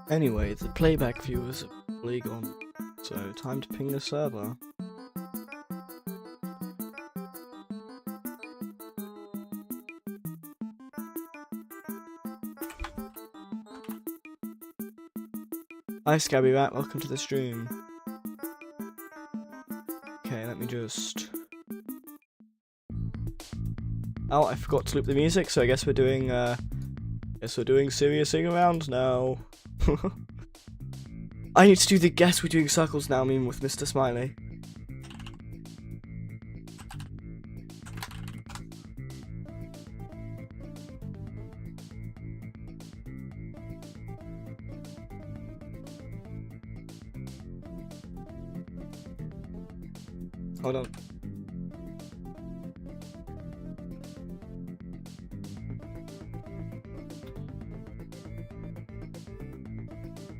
Anyway, the playback viewers are fully gone, so time to ping the server. Hi Scabby Rat, welcome to the stream. Okay, let me just... Oh, I forgot to loop the music, so I guess we're doing, serious sing around now. I need to do the guess we're doing circles now meme with Mr. Smiley. Hold on.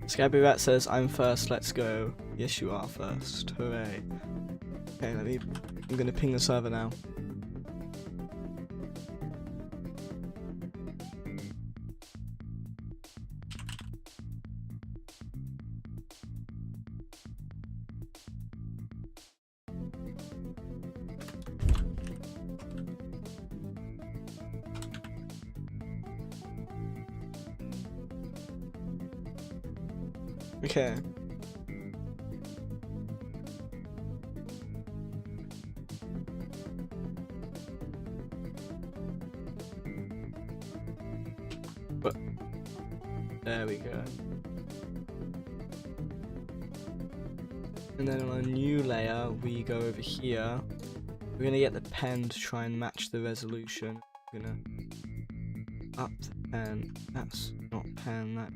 Scabby Rat says, I'm first, let's go. Yes, you are first. Hooray. Okay, I'm gonna ping the server now. Okay. But there we go. And then on a new layer, we go over here. We're gonna get the pen to try and match the resolution. We're gonna up the pen. That's not pen. That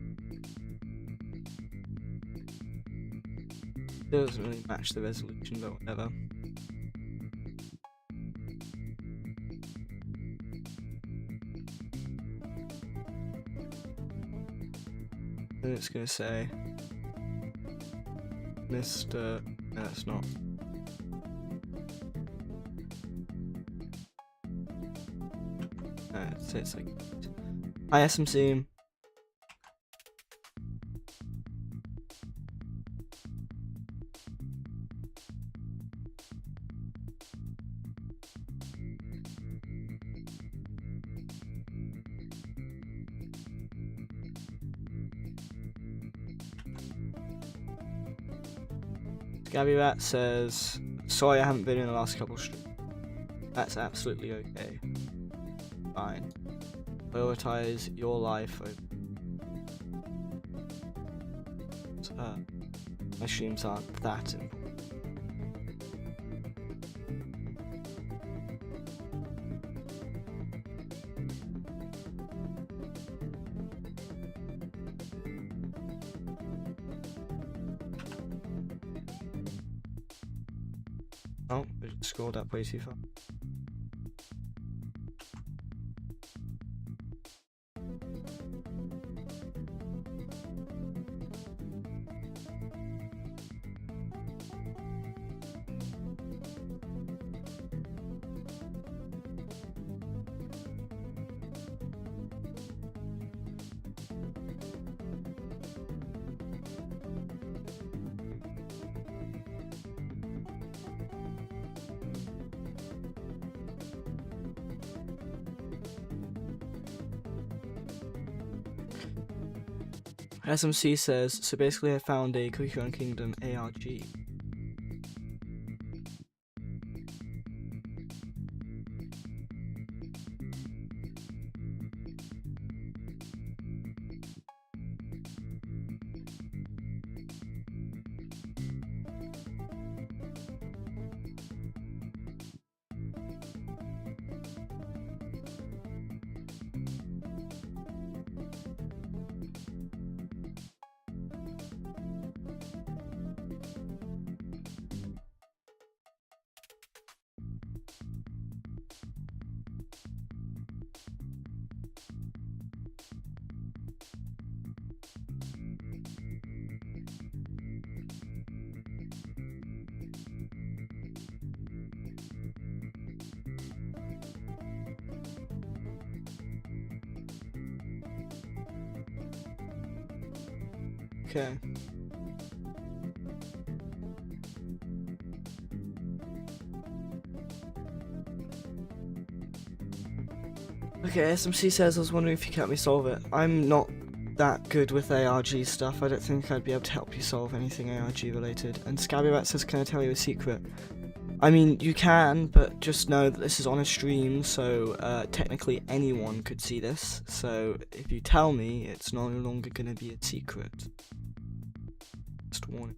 doesn't really match the resolution, but whatever. Then it's gonna say Mr. No, it's not. No, it's like hi SMC. Gabby Rat says, sorry I haven't been in the last couple streams. That's absolutely okay. Fine. Prioritize your life over... my streams aren't that important. Oh, we scrolled up way too far. SMC says, so basically I found a Cookie Run Kingdom ARG. Okay. Okay, SMC says, I was wondering if you can help me solve it. I'm not that good with ARG stuff. I don't think I'd be able to help you solve anything ARG related. And Scabbyrat says, can I tell you a secret? I mean, you can, but just know that this is on a stream, so technically anyone could see this. So if you tell me, it's no longer going to be a secret. Just a warning.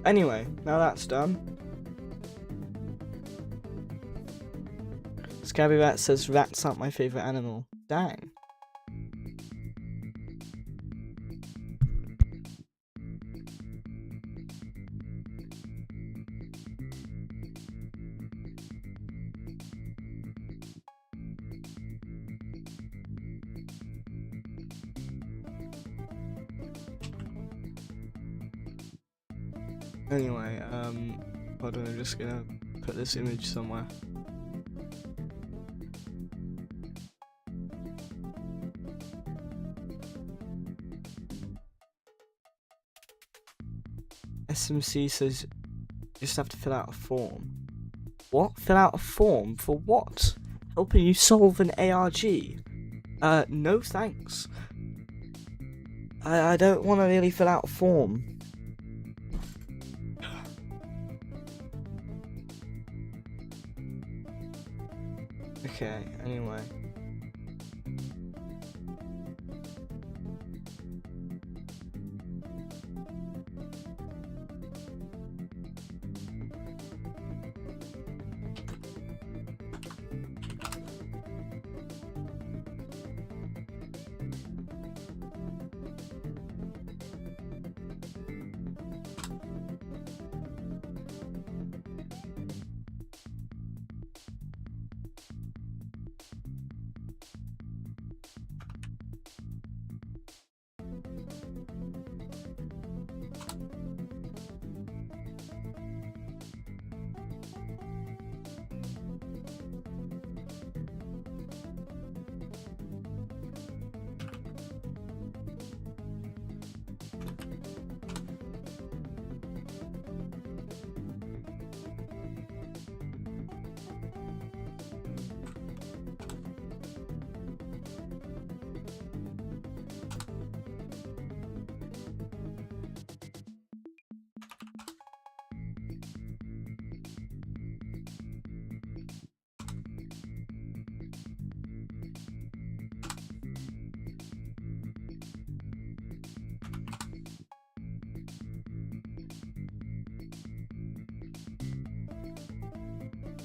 Anyway, now that's done. Scabbyrat says rats aren't my favourite animal. Dang. Anyway, hold on, I'm just gonna put this image somewhere. SMC says you just have to fill out a form. What? Fill out a form? For what? Helping you solve an ARG? No thanks. I don't want to really fill out a form. Okay, anyway.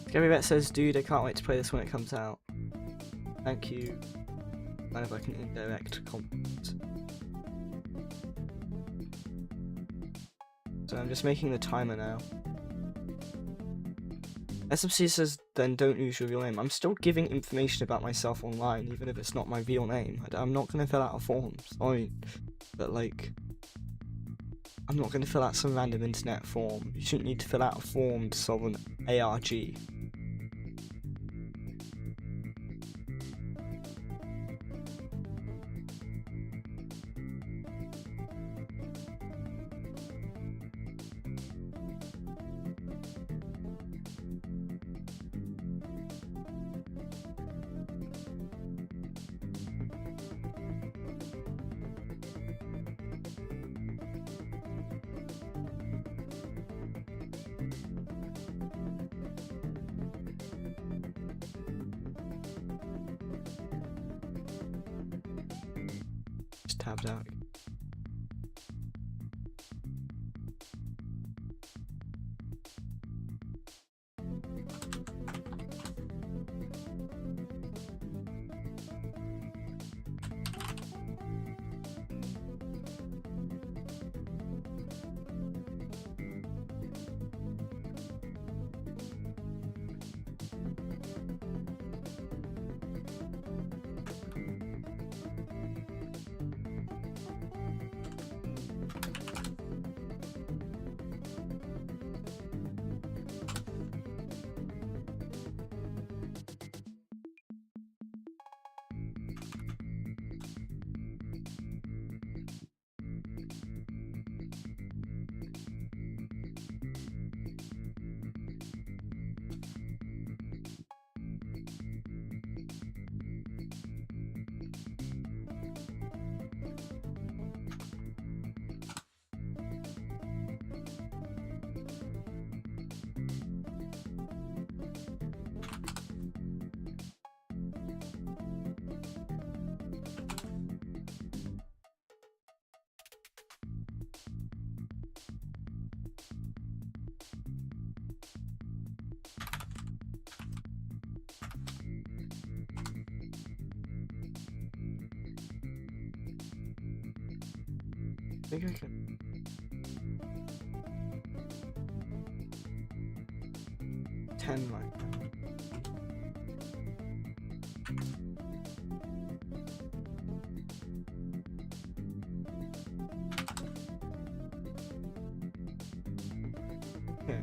Scabbyrat says, dude, I can't wait to play this when it comes out. Thank you. Kind of like an indirect compliment. So I'm just making the timer now. SMC says, then don't use your real name. I'm still giving information about myself online, even if it's not my real name. I'm not going to fill out a form, sorry. But like, I'm not going to fill out some random internet form. You shouldn't need to fill out a form to solve an ARG. Just tabbed out. I think I can. Ten right now. Okay.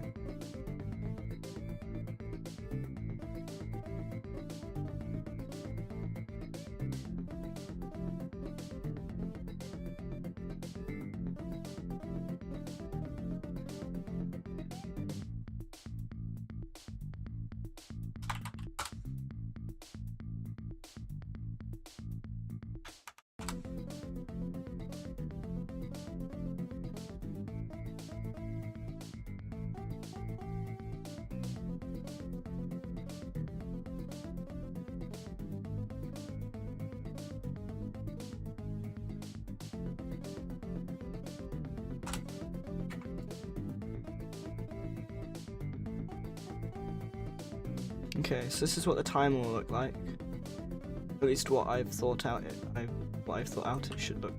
Okay, so this is what the timer will look like. At least what I've thought out it should look.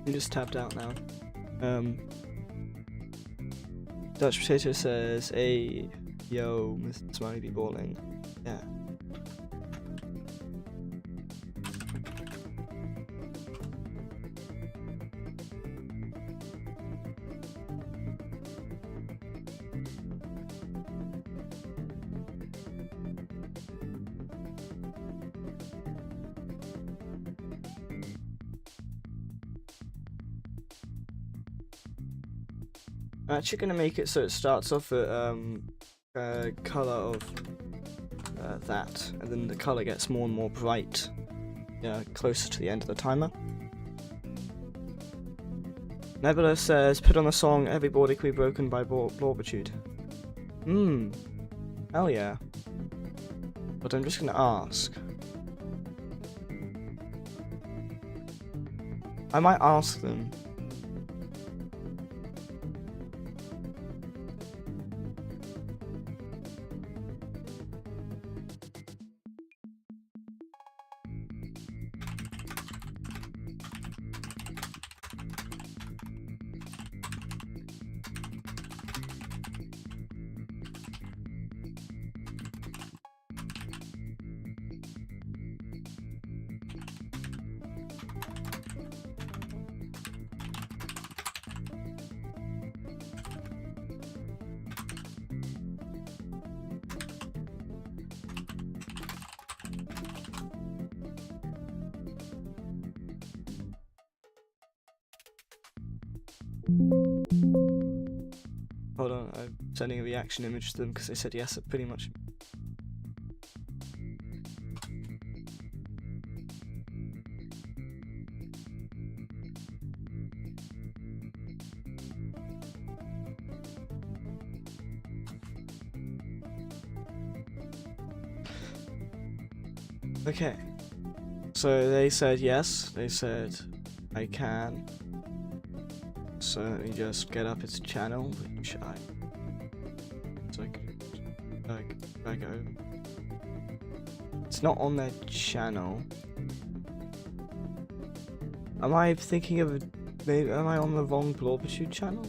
I'm just tapped out now. Dutch Potato says, "Hey, yo, Mr. Smiley be balling." Yeah. I'm actually gonna make it so it starts off at color of that, and then the color gets more and more bright closer to the end of the timer. Nebula says, "Put on the song 'Every Border Can Be Broken' by Blawbitude." Hell yeah. But I'm just gonna ask. I might ask them. Hold on, I'm sending a reaction image to them because they said yes, pretty much. Okay, so they said yes, they said I can, so let me just get up its channel, which I go. It's not on their channel. Am I thinking of, maybe, am I on the wrong Blawbitude channel?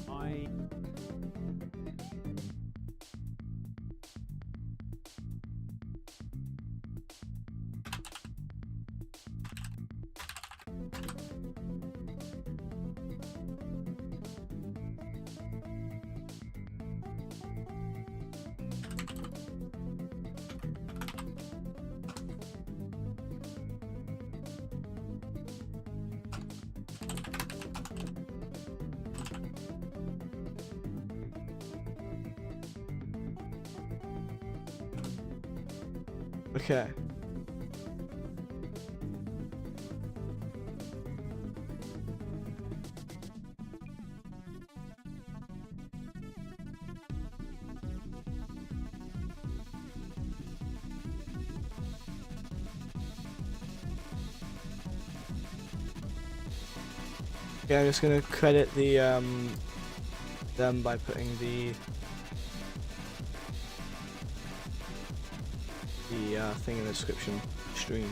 Okay. Yeah, I'm just gonna credit the them by putting the thing in the description stream.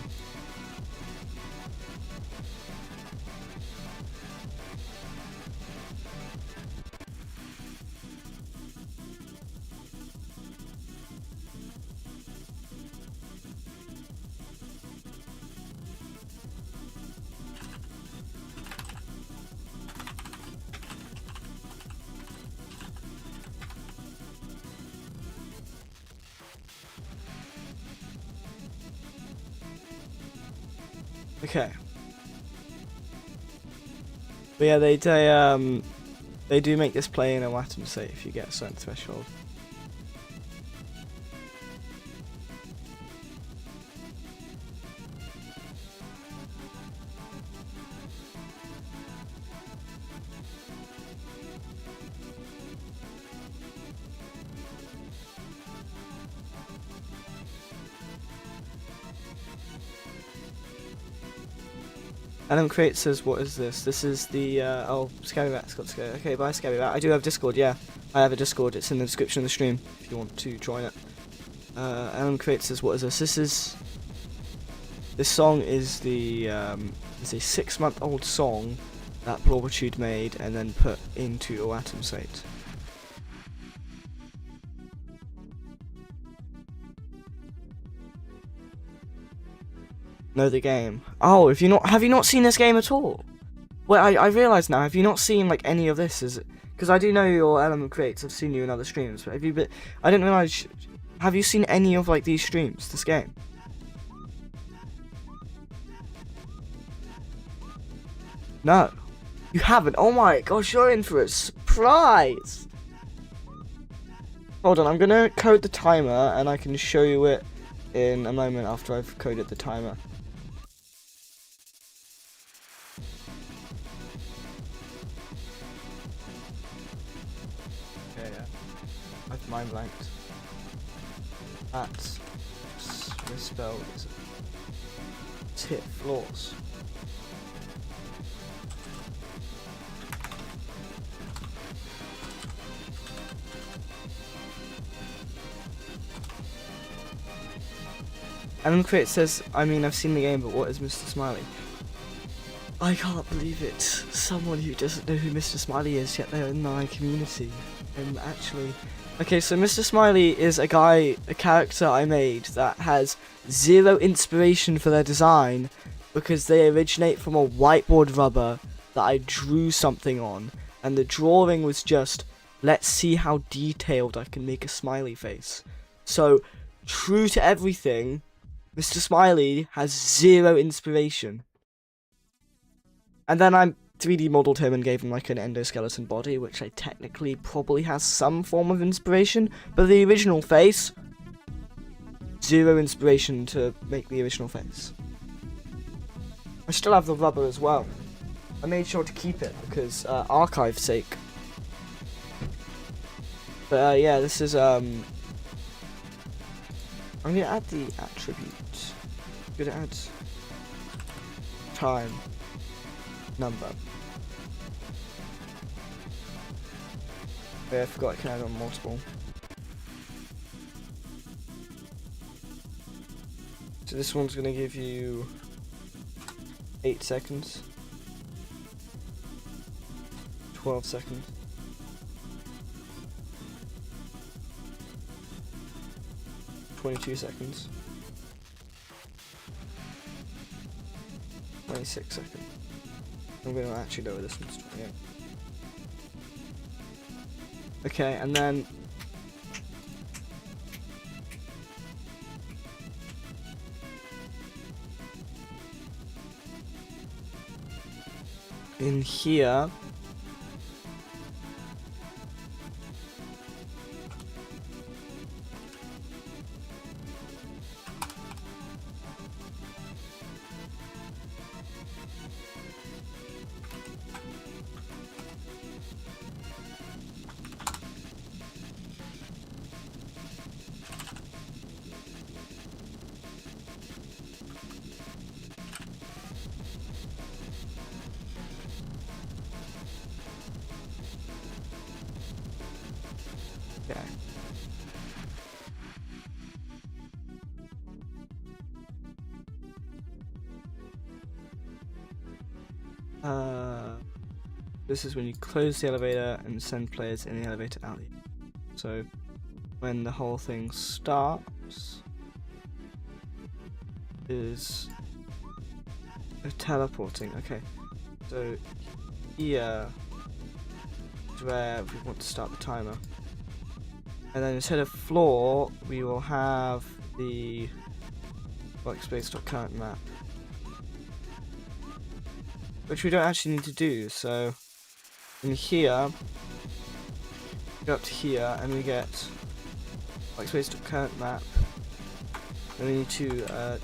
Okay. But yeah, they do make this play in OWATAMSATE if you get a certain threshold. Adam Crate says, what is this? This is the, oh, Scabby Bat's got scared. Okay, bye Scabby Bat. I do have Discord, yeah. I have a Discord, it's in the description of the stream, if you want to join it. Adam Crate says, what is this? This song is the, it's a 6-month-old song that Blawbitude made and then put into OWATAMSATE. Know the game. Oh, have you not seen this game at all? Well, I realise now. Have you not seen like any of this? Is it because I do know your Element Creates. I've seen you in other streams, but I didn't realise. Have you seen any of like these streams? This game? No, you haven't. Oh my gosh, you're in for a surprise. Hold on, I'm gonna code the timer, and I can show you it in a moment after I've coded the timer. I've mind blanked. That misspelled is tip floors. And Create says, I mean, I've seen the game, but what is Mr. Smiley? I can't believe it. Someone who doesn't know who Mr. Smiley is, yet they're in my community. Actually... Okay, so Mr. Smiley is a character I made that has zero inspiration for their design because they originate from a whiteboard rubber that I drew something on, and the drawing was just, let's see how detailed I can make a smiley face. So, true to everything, Mr. Smiley has zero inspiration. And then 3D modeled him and gave him like an endoskeleton body, which I technically probably has some form of inspiration, but the original face, zero inspiration to make the original face. I still have the rubber as well. I made sure to keep it because archive's sake. But yeah, this is I'm gonna add the attribute. I'm gonna add time number. Yeah, I forgot I can add on multiple. So this one's gonna give you 8 seconds. 12 seconds. 22 seconds. 26 seconds. I'm going to actually lower this one to 28. Okay, and then in here okay. This is when you close the elevator and send players in the elevator out. So when the whole thing starts is teleporting. Okay, so here is where we want to start the timer. And then instead of floor, we will have the workspace.current map, which we don't actually need to do. So in here, go up to here, and we get workspace.current map. And we need to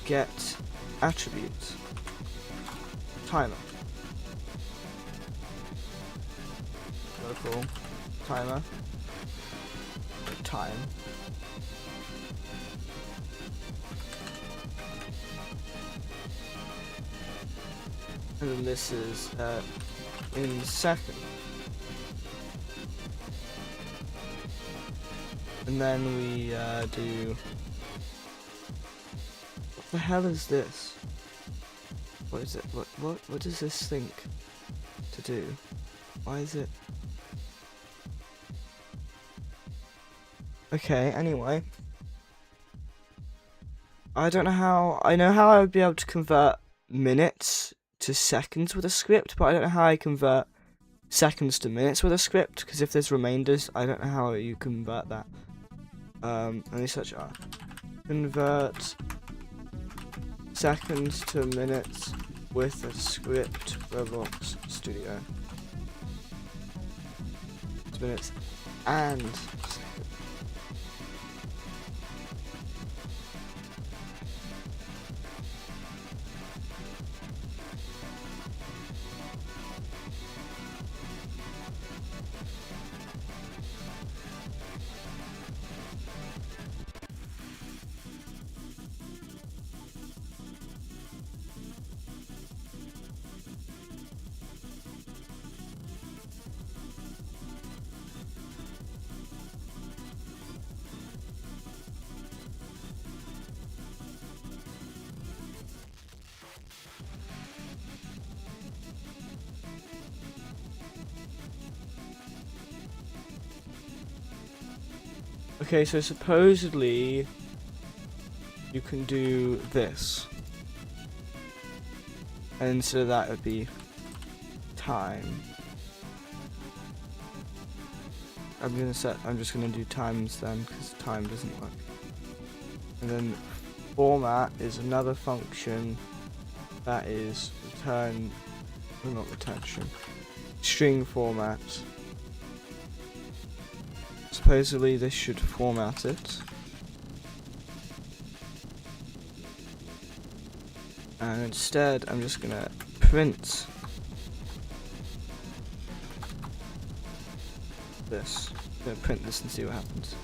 get attributes timer. Local timer. Time. And then this is in second. And then we do. What the hell is this? What is it? What does this think to do? Why is it? Okay, anyway. I don't know how. I know how I would be able to convert minutes to seconds with a script, but I don't know how I convert seconds to minutes with a script, because if there's remainders, I don't know how you convert that. Let me search R. Convert seconds to minutes with a script, Roblox Studio. Minutes and seconds. Okay, so supposedly you can do this, and instead of that it would be time. I'm just gonna do times then, because time doesn't work. And then format is another function that is return well, not retention, string format. Supposedly this should format it. And instead I'm just gonna print this. I'm gonna print this and see what happens.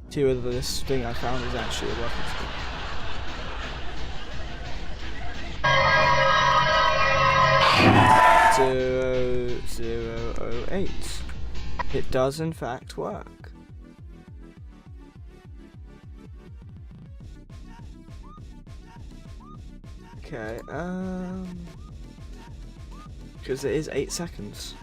See whether this string I found is actually a working string. 0008. It does in fact work. Okay, because it is 8 seconds.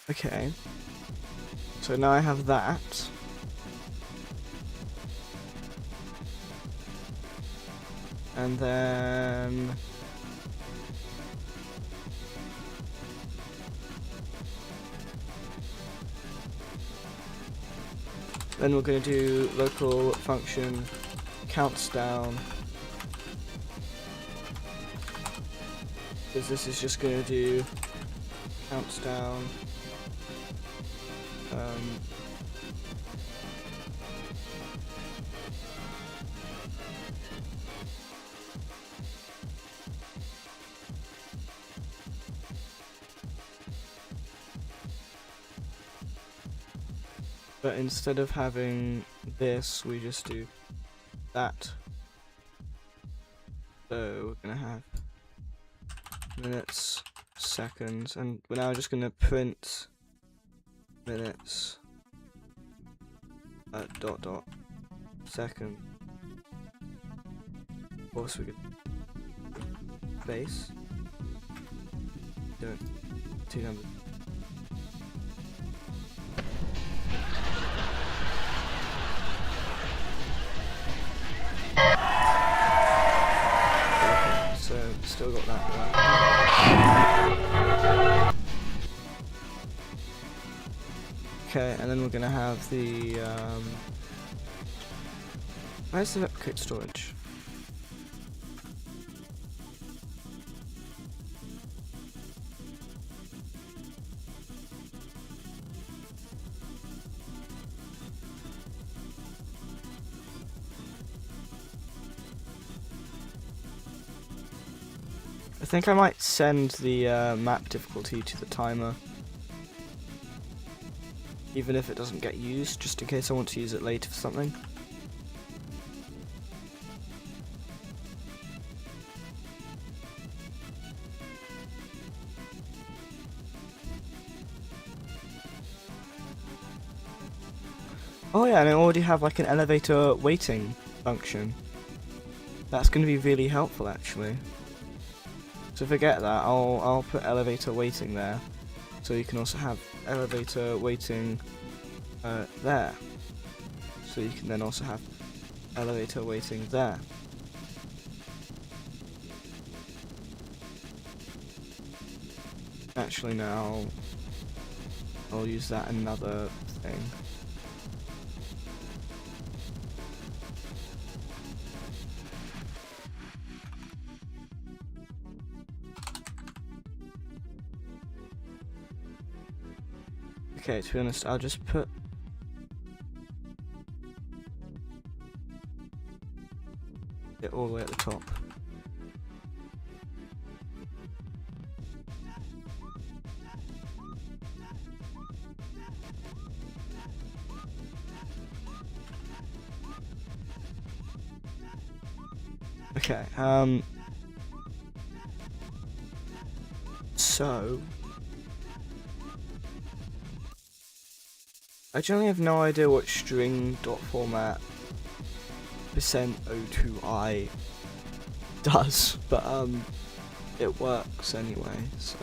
Okay, so now I have that. And then we're going to do local function counts down, because this is just going to do counts down. But instead of having this, we just do that. So we're gonna have minutes, seconds, and we're now just gonna print minutes dot dot second. Of course we could base. Don't two numbers. So still got that right. Okay, and then we're gonna have the where's the replicate storage? I think I might send the map difficulty to the timer, even if it doesn't get used, just in case I want to use it later for something. Oh yeah, and I already have like an elevator waiting function. That's going to be really helpful actually. So forget that, I'll put elevator waiting there, so you can also have elevator waiting there. So you can then also have elevator waiting there. Actually now I'll use that another thing. Okay, to be honest, I'll just put it all the way at the top. Okay, so I generally have no idea what string.format %02i does, but it works anyway, so.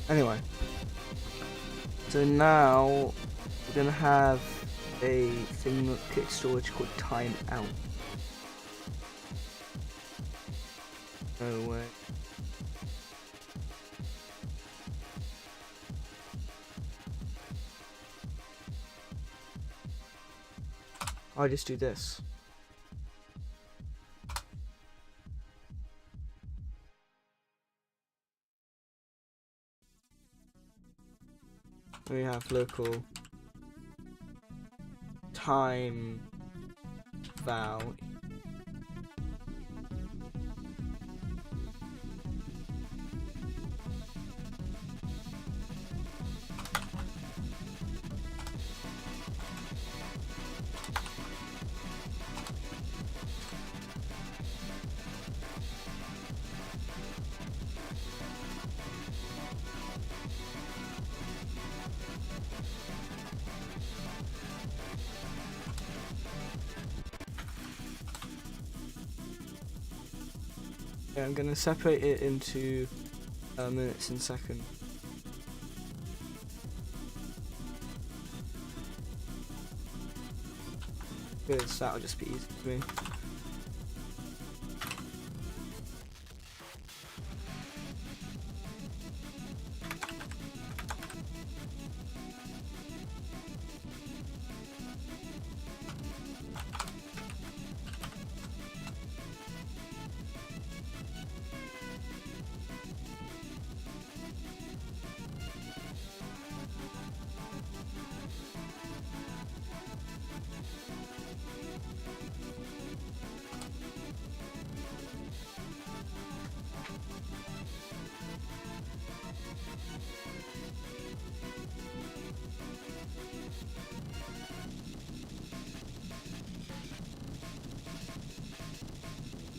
Anyway, so now we're gonna have a thing that kicks storage called timeout. No way. I just do this. We have local time val. Yeah, I'm gonna separate it into minutes and seconds. Because that'll just be easy for me.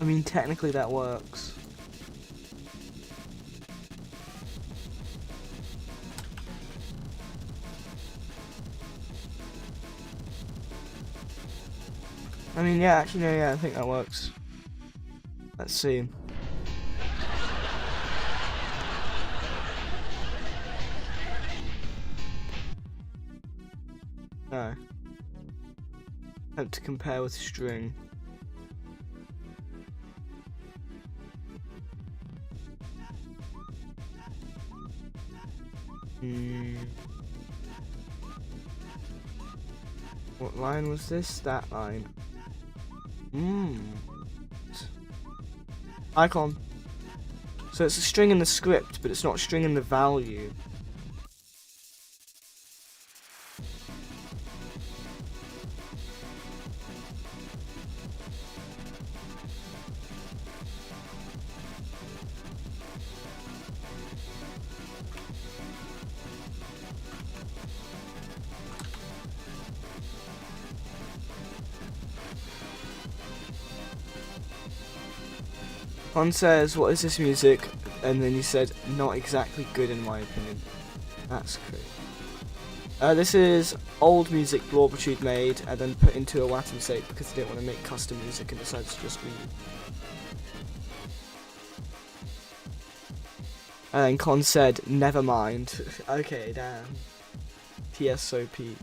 I mean, technically that works. I mean, yeah, actually, no, yeah, I think that works. Let's see. No. Attempt to compare with string. What line was this? That line. Icon. So it's a string in the script, but it's not a string in the value. Con says, "What is this music?" And then he said, "Not exactly good in my opinion." That's crazy. This is old music Blawbitude made and then put into a OWATAMSATE because they didn't want to make custom music and decided to just read. And then Con said, "Never mind." Okay, damn. TS so peak.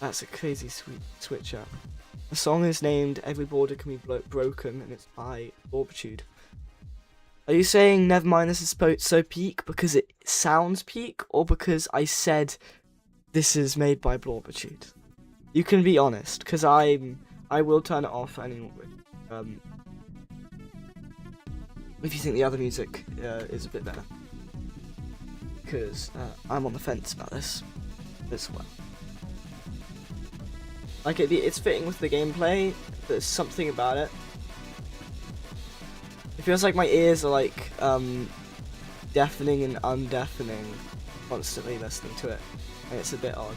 That's a crazy sweet switch up. The song is named "Every Border Can Be Broken" and it's by Blawbitude. Are you saying never mind this is so peak because it sounds peak, or because I said this is made by Blawbitude? You can be honest, because I will turn it off anyway. If you think the other music is a bit better, because I'm on the fence about this as well. Like it's fitting with the gameplay. There's something about it. It feels like my ears are like deafening and undeafening, constantly listening to it, and it's a bit odd.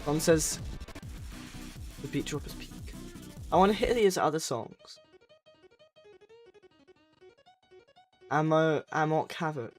One says the beat drop is peak. I want to hear these other songs. Amok Havoc.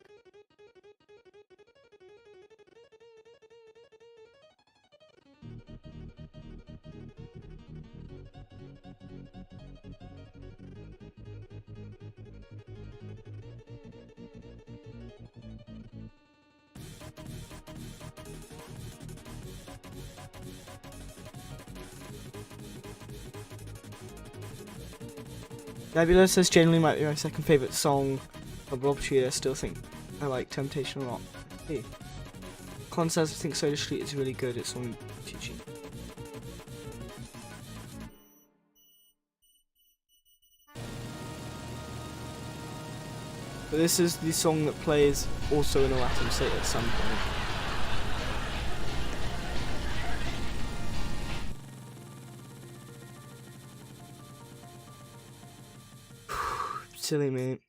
Nebula says generally might be my second favourite song of Roblox. I still think I like Temptation a lot. Hey. Con says I think Soda Street is really good. It's on teaching. But this is the song that plays also in OWATAMSATE at some point. Silly me.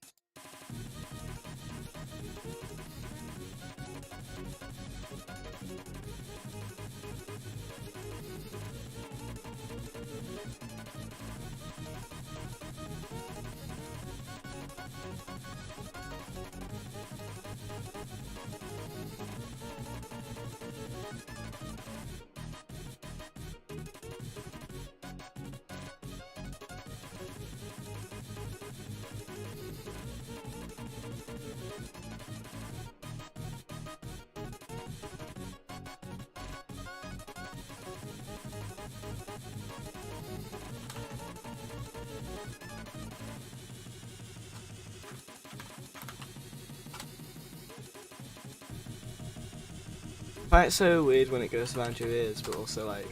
Quite so weird when it goes around your ears, but also like.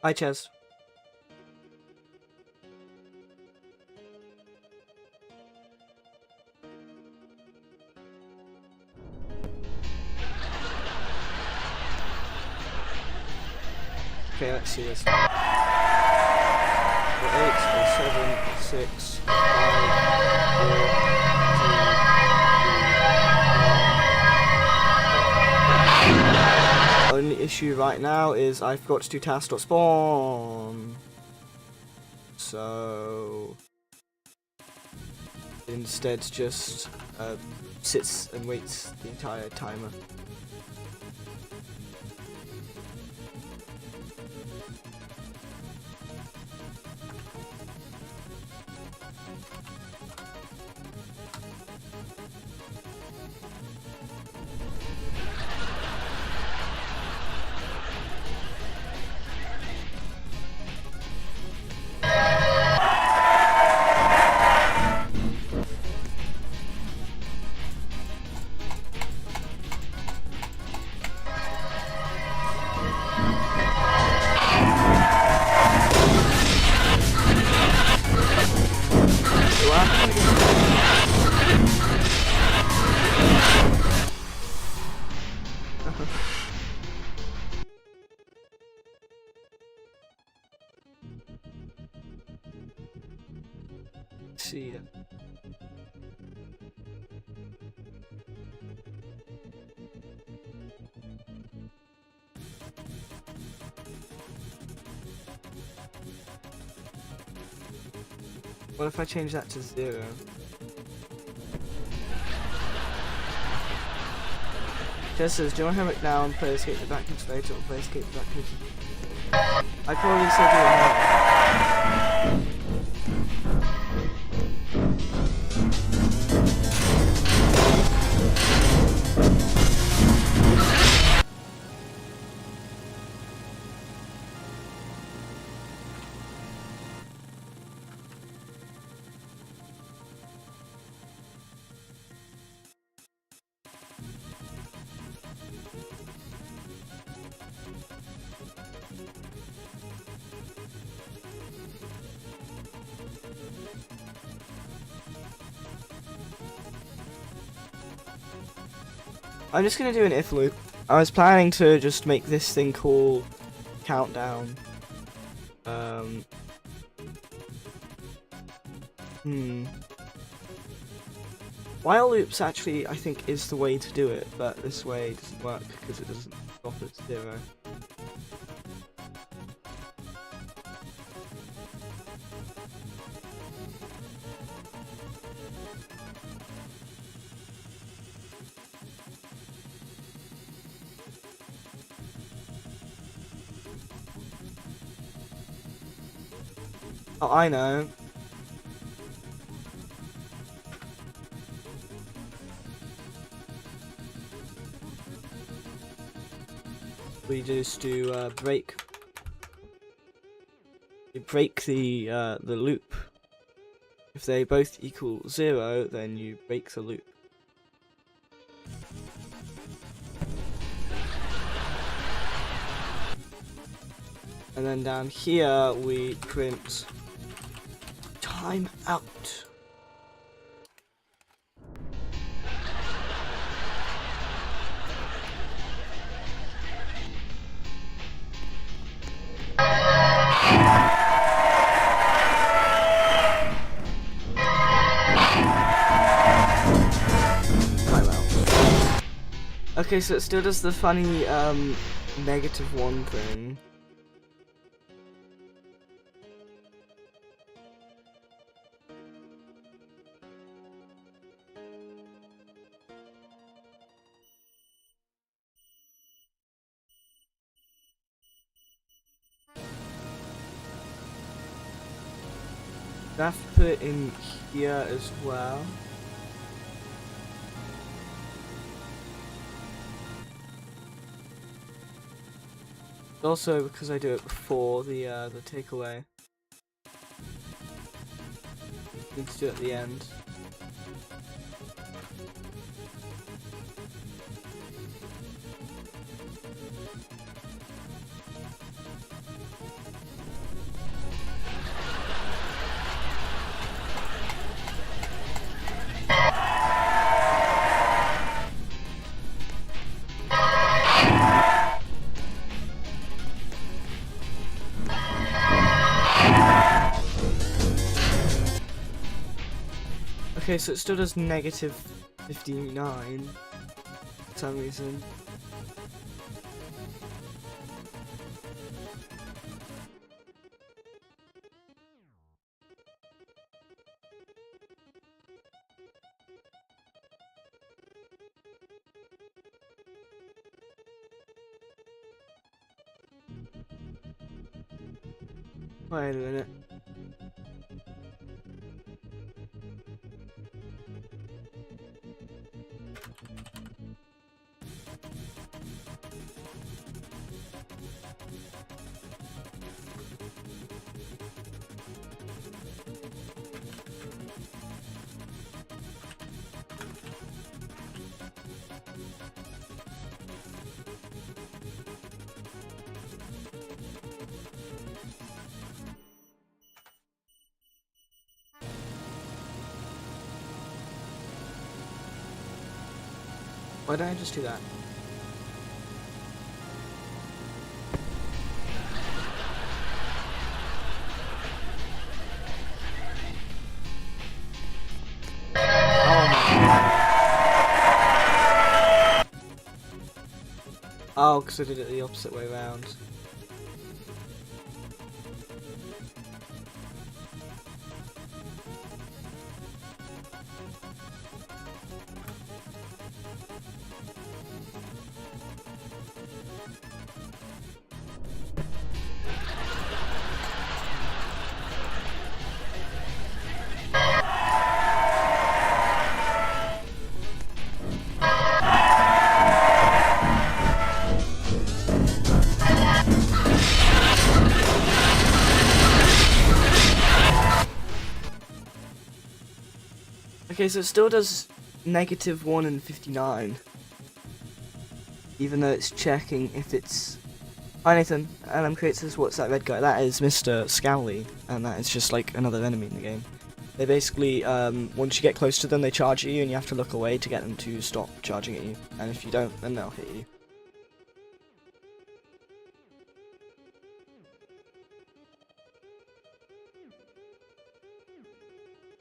Hi, Chaz. Okay, let's see this. 8, 7, 6, 5, 4, 3, 2, 1. Only issue right now is I forgot to do task.spawn. So instead just sits and waits the entire timer. See ya. What if I change that to 0? Jess says, do you want to hammer it down, play escape the back into later, or play escape the back into... I'd probably say do it now. I'm just gonna do an if loop. I was planning to just make this thing called countdown. While loops actually, I think, is the way to do it, but this way doesn't work because it doesn't stop at 0. Oh, I know. We just do break the loop. If they both equal 0, then you break the loop. And then down here we print time out. Okay, so it still does the funny -1 thing. I have to put it in here as well. Also, because I do it before the takeaway, need to do it at the end. Okay, so it still does -59 for some reason. Wait a minute. Why don't I just do that? Oh, because I did it the opposite way around. Okay, so it still does -1 and 59. Even though it's checking if it's... Hi Nathan, LM Creates says, what's that red guy? That is Mr. Smiley, and that is just like another enemy in the game. They basically, once you get close to them, they charge at you, and you have to look away to get them to stop charging at you. And if you don't, then they'll hit you.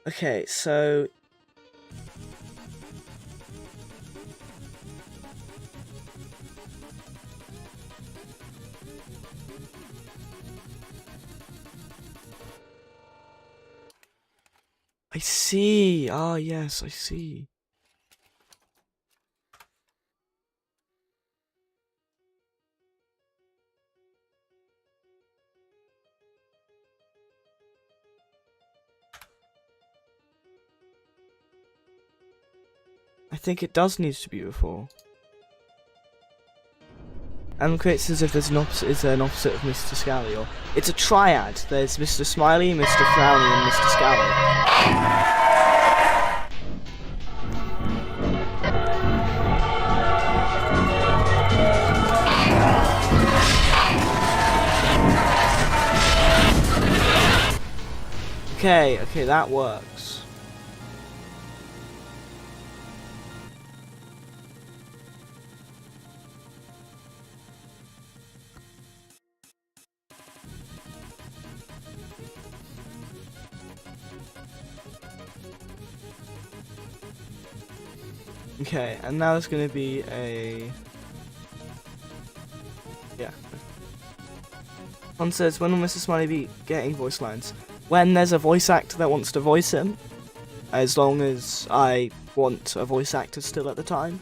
Okay, so... I see! Ah, yes, I see. I think it does need to be before. And creates as if there's an opposite, is an opposite of Mr. Scally, or it's a triad. There's Mr. Smiley, Mr. Frowny, and Mr. Scally. Okay, that works. Okay, and now there's going to be a... Yeah. One says, when will Mr. Smiley be getting voice lines? When there's a voice actor that wants to voice him. As long as I want a voice actor still at the time.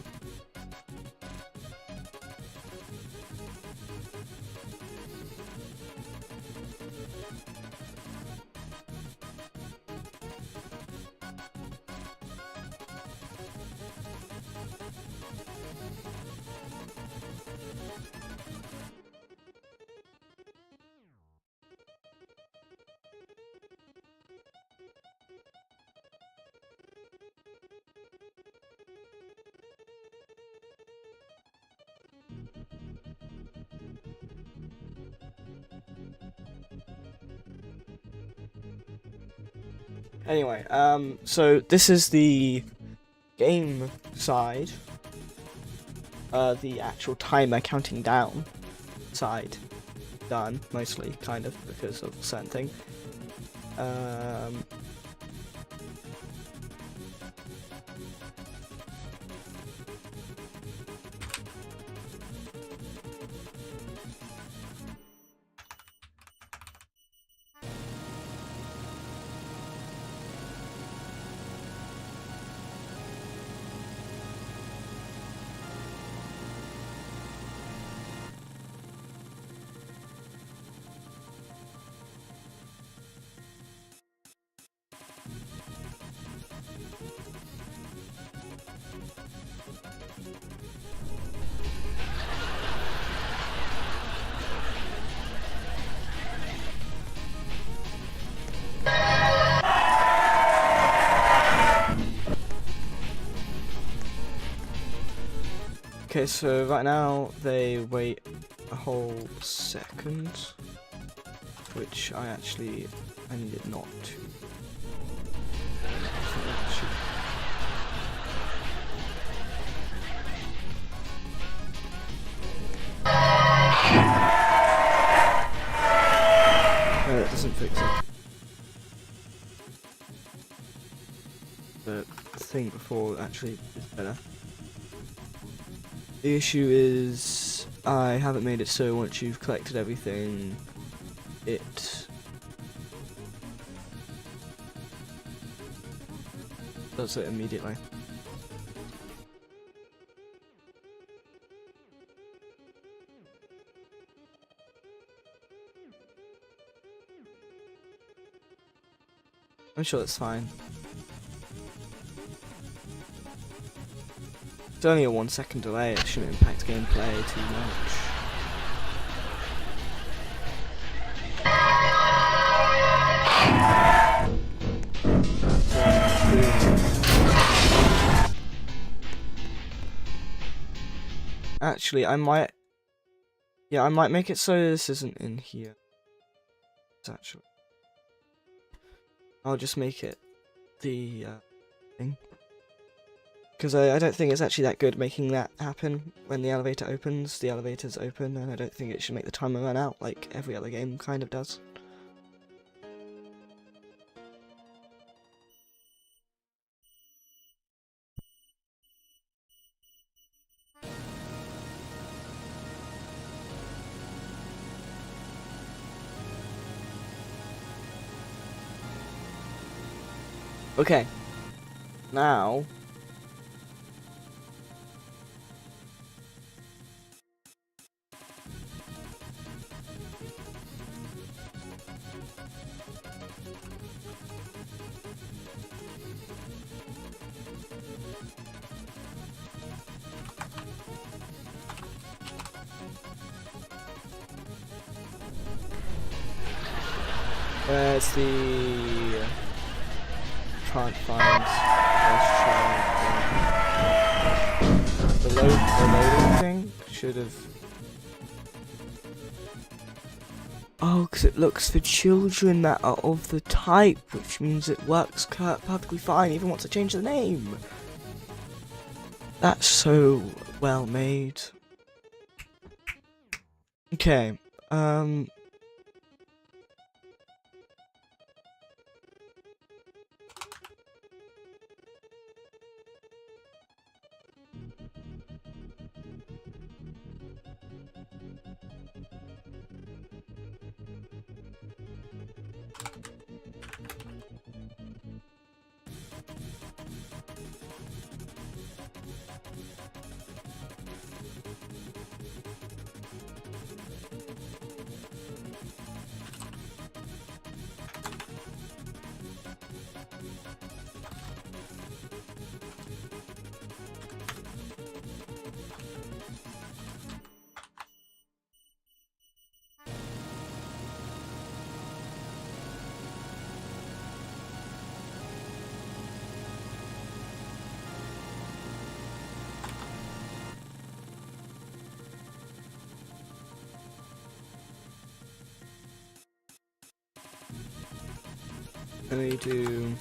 Anyway, so this is the game side. The actual timer counting down side. Done, mostly, kind of, because of certain thing. Okay, so right now they wait a whole second, which I needed not to. No, that doesn't fix it. The thing before actually is better. The issue is I haven't made it so once you've collected everything, it does it immediately. I'm sure that's fine. It's only a 1 second delay, it shouldn't impact gameplay too much. Actually, I might make it so this isn't in here. Actually, I'll just make it the thing. Because I don't think it's actually that good making that happen when the elevator opens. The elevator's open, and I don't think it should make the timer run out like every other game kind of does. Okay, now where's the can't find the loading thing should have. Oh, because it looks for children that are of the type, which means it works perfectly fine even once I change the name. That's so well made. Okay, let me do.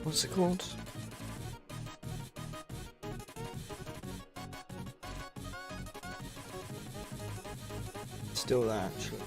What's it called? Still that, actually.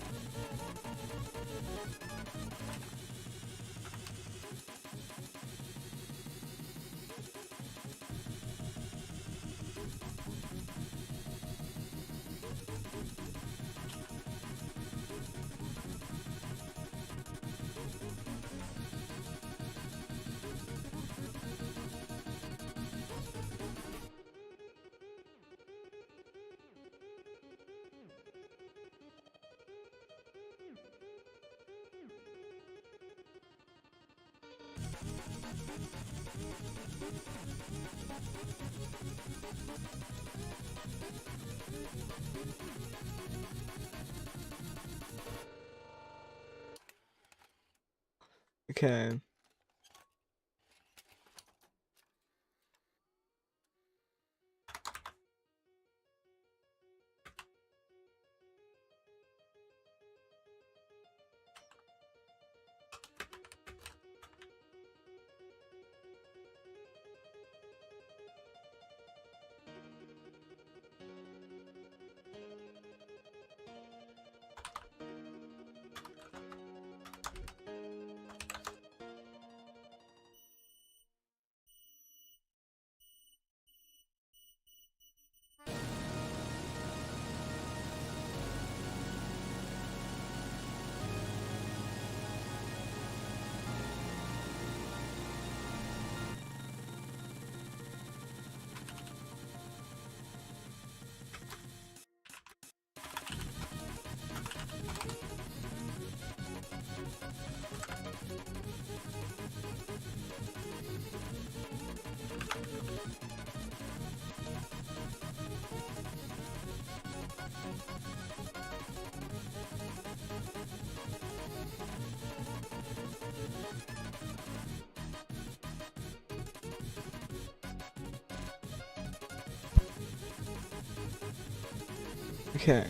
Okay. Okay.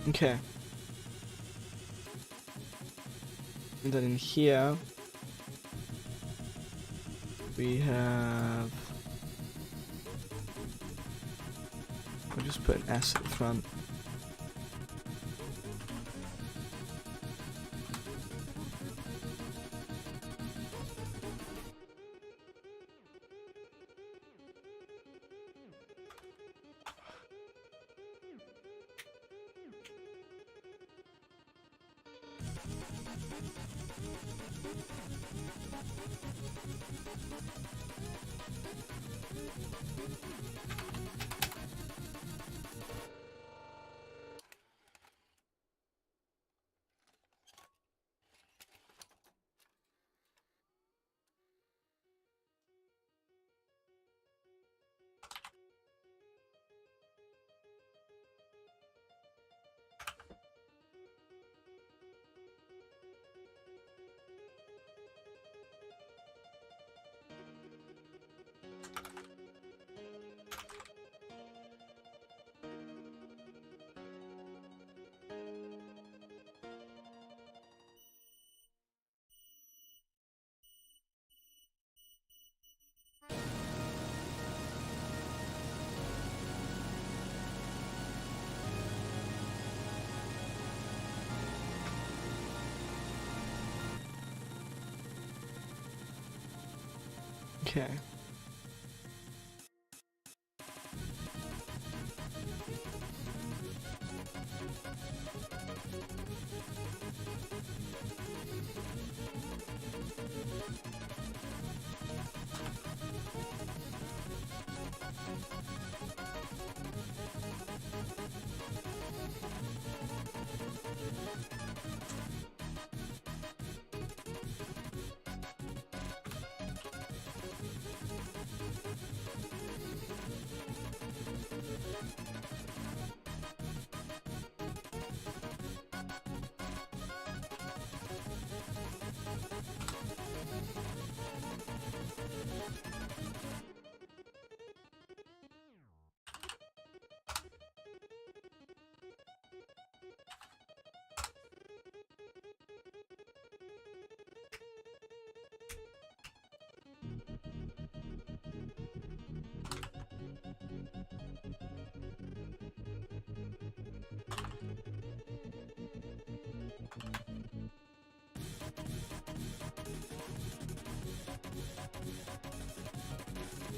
Okay. And then in here we have, I'll just put an S at the front. Okay.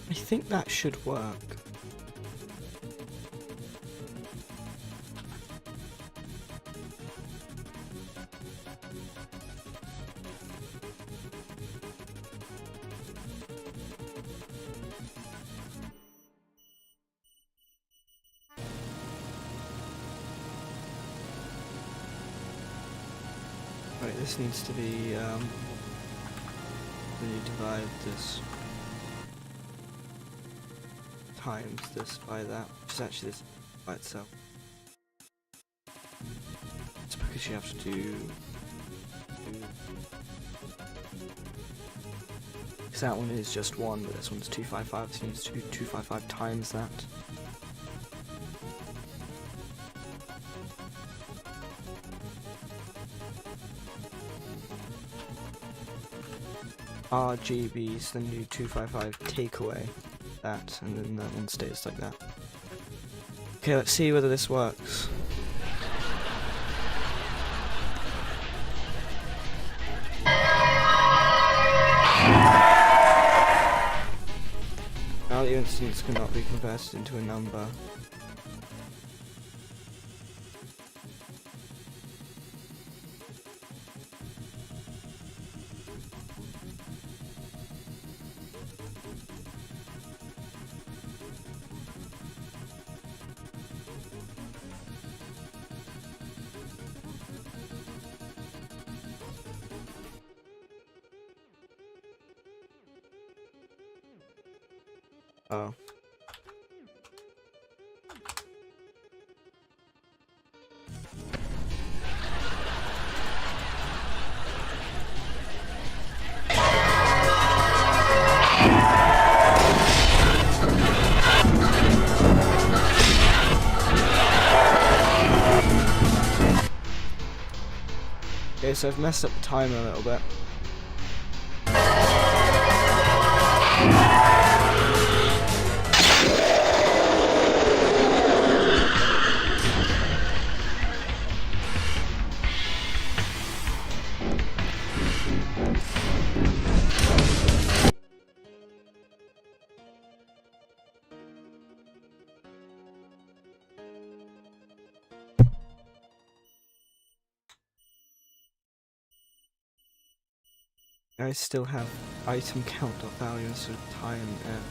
I think that should work. Right, this needs to be, when you divide this times this by that, which is actually this by itself. It's because you have to do because that one is just 1, but this one's 255, so you need to do 255 times that. RGBs, then do 255 take away that, and then that one stays like that. Okay, let's see whether this works. Now the instance cannot be converted into a number. Oh. Okay, so I've messed up the timer a little bit. I still have item count.value instead of time and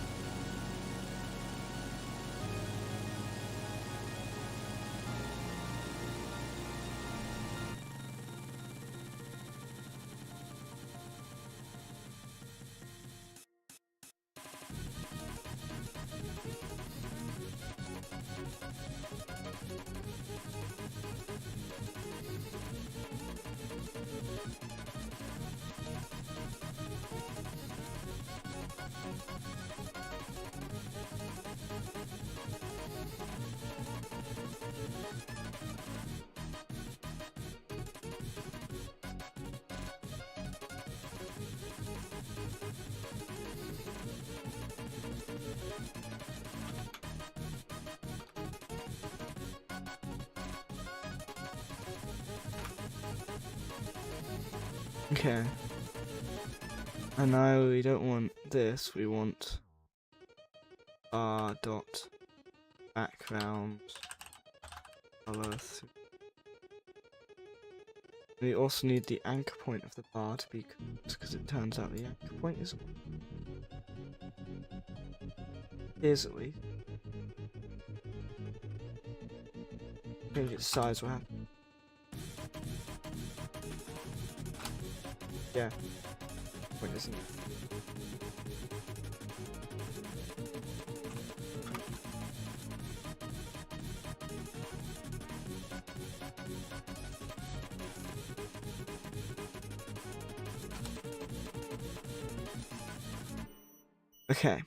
okay. And now we don't want this, we want dot background color. We also need the anchor point of the bar to be because it turns out the anchor point is at least. Change its size, what happened? Yeah. Point isn't it? Okay.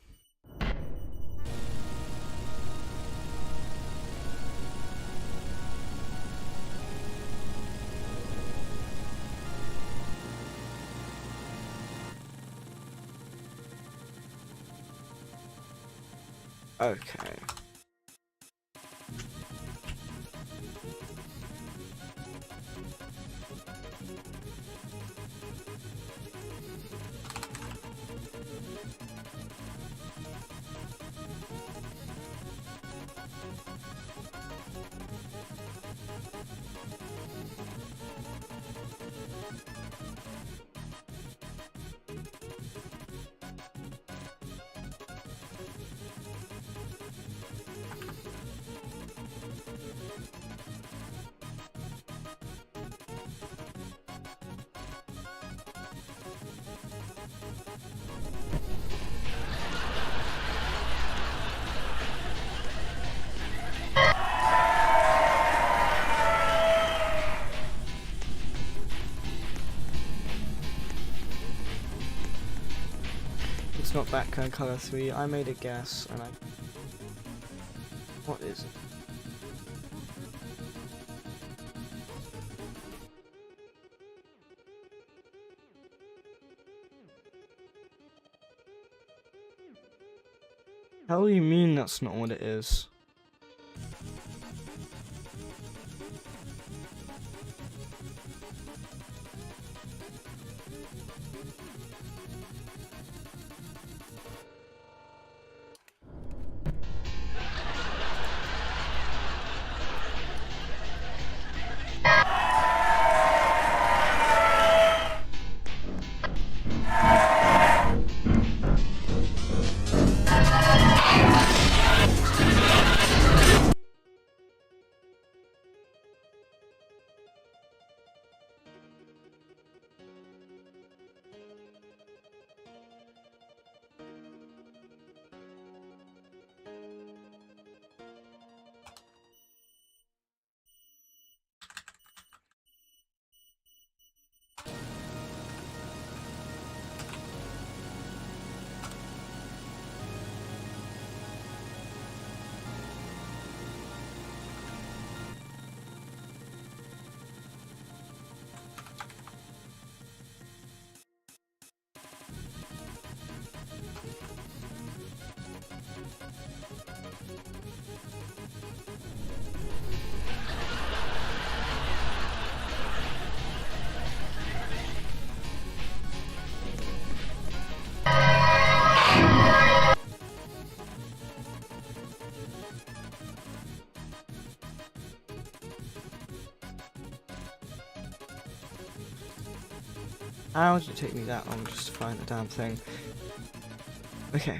Okay. It's not background color 3. I made a guess and I... What is it? How do you mean that's not what it is? How did it take me that long just to find the damn thing? Okay.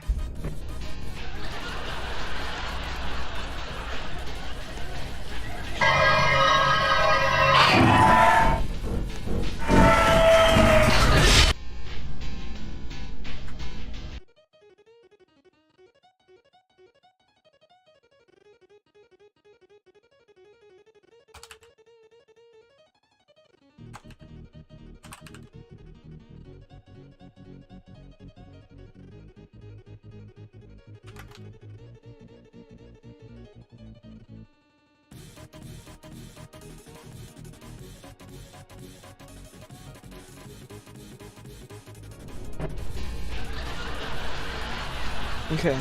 Okay.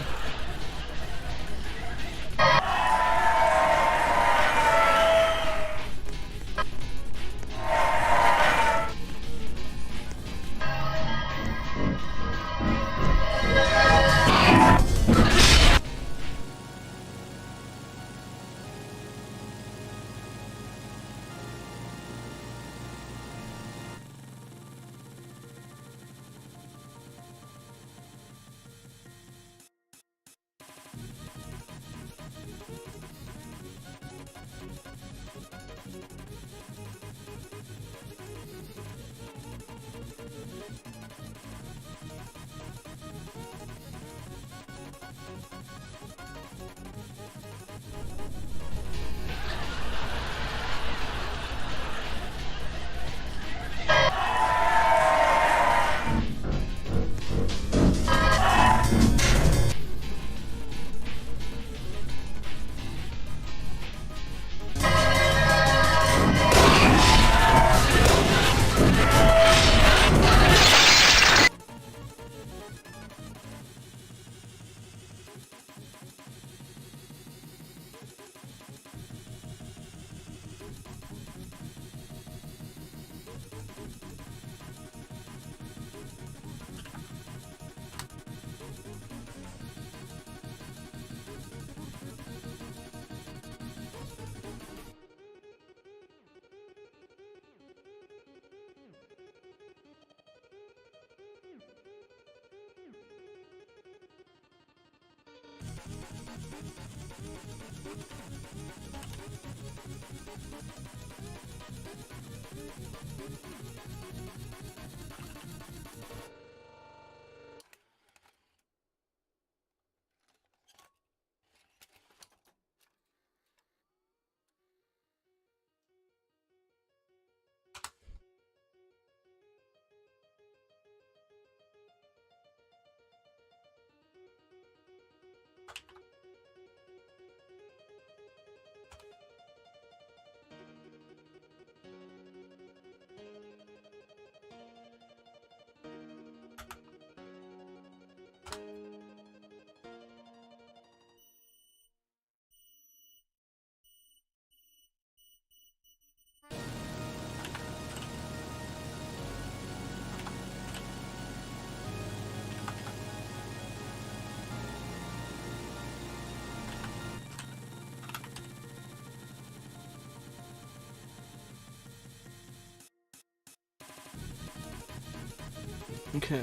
Okay.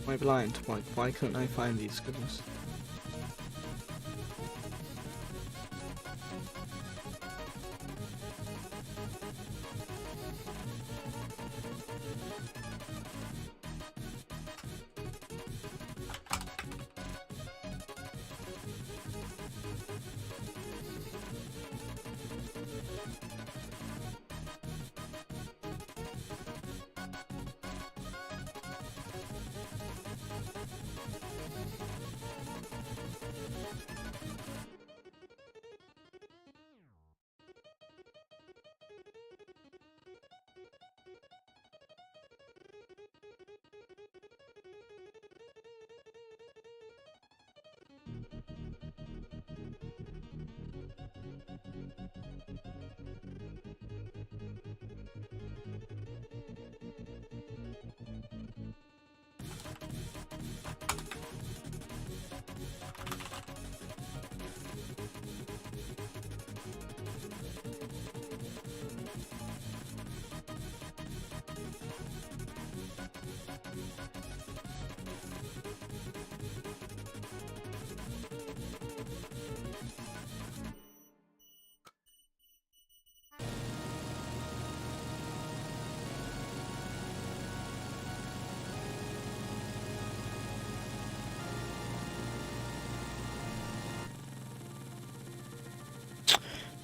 Am I blind? Why couldn't I find these? Goodness.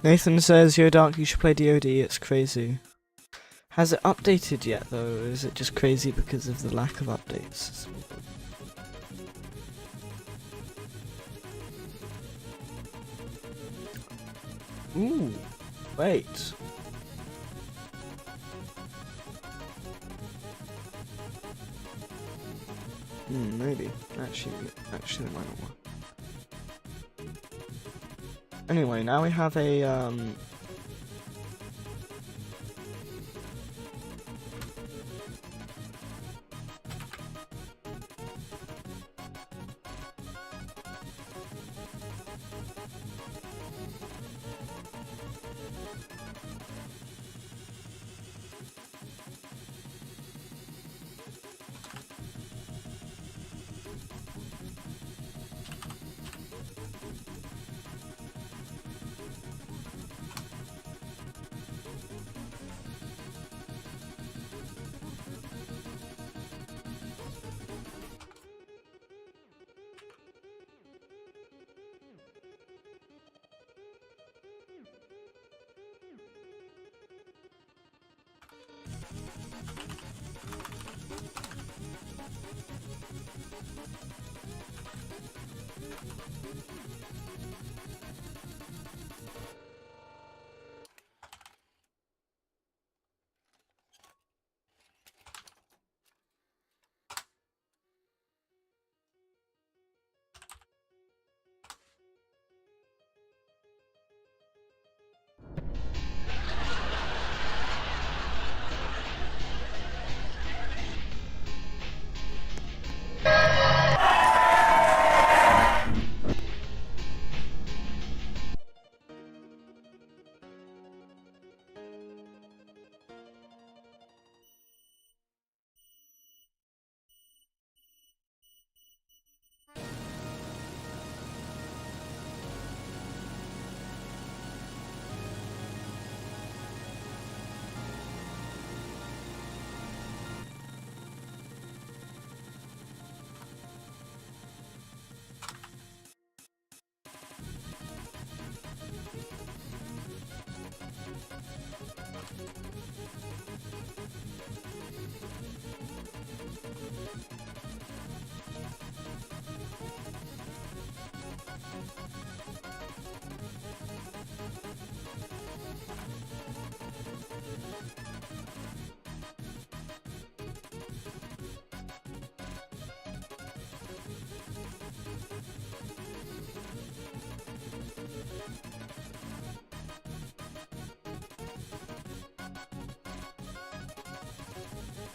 Nathan says, "Yo, Dark, you should play DoD. It's crazy." Has it updated yet, though, or is it just crazy because of the lack of updates? Ooh, wait. Maybe. Actually, it might not work. Anyway, now we have a,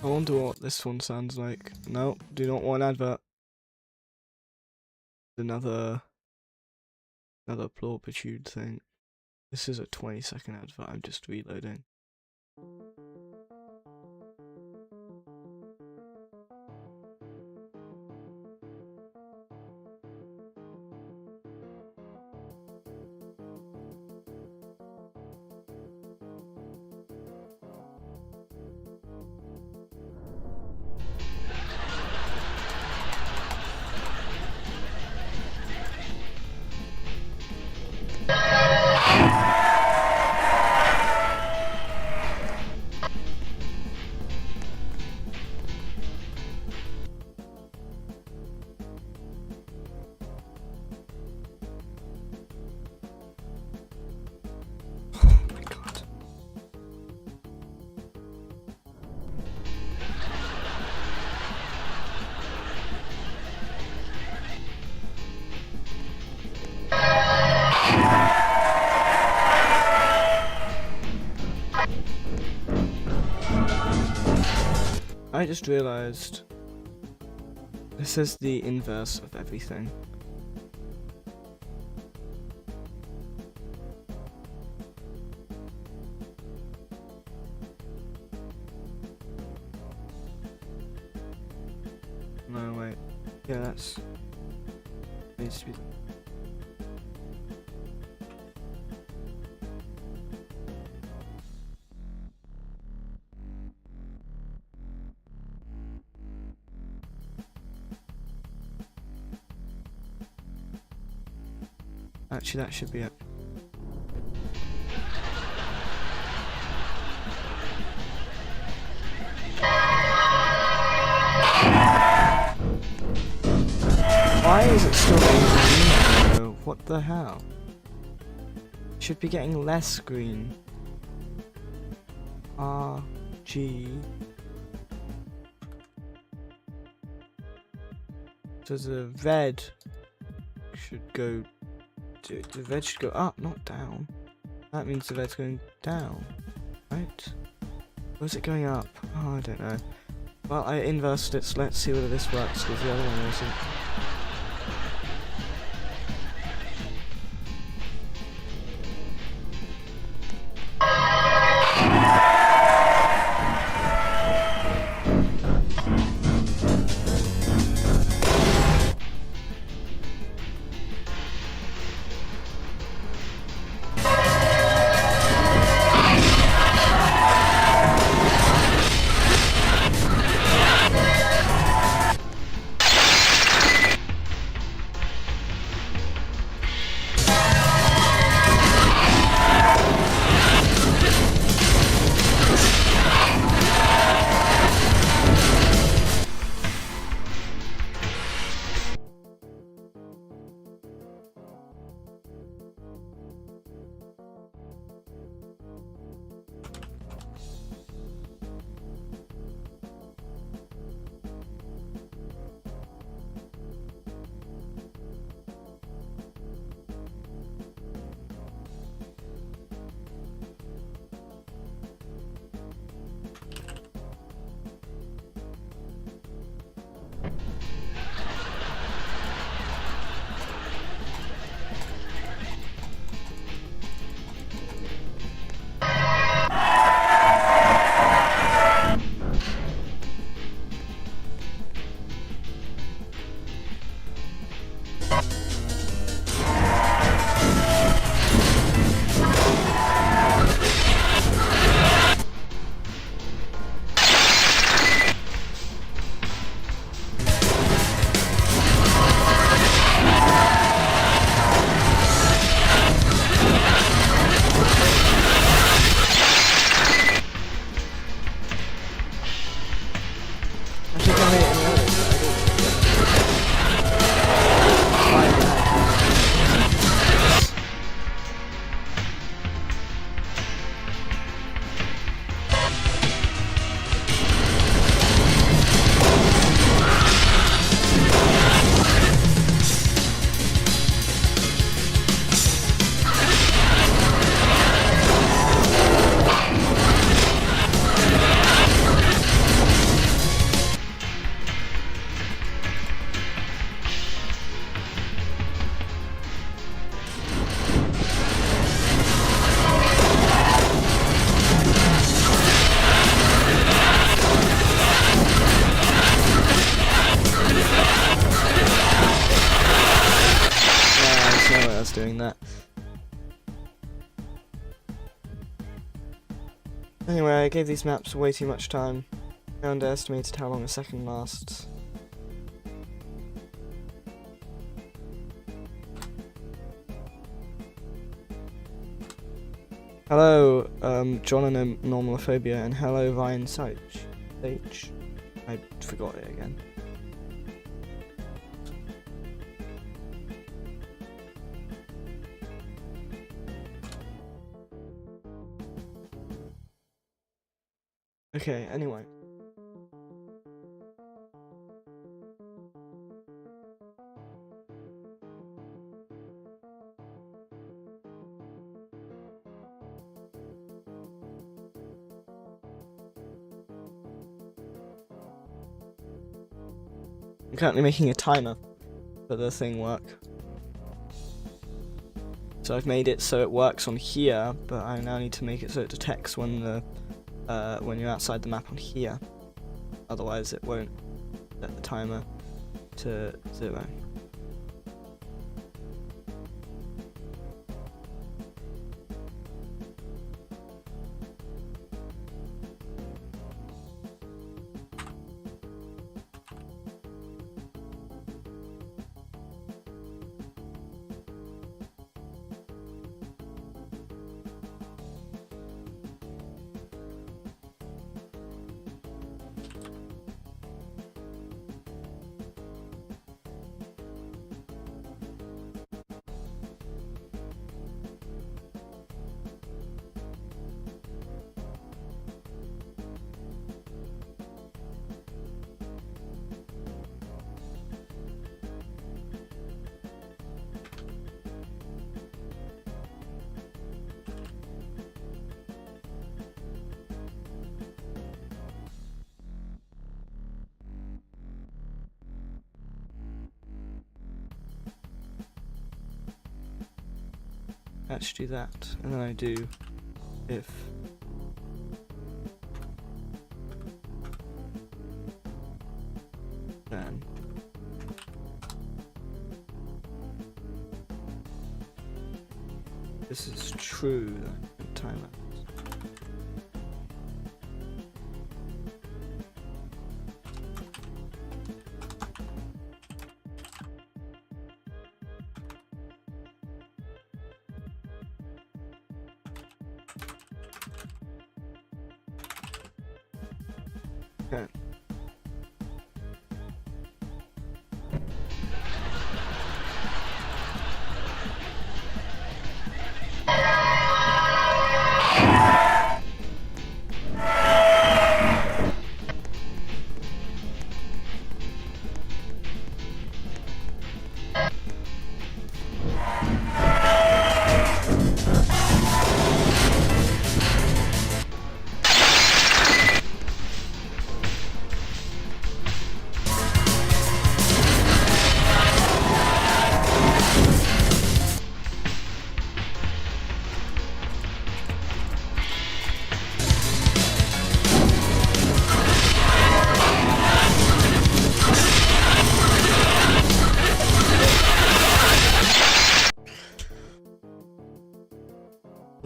I wonder what this one sounds like. No, do not want advert. Another plorpitude thing. This is a 20-second advert. I'm just reloading. I just realized this is the inverse of everything. No, wait. Yeah, that's needs to be. Actually, that should be it. Why is it still being green? What the hell? Should be getting less green. RG. So the red should go. The red should go up, not down. That means the red's going down, right? Or is it going up? Oh, I don't know. Well, I inversed it, so let's see whether this works, because the other one wasn't. Anyway, I gave these maps way too much time. I underestimated how long a second lasts. Hello, John and Normalophobia, and hello, Vine Sage. I forgot it again. Okay, anyway. I'm currently making a timer for the thing work. So I've made it so it works on here, but I now need to make it so it detects when you're outside the map on here. Otherwise it won't set the timer to 0. Let's do that, and then I do if then this is true, then time it. Okay.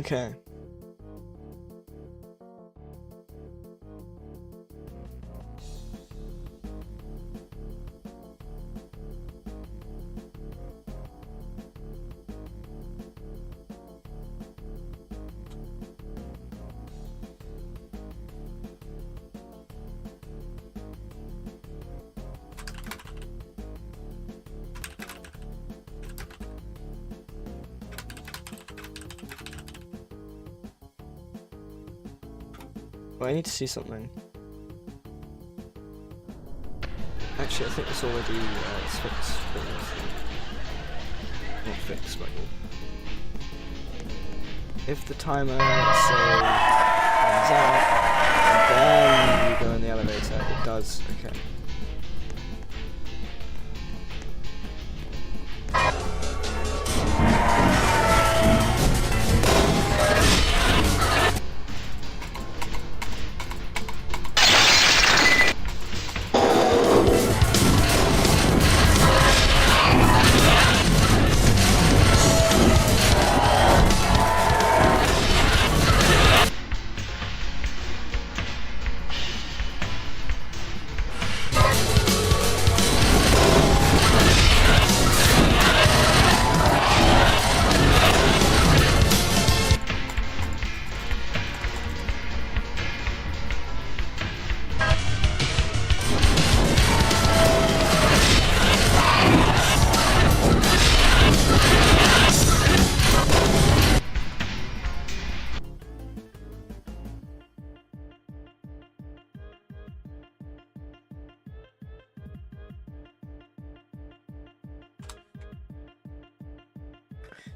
Okay. Well, I need to see something. Actually, I think it's already it's fixed. Not fixed, but if the timer, let's say, runs out, and then you go in the elevator, it does. Okay.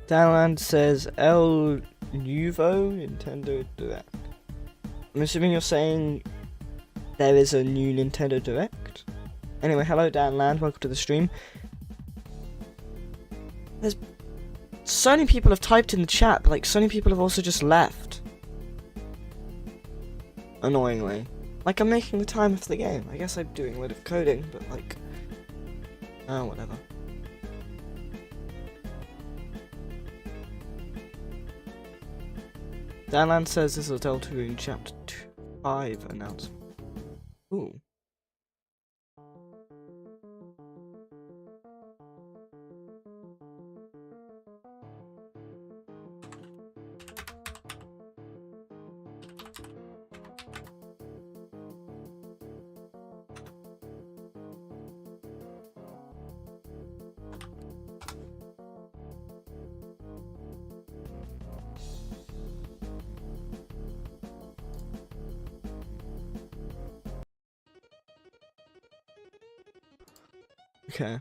Danland says El Nuevo Nintendo Direct. I'm assuming you're saying there is a new Nintendo Direct. Anyway, hello Danland, welcome to the stream. There's so many people have typed in the chat, but like so many people have also just left. Annoyingly. Like I'm making the time for the game. I guess I'm doing a lot of coding, but like, oh whatever. Danland says this is Deltarune Chapter 5 announcement. Ooh. Okay.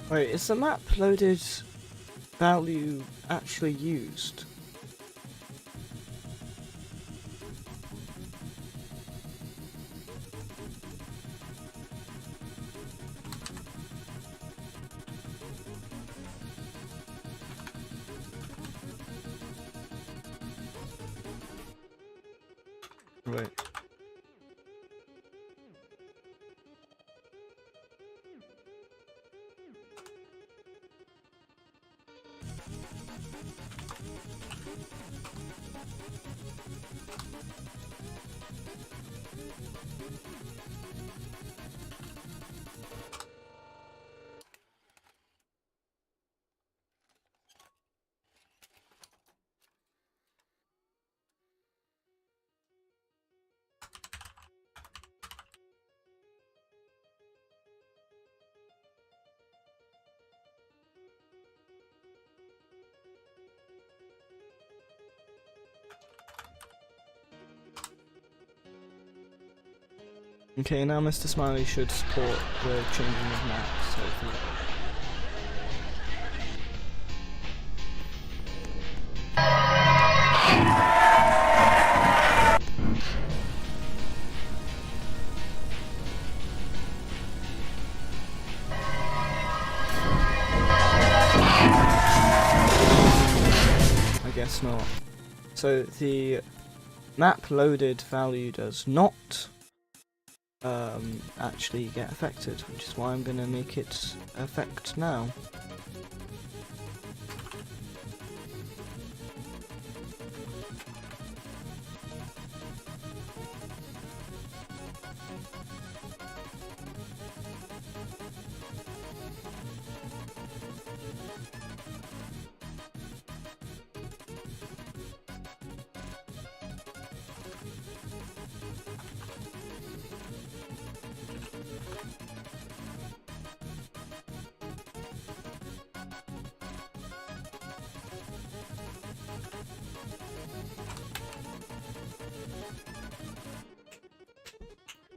Wait, is the map loaded value actually used? Right. Okay, now Mr. Smiley should support the changing of maps, hopefully. I guess not. So the map loaded value does not actually get affected, which is why I'm going to make it affect now.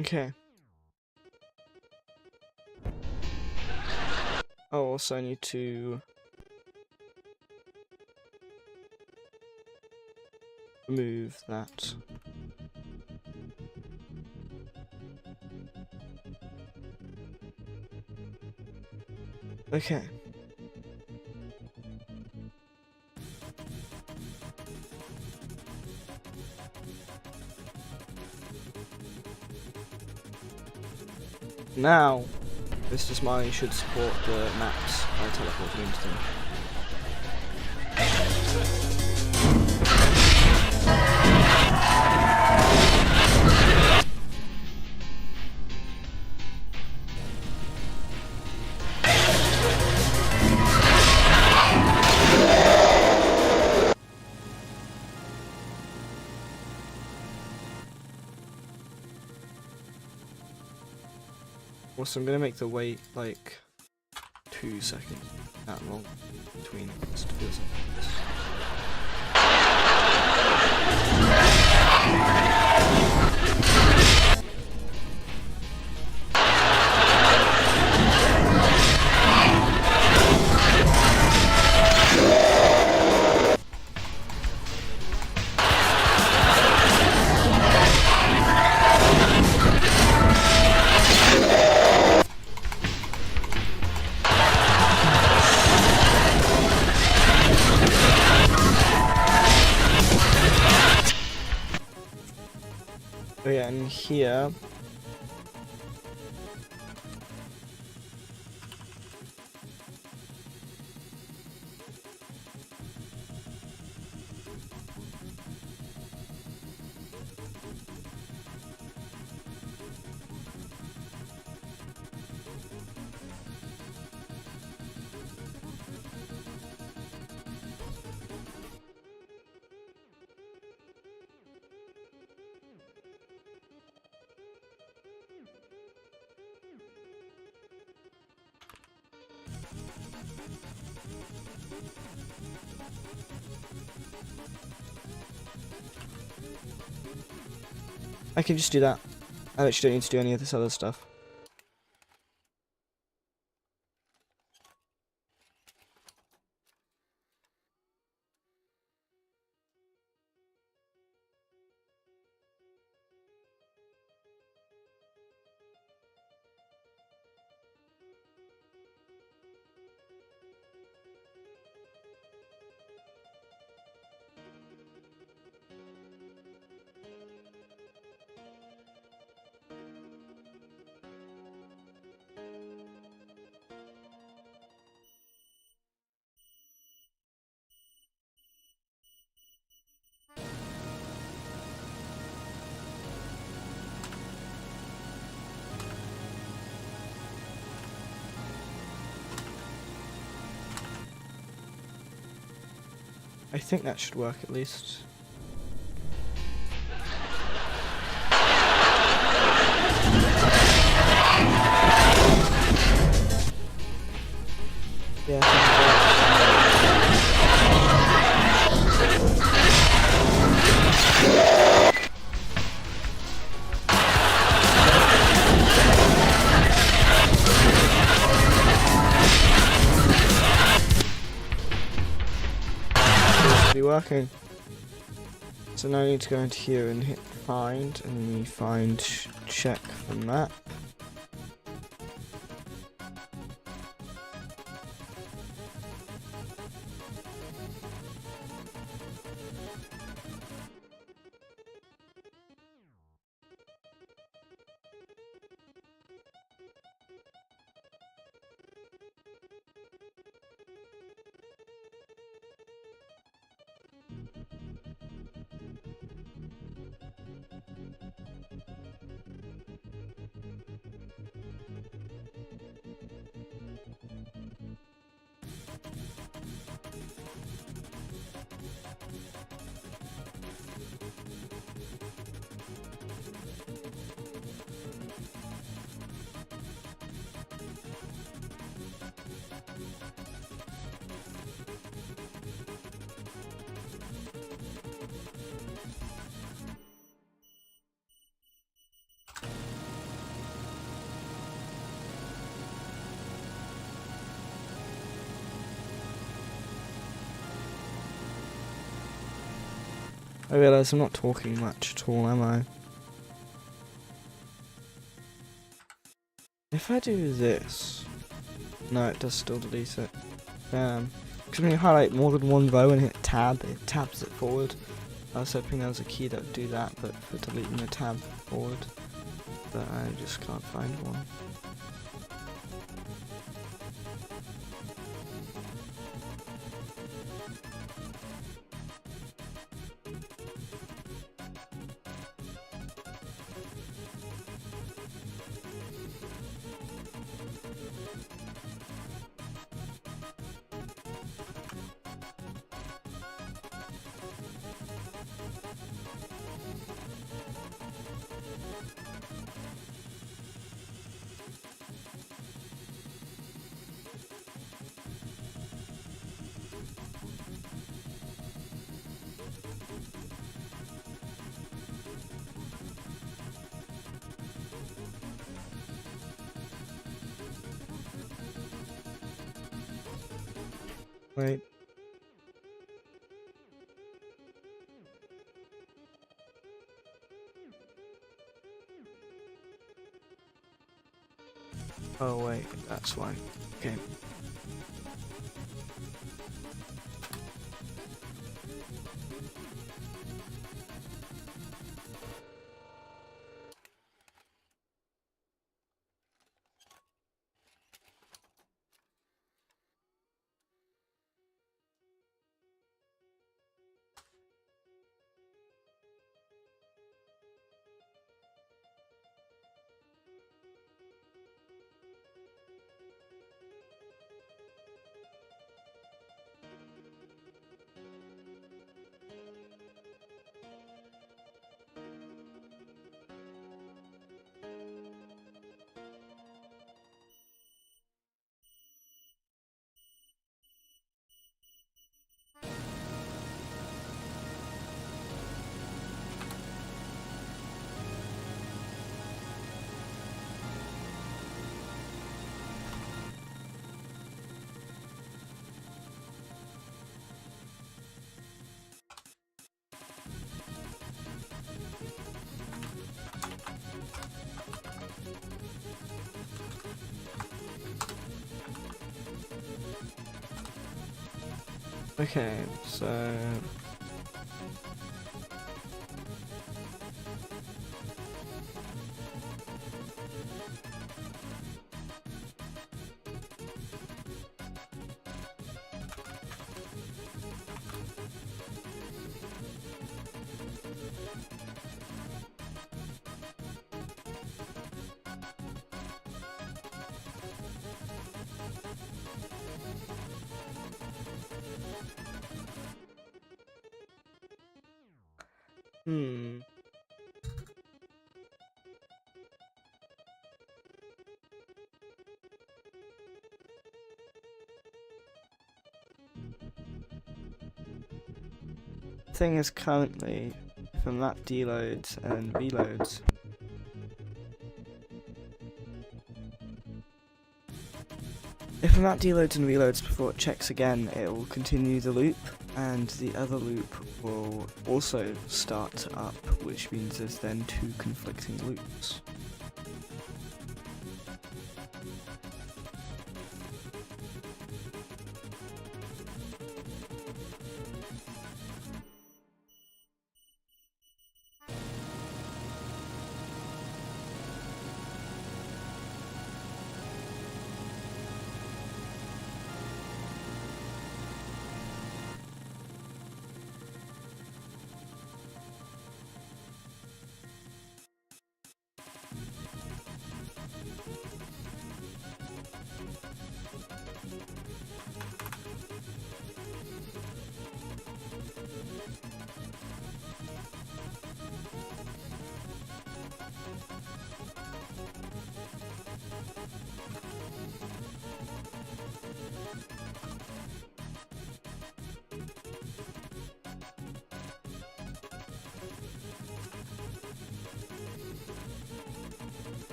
Okay. Oh, also I need to remove that. Okay. Now, Mr. Smiley should support the maps by teleporting into them. Also, I'm gonna make the wait like 2 seconds that long between us to do something. Oh yeah, and here I can just do that. I actually don't need to do any of this other stuff. I think that should work at least. Yeah, I think be working. So now I need to go into here and hit find, and then we find check the map. I realise I'm not talking much at all, am I? If I do this... No, it does still delete it. Damn. Because when you highlight more than one row and hit tab, it tabs it forward. I was hoping there was a key that would do that, but for deleting a tab forward. But I just can't find one. Wait. Oh wait, that's why. Okay. Okay, so... Thing is, currently, if a map deloads and reloads, before it checks again, it will continue the loop, and the other loop will also start up, which means there's then two conflicting loops.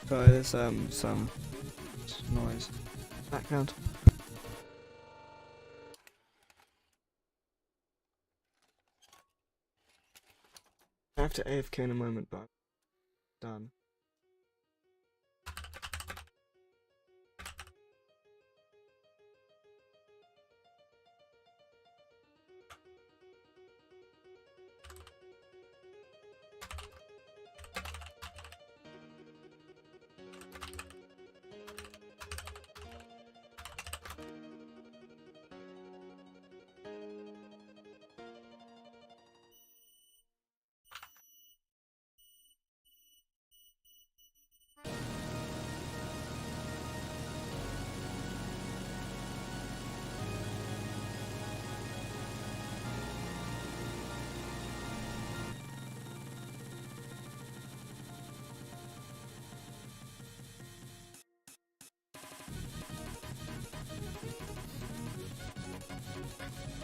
Sorry, there's some noise background. I have to AFK in a moment, but done.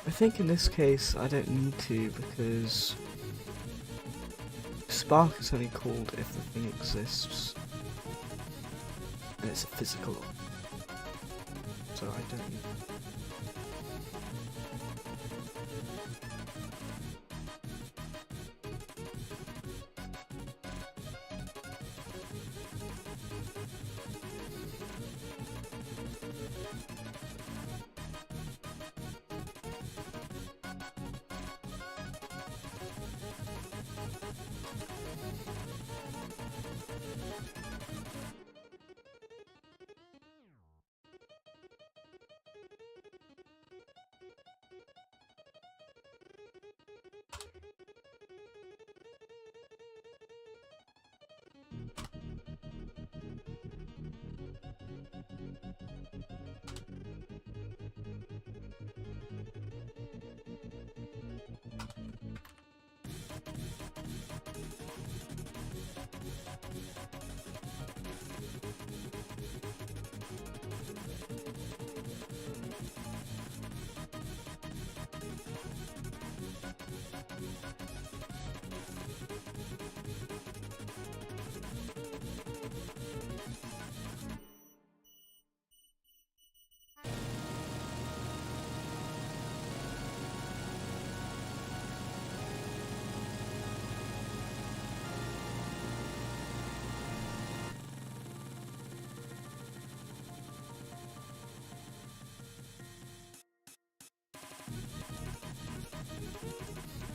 I think in this case I don't need to, because Spark is only called if the thing exists and it's a physical, so I don't need.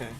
Okay.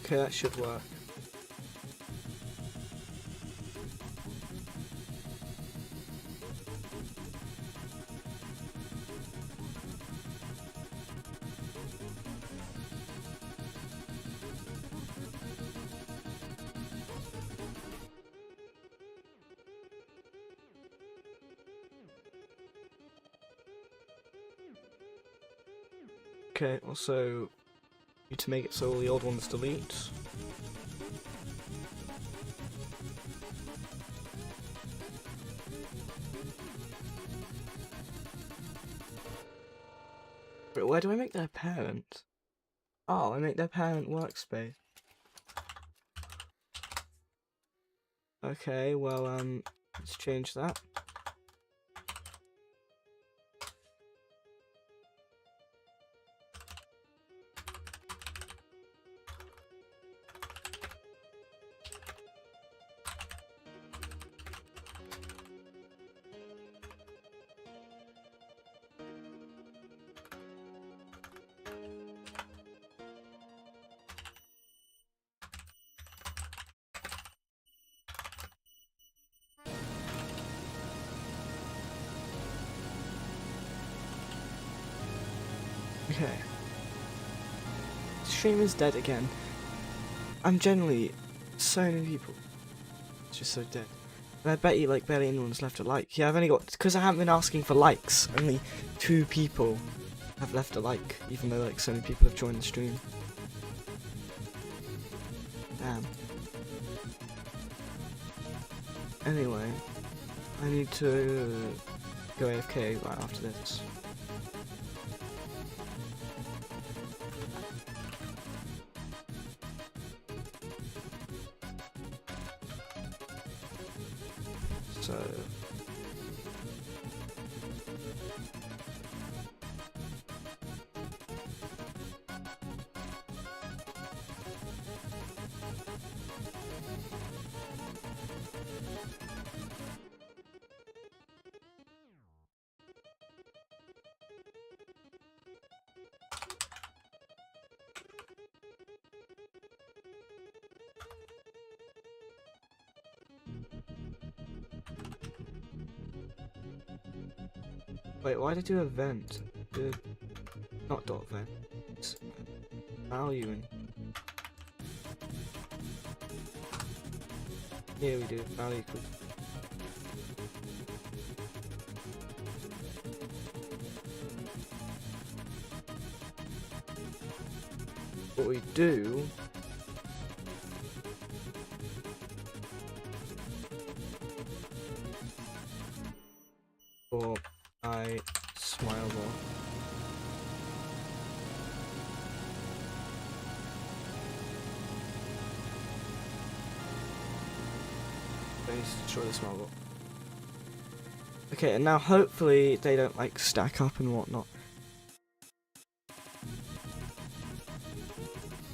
Okay, that should work. Okay, also need to make it so all the old ones delete. But where do I make their parent? Oh, I make their parent workspace. Okay, well, let's change that. Okay. Stream is dead again. I'm generally so many people. It's just so dead. And I bet you like barely anyone's left a like. Yeah, I've only got, because I haven't been asking for likes, only 2 people have left a like, even though like so many people have joined the stream. Damn. Anyway, I need to go AFK right after this. So wait, why did I do event? Not dot event. It's value and here we do value equals. What we do for I smile more. I need to destroy the smile ball. Okay, and now hopefully they don't like stack up and whatnot.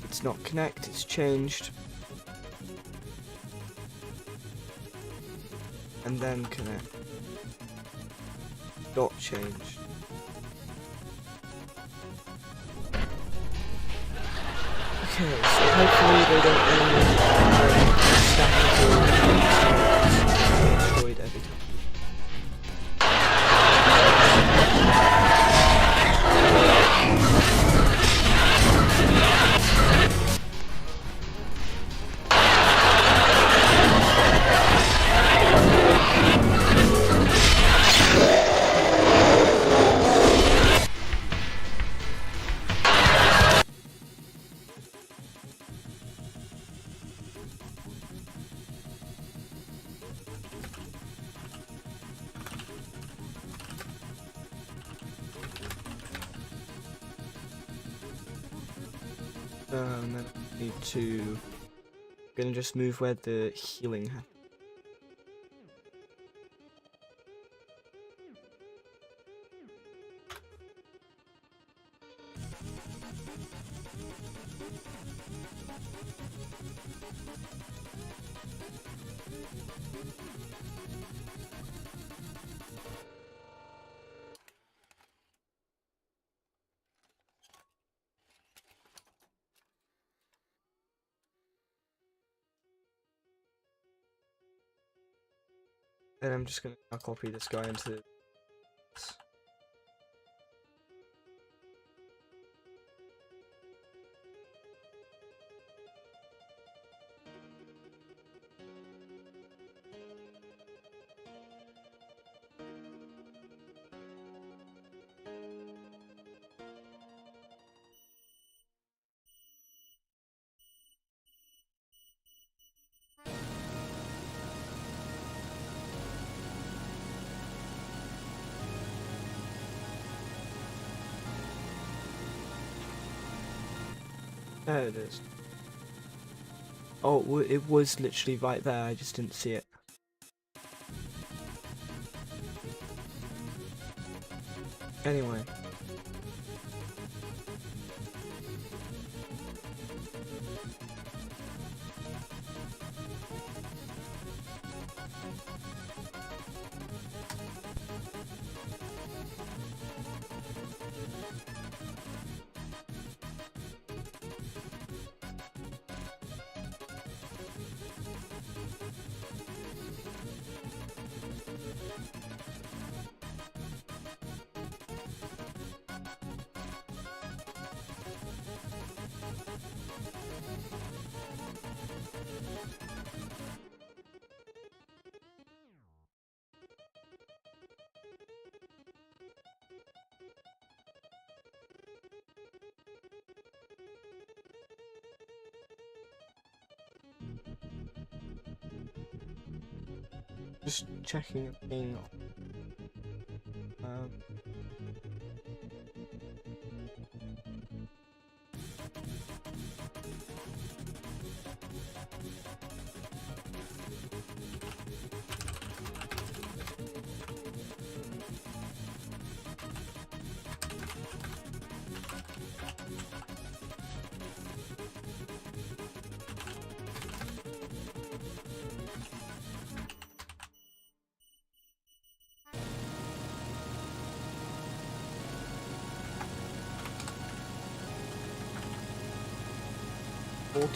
It's not connect, it's changed. And then connect. Dot changed. Okay, so hopefully they don't stack until destroyed every time. Then I need to. Gonna just move where the healing happens. And I'm just gonna copy this guy into this. There it is. Oh, it was literally right there, I just didn't see it. Anyway. Just checking a thing. Um, $14?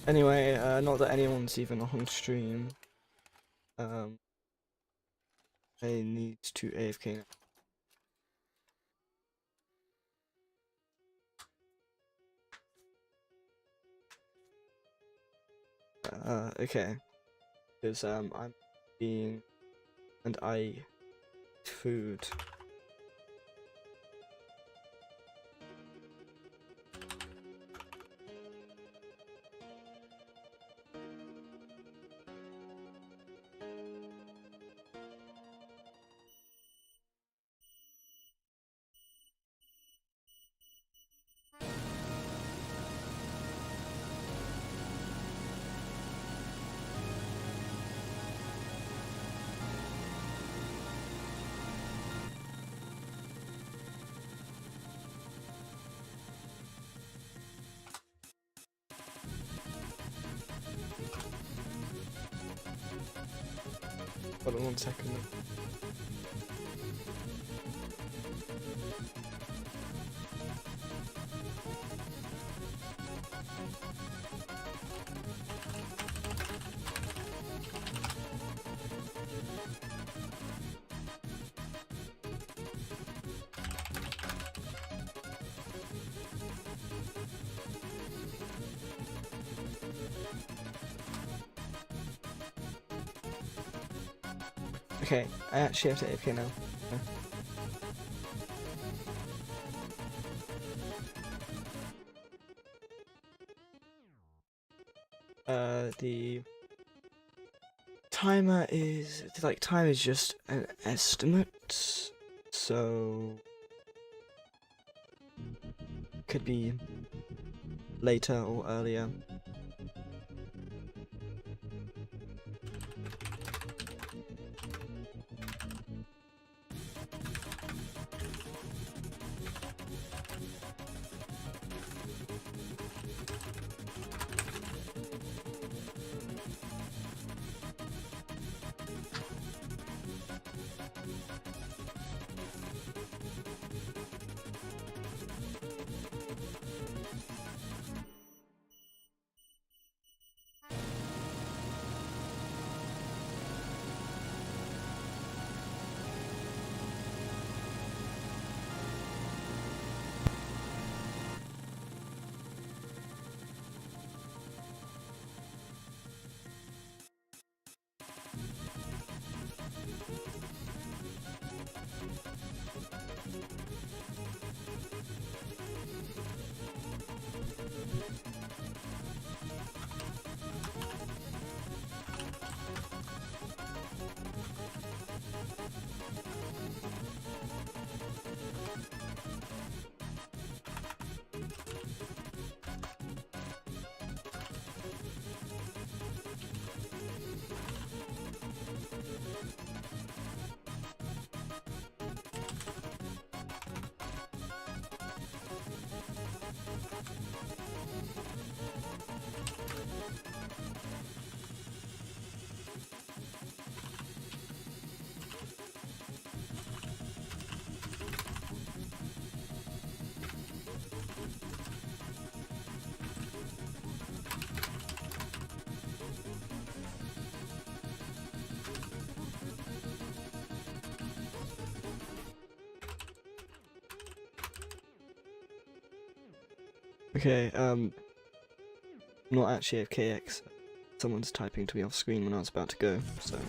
Anyway, not that anyone's even on stream. I need to AFK now. Okay. Because I'm being and I eat food. Hold on 1 second. Okay, I actually have to AFK now. The timer is time is just an estimate, so could be later or earlier. Okay, not actually FKX. Someone's typing to me off screen when I was about to go, so.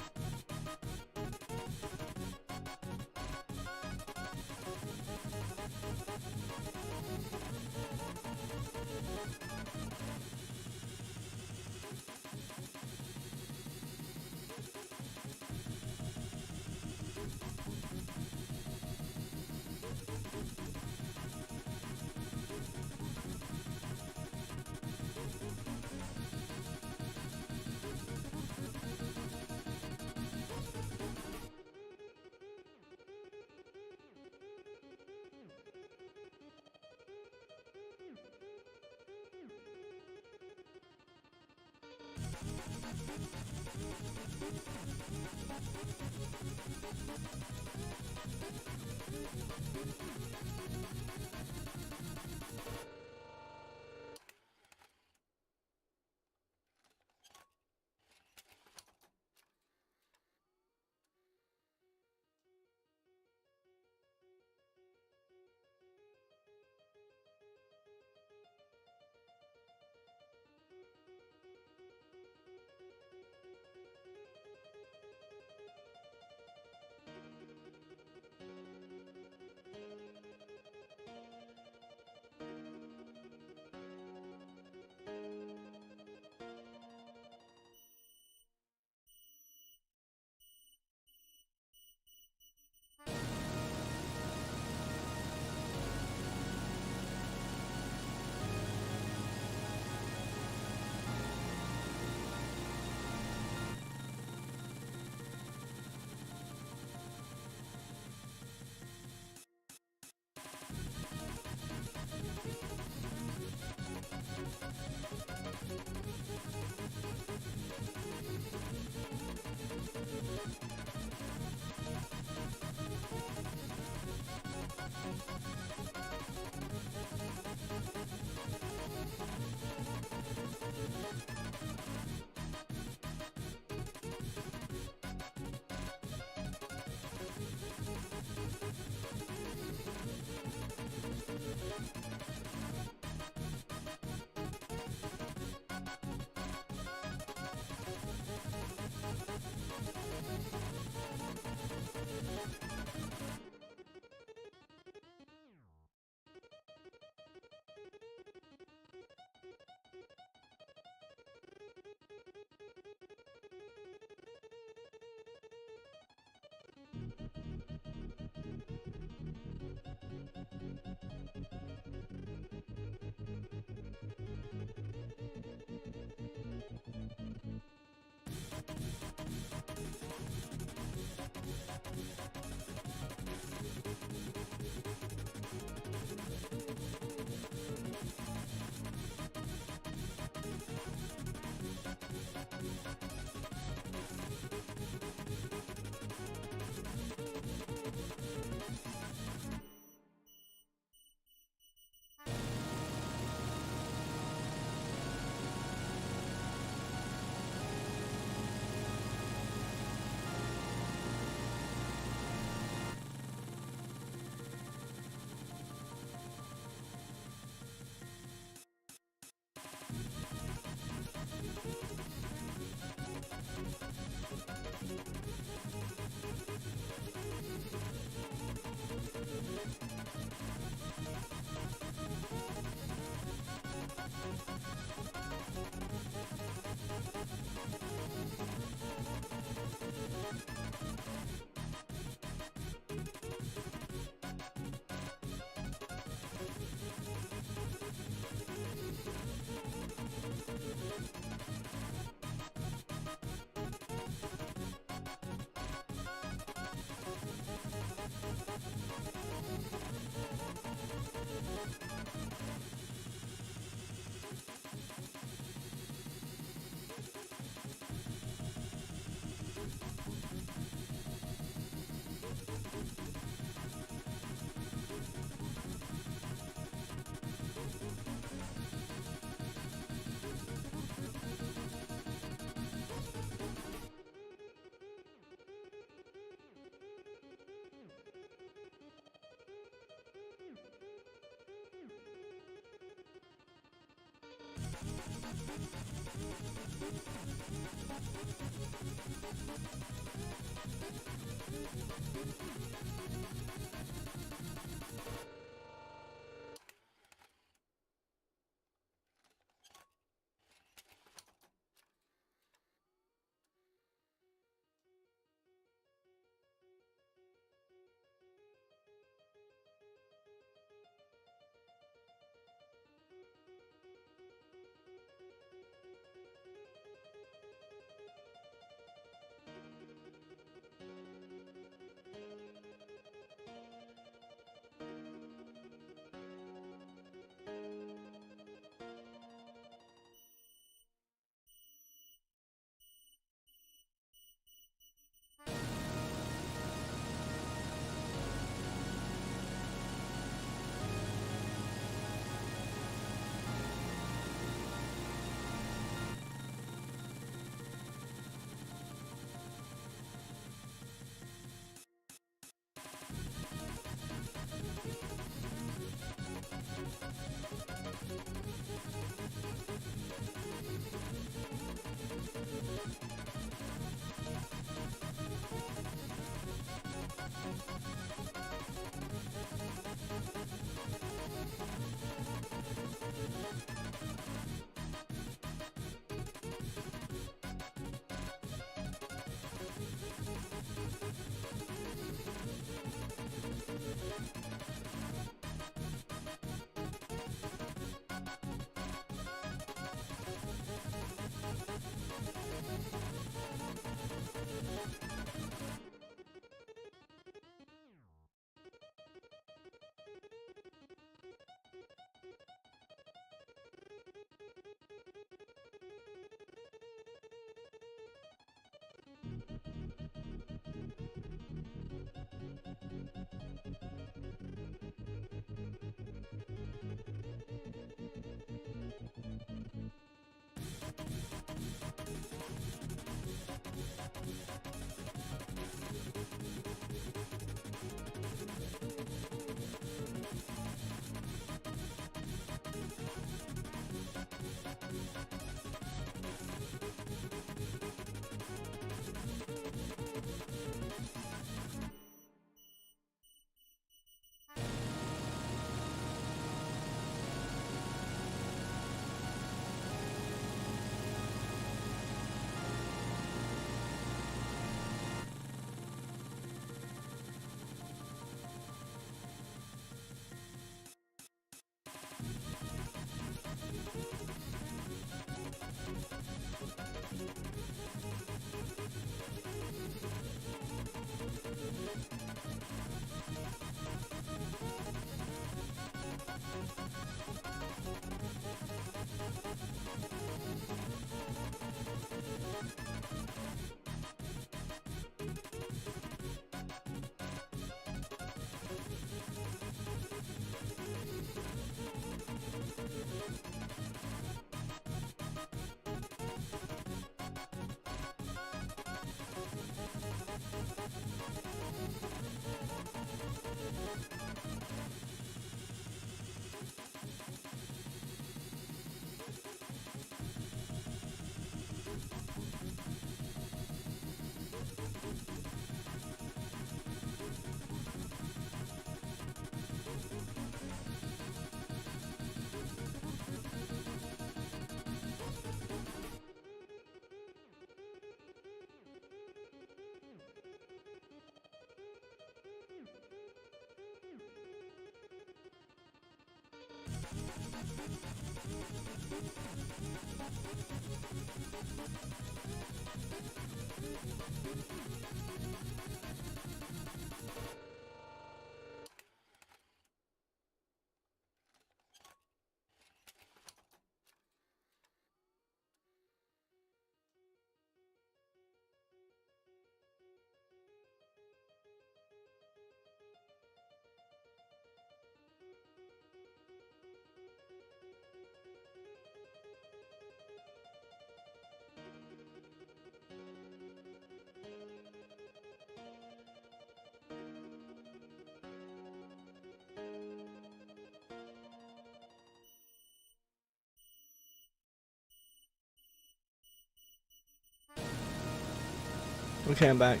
Okay, I'm back.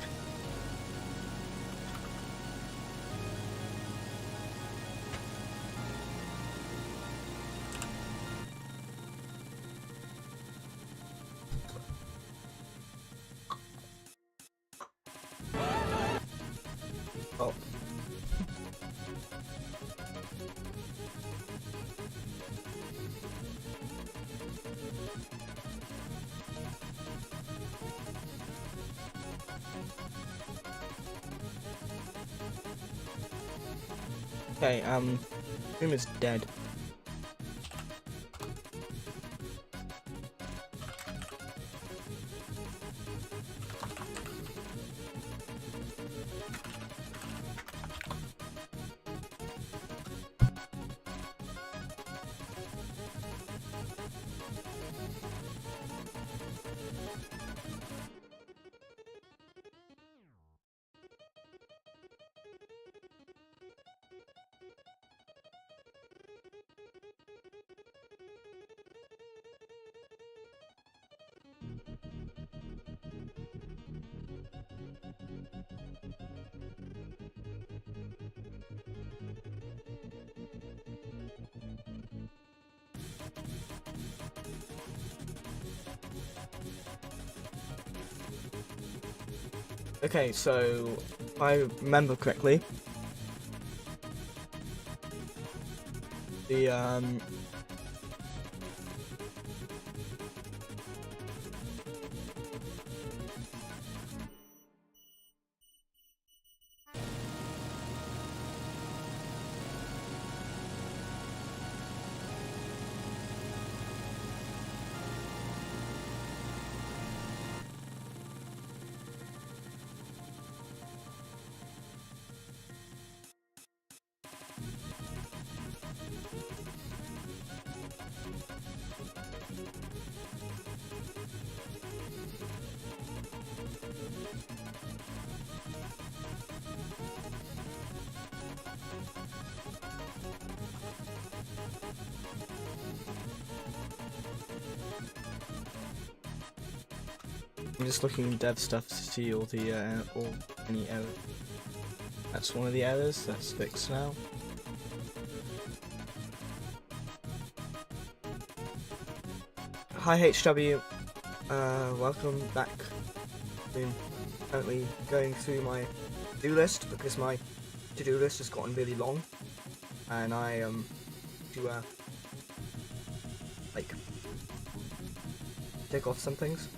Oh. Okay, room is dead. Okay, so if I remember correctly, the I'm just looking at dev stuff to see all the or any errors. That's one of the errors. That's fixed now. Hi HW, welcome back. Been currently going through my to-do list because my to-do list has gotten really long, and I to like take off some things.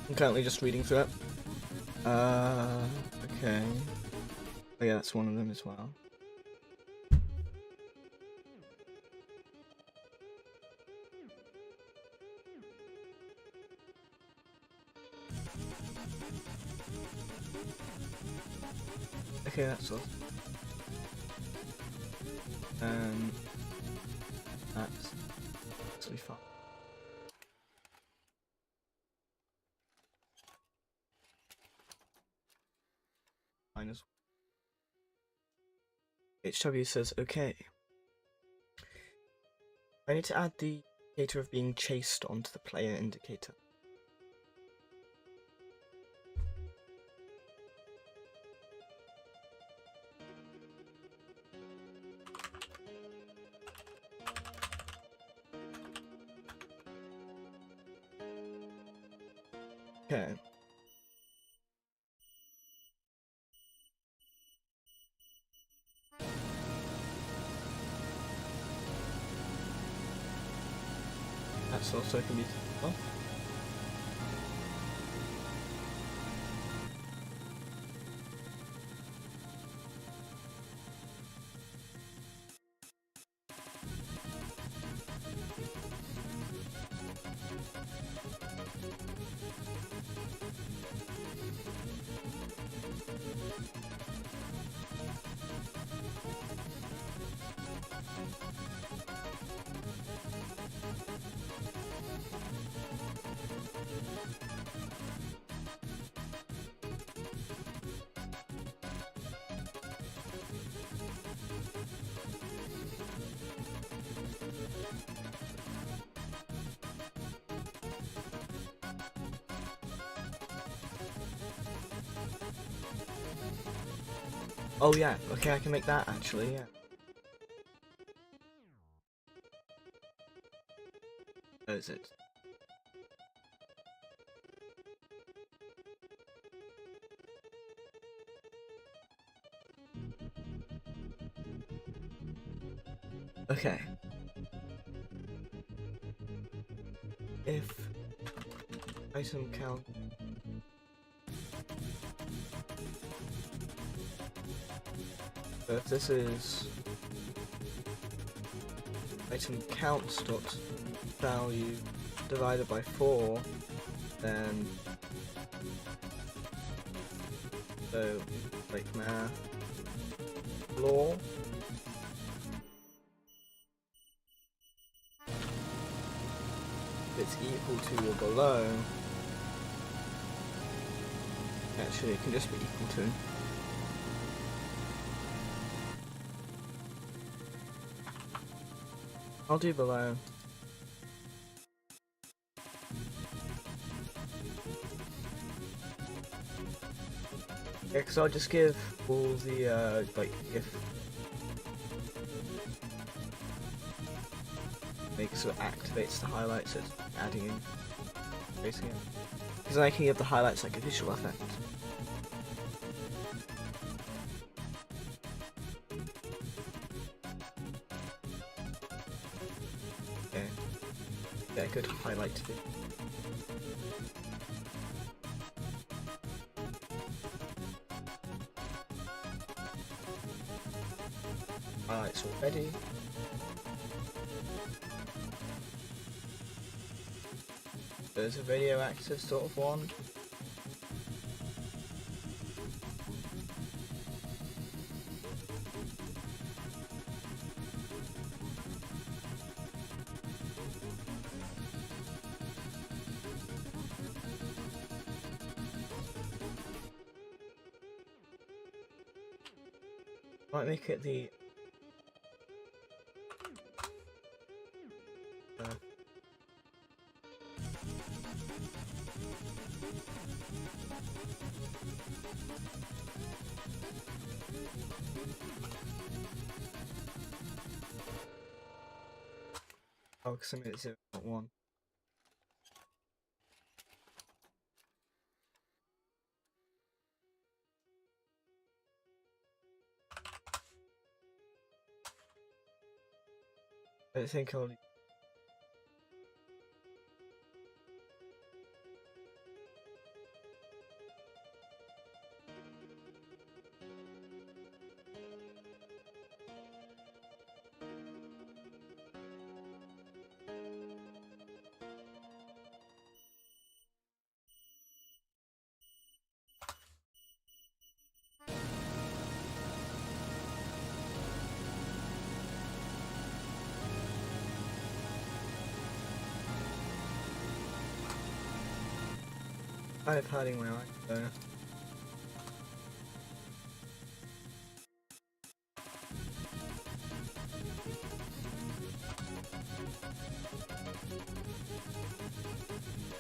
I'm currently just reading through it. Okay. Oh yeah, that's one of them as well. Okay, that's all. That's actually fine. Minus. HW says, okay. I need to add the indicator of being chased onto the player indicator. Okay. this also can be well. Oh yeah, okay, I can make that actually, yeah. Where is it? Okay. If item count so if this is item counts dot value divided by 4, then so like math law if it's equal to or below, actually it can just be equal to. I'll do below. Yeah, because I'll just give all the, like, if it sort of activates the highlights, it's adding in, basically. Because then I can give the highlights like a visual effect. Okay. Yeah, good highlight to do. Highlights already. There's a video active sort of one. Might make it the oh, because I made it 0.1. I think I'll kind of hurting my eye though.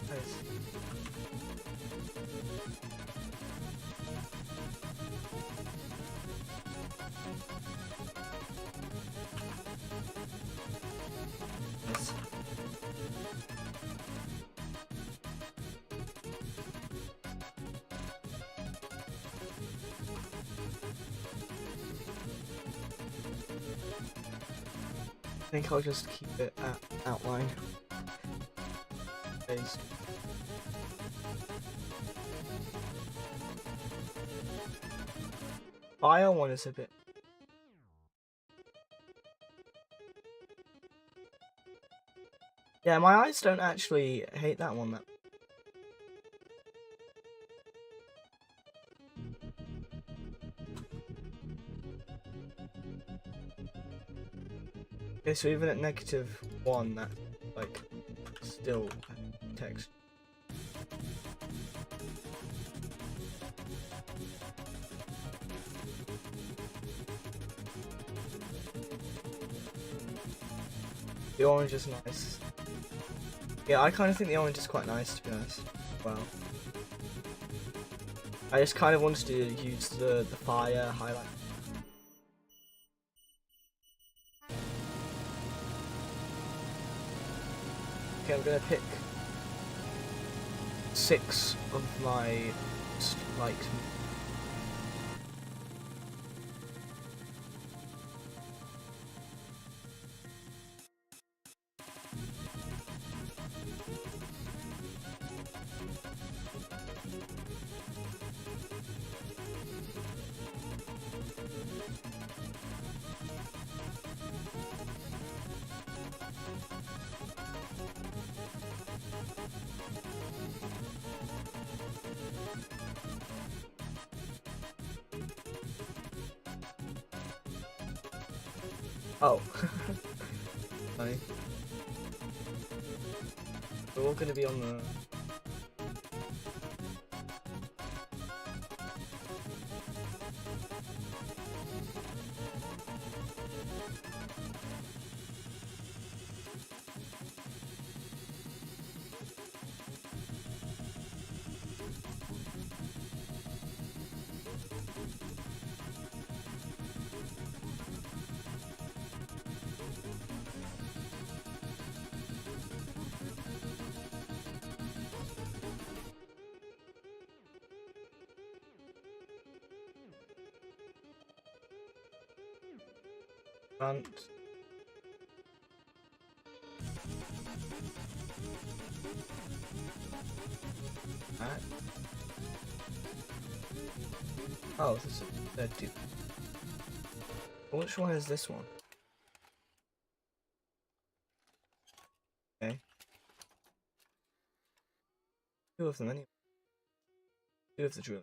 Nice. I think I'll just keep it at outline. Days. Fire one is a bit. Yeah, my eyes don't actually hate that one that. Okay, so even at -1, that's like still text. The orange is nice. Yeah, I kind of think the orange is quite nice, to be honest. Wow. I just kind of wanted to use the fire highlight. Okay, I'm gonna pick 6 of my liked. Oh. Funny. We're all gonna be on the... front. Alright. Oh, this is a third dupe. Which one is this one? Okay. 2 of them anyway. 2 of the drill.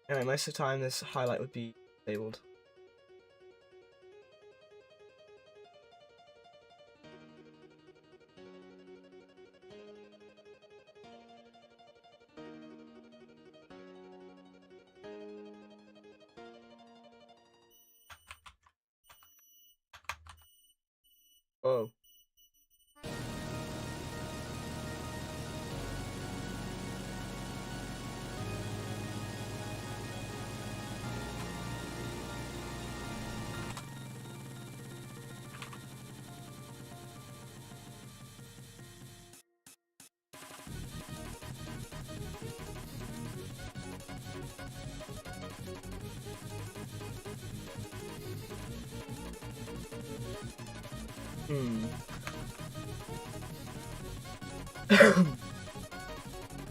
Anyway, most of the time this highlight would be disabled. Oh.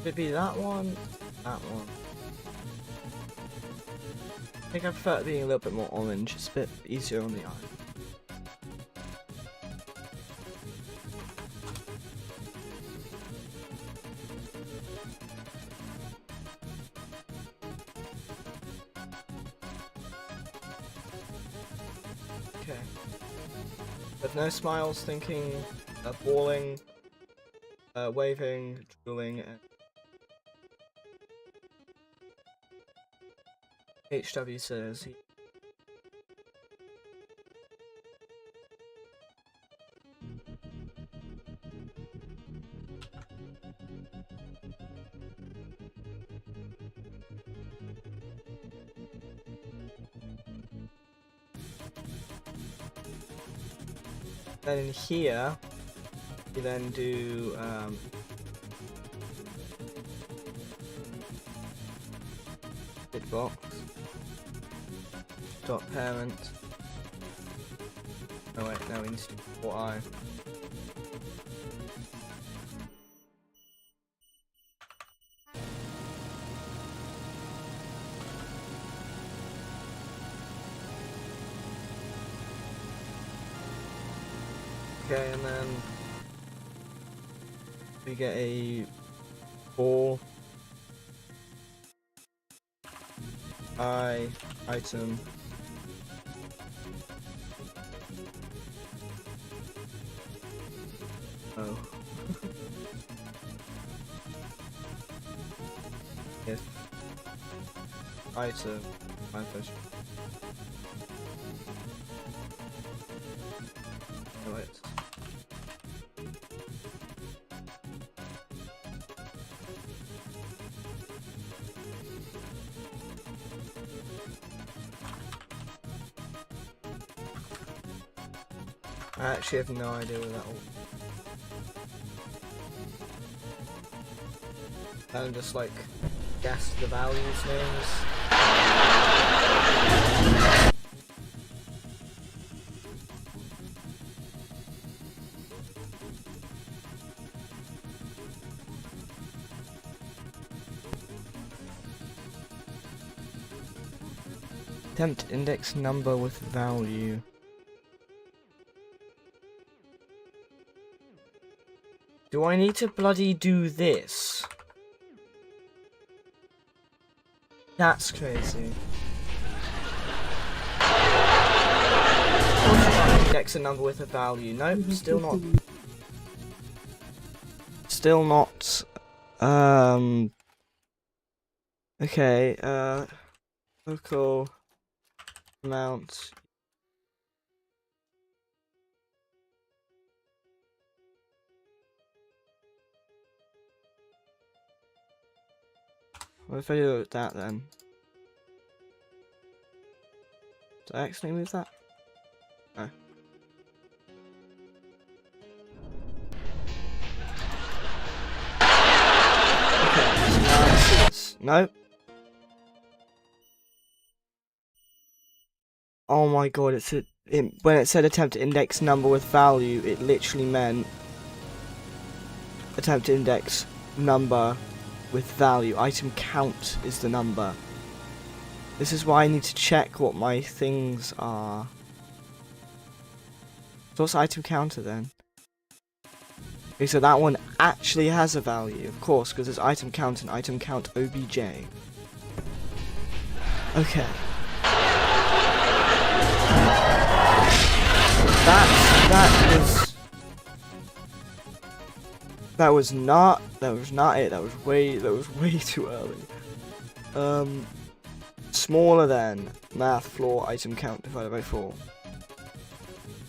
Could it be that one? That one. I think I prefer it being a little bit more orange, it's a bit easier on the eye. Okay. With no smiles, thinking, balling, waving, drooling, and HW says he... Then in here, you then do bitbox dot parent Oh wait, no, we need to do 4i. Okay, and then we get a 4i item. Oh. If item my fish. Oh wait. I actually have no idea where that will. And just like guess the values names. Attempt index number with value. Do I need to bloody do this? That's crazy. Index a number with a value. Nope, still not. Still not. Okay, local amount. What if I do that then? Did I accidentally move that? No. Okay, so now this is... Nope. Oh my god, when it said attempt to index number with value, it literally meant attempt to index number with value. Item count is the number. This is why I need to check what my things are. So what's item counter then? Okay, so that one actually has a value, of course, because there's item count and item count obj. Okay. That was not it. That was way too early. Smaller than math floor item count divided by 4.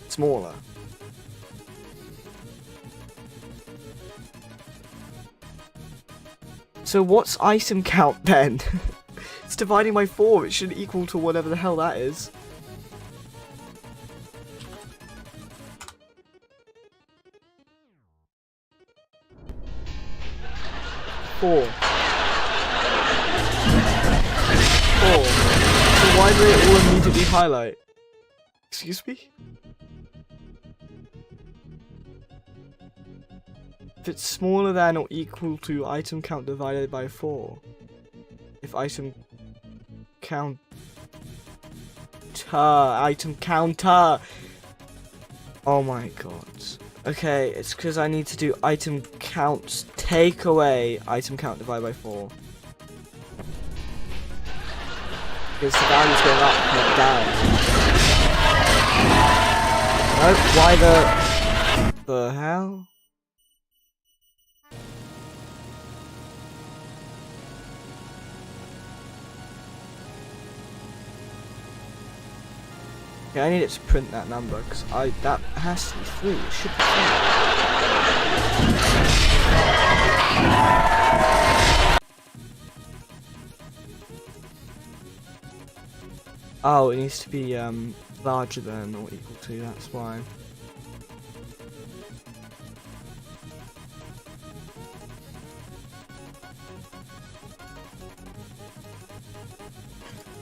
Smaller. So what's item count then? It's dividing by 4. It should equal to whatever the hell that is. Four. So why do they all immediately highlight? Excuse me? If it's smaller than or equal to item count divided by 4. If item counter. Oh my god. Okay, it's because I need to do item counts take away item count divided by 4. Because the value's going up, not down. Nope, why the hell? Okay, I need it to print that number, because that has to be 3, it should be 3. Oh, it needs to be larger than or equal to, that's why.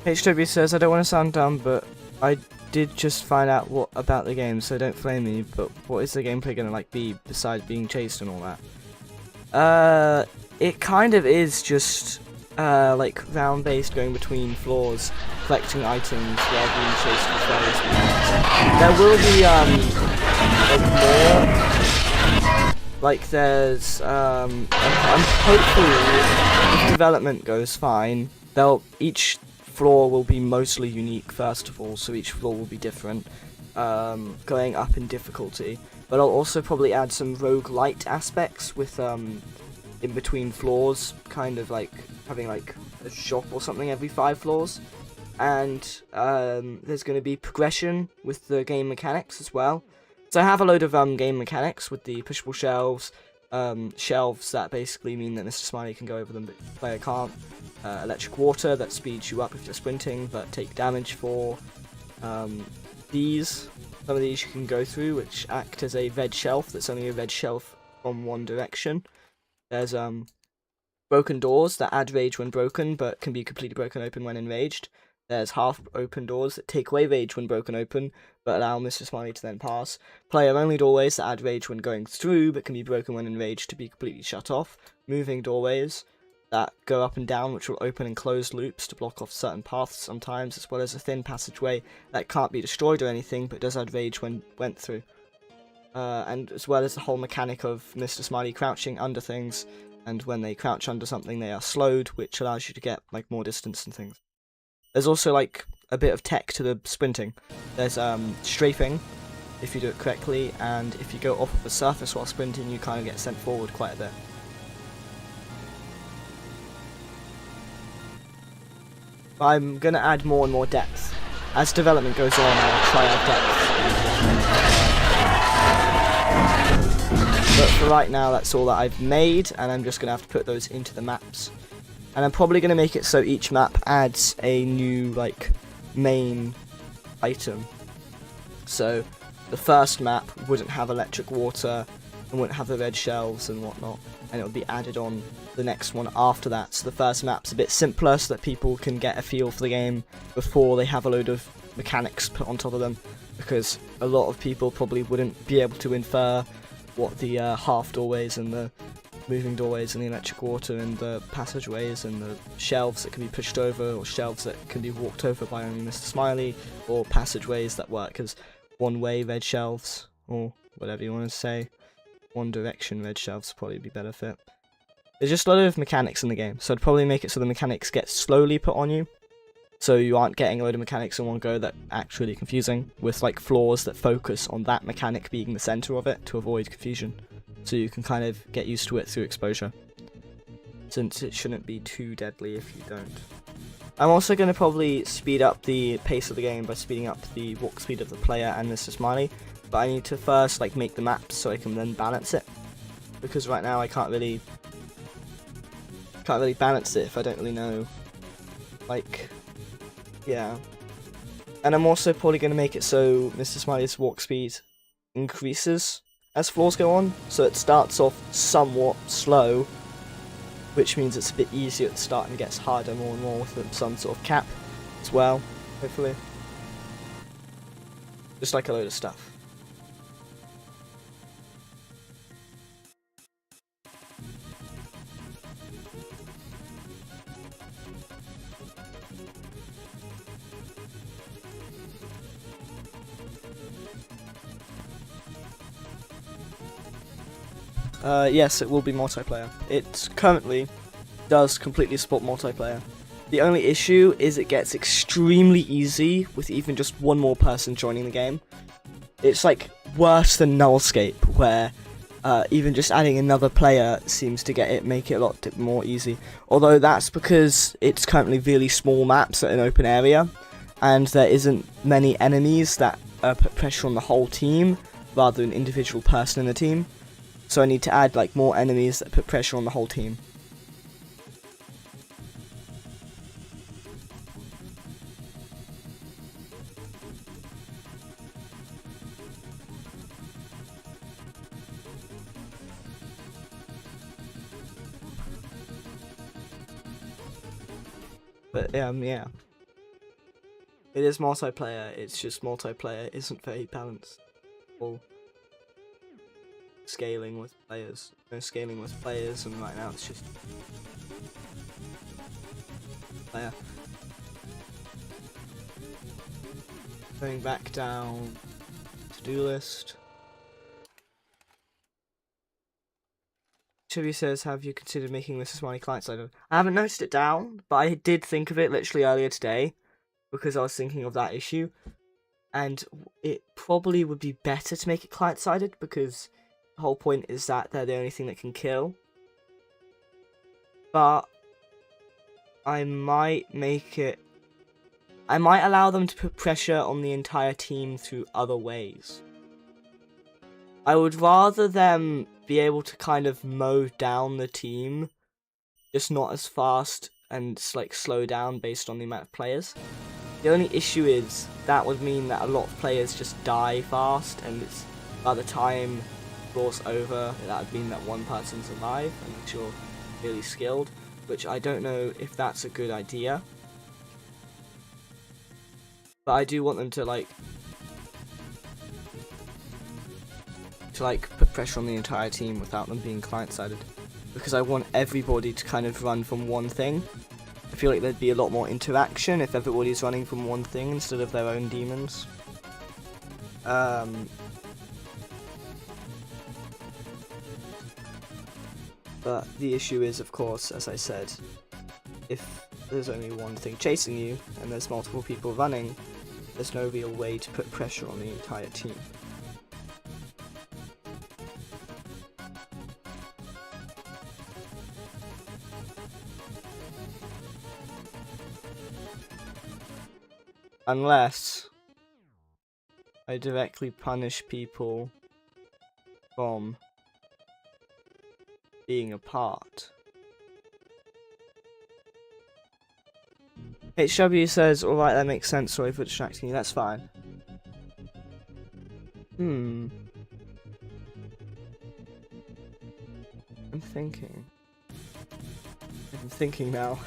HW says, I don't want to sound dumb, but I did just find out what about the game, so don't flame me, but what is the gameplay gonna like be besides being chased and all that? It kind of is just like round based, going between floors, collecting items while being chased with various means. There will be like more. Like there's I'm hopefully if development goes fine, each floor will be mostly unique first of all, so each floor will be different, going up in difficulty. But I'll also probably add some roguelite aspects with in between floors, kind of like having like a shop or something every 5 floors. And there's going to be progression with the game mechanics as well. So I have a load of game mechanics with the pushable shelves, shelves that basically mean that Mr. Smiley can go over them but the player can't. Electric water that speeds you up if you're sprinting but take damage for. Some of these you can go through, which act as a red shelf that's only a red shelf from one direction. There's broken doors that add rage when broken but can be completely broken open when enraged. There's half open doors that take away rage when broken open but allow Mr. Smiley to then pass. Player only doorways that add rage when going through but can be broken when enraged to be completely shut off. Moving doorways that go up and down, which will open and close loops to block off certain paths sometimes, as well as a thin passageway that can't be destroyed or anything but does add rage when went through. And as well as the whole mechanic of Mr. Smiley crouching under things, and when they crouch under something they are slowed, which allows you to get like more distance and things. There's also like a bit of tech to the sprinting. There's strafing if you do it correctly, and if you go off of the surface while sprinting you kind of get sent forward quite a bit. I'm going to add more and more depth. As development goes on, I'll try out depth. But for right now, that's all that I've made, and I'm just going to have to put those into the maps. And I'm probably going to make it so each map adds a new, like, main item. So, the first map wouldn't have electric water, and wouldn't have the red shelves and whatnot, and it would be added on the next one after that. So the first map's a bit simpler so that people can get a feel for the game before they have a load of mechanics put on top of them, because a lot of people probably wouldn't be able to infer what the half doorways and the moving doorways and the electric water and the passageways and the shelves that can be pushed over, or shelves that can be walked over by only Mr. Smiley, or passageways that work as one-way red shelves, or whatever you want to say. One direction red shelves would probably be better fit. There's just a lot of mechanics in the game, so I'd probably make it so the mechanics get slowly put on you, so you aren't getting a load of mechanics in one go that are actually confusing, with like floors that focus on that mechanic being the center of it to avoid confusion, so you can kind of get used to it through exposure, since it shouldn't be too deadly if you don't. I'm also going to probably speed up the pace of the game by speeding up the walk speed of the player and Mr. Smiley, but I need to first like make the maps so I can then balance it, because right now I can't really balance it if I don't really know, like, yeah. And I'm also probably going to make it so Mr. Smiley's walk speed increases as floors go on, so it starts off somewhat slow, which means it's a bit easier at the start and gets harder more and more with some sort of cap as well, hopefully. Just like a load of stuff. Yes, it will be multiplayer. It currently does completely support multiplayer. The only issue is it gets extremely easy with even just one more person joining the game. It's like worse than Nullscape, where even just adding another player seems to make it a lot more easy. Although that's because it's currently really small maps at an open area, and there isn't many enemies that put pressure on the whole team rather than an individual person in the team. So I need to add like more enemies that put pressure on the whole team. But yeah. It is multiplayer, it's just multiplayer isn't very balanced. Or scaling with players. No scaling with players, and right now it's just player. Going back down to-do list. Chibi says, have you considered making this a Smiley client-side? I haven't noticed it down, but I did think of it literally earlier today because I was thinking of that issue. And it probably would be better to make it client-sided because the whole point is that they're the only thing that can kill. But I might make it... I might allow them to put pressure on the entire team through other ways. I would rather them be able to kind of mow down the team, just not as fast and like slow down based on the amount of players. The only issue is that would mean that a lot of players just die fast, and it's by the time floor's over, that would mean that one person's alive and you're really skilled, which I don't know if that's a good idea. But I do want them to like put pressure on the entire team without them being client-sided, because I want everybody to kind of run from one thing. I feel like there'd be a lot more interaction if everybody's running from one thing instead of their own demons. But the issue is, of course, as I said, if there's only one thing chasing you and there's multiple people running, there's no real way to put pressure on the entire team. Unless I directly punish people from being apart. HW says, alright, that makes sense, sorry for distracting you, that's fine. I'm thinking. I'm thinking now.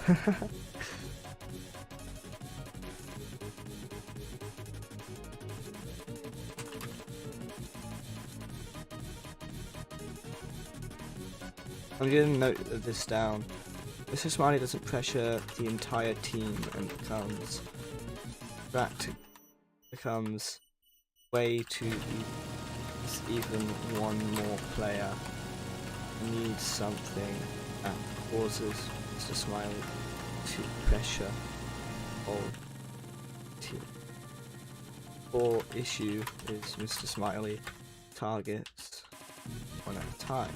I'm gonna note this down. Mr. Smiley doesn't pressure the entire team and becomes way too even one more player needs something that causes Mr. Smiley to pressure all team. Core issue is Mr. Smiley targets one at a time.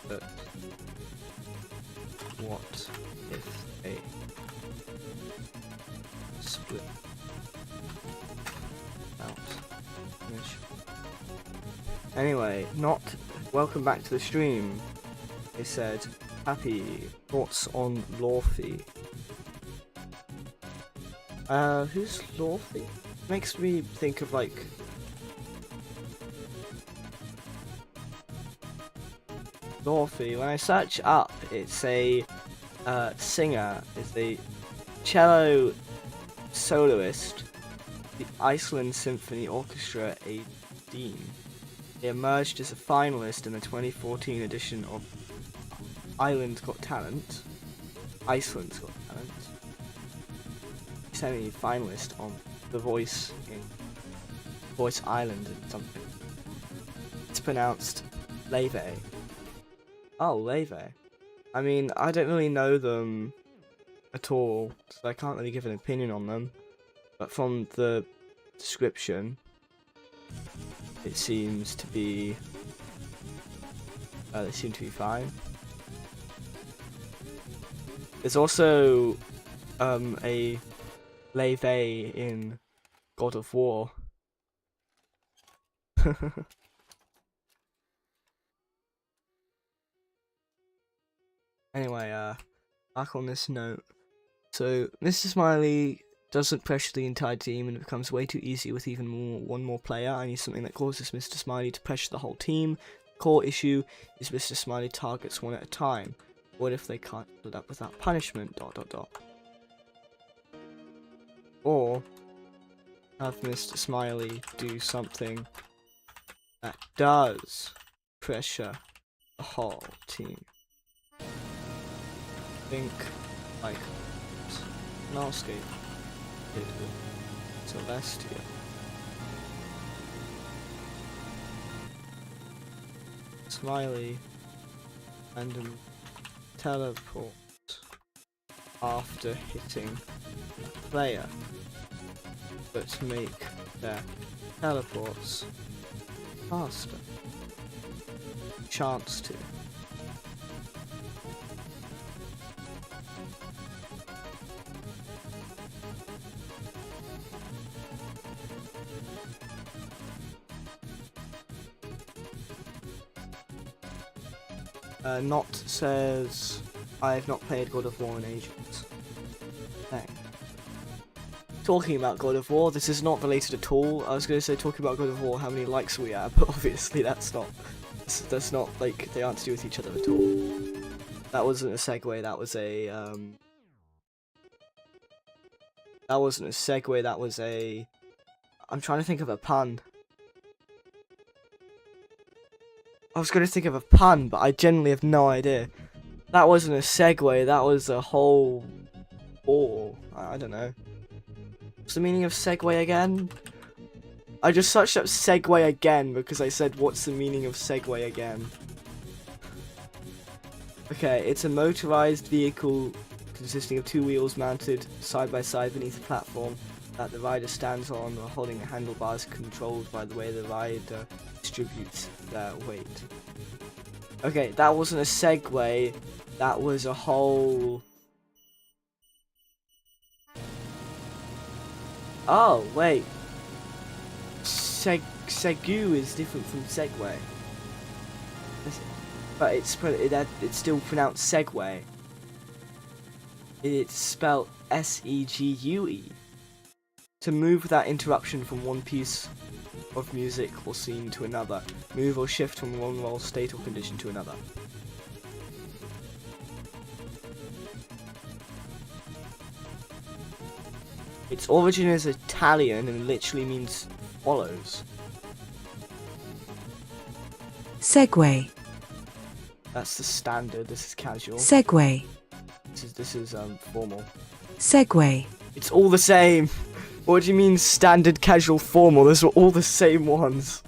But what if they split out? Anyway, welcome back to the stream. They said, happy thoughts on Lawfy. Who's Lawfy? Makes me think of like Lawfy. When I search up, it's a singer, is a cello soloist, the Iceland Symphony Orchestra A Dean. He emerged as a finalist in the 2014 edition of Iceland's Got Talent. He's semi-finalist on The Voice in Voice Island and something. It's pronounced Leve. Oh, Leve. I mean, I don't really know them at all, so I can't really give an opinion on them. But from the description, it seems to be... they seem to be fine. There's also a Leve in God of War. Anyway, back on this note. So, Mr. Smiley doesn't pressure the entire team and it becomes way too easy with even one more player. I need something that causes Mr. Smiley to pressure the whole team. The core issue is Mr. Smiley targets one at a time. What if they can't do that without punishment? ... or have Mr. Smiley do something that does pressure the whole team. Think like Nalscape did with Celestia. Smiley random teleport after hitting a player, but make their teleports faster. Chance to. Not says, I have not played God of War in ages. Dang. Talking about God of War, this is not related at all. I was going to say talking about God of War, how many likes we have, but obviously that's not, like, they aren't to do with each other at all. That wasn't a segue, that was a, that wasn't a segue, that was a, I'm trying to think of a pun. I was going to think of a pun, but I genuinely have no idea. That wasn't a segue, that was a whole ball. I don't know. What's the meaning of segue again? I just searched up segue again because I said, what's the meaning of segue again? Okay, it's a motorized vehicle consisting of two wheels mounted side by side beneath a platform that the rider stands on while holding the handlebars controlled by the way the rider distributes their weight. Okay, that wasn't a segue, that was a whole... Oh, wait. Segu is different from segue. But it's still pronounced segue. It's spelled S-E-G-U-E. To move without interruption from one piece of music or scene to another. Move or shift from one role, state or condition to another. Its origin is Italian and literally means follows. Segue. That's the standard, this is casual. Segue. This is formal. Segue. It's all the same. What do you mean standard, casual, formal? Those are all the same ones.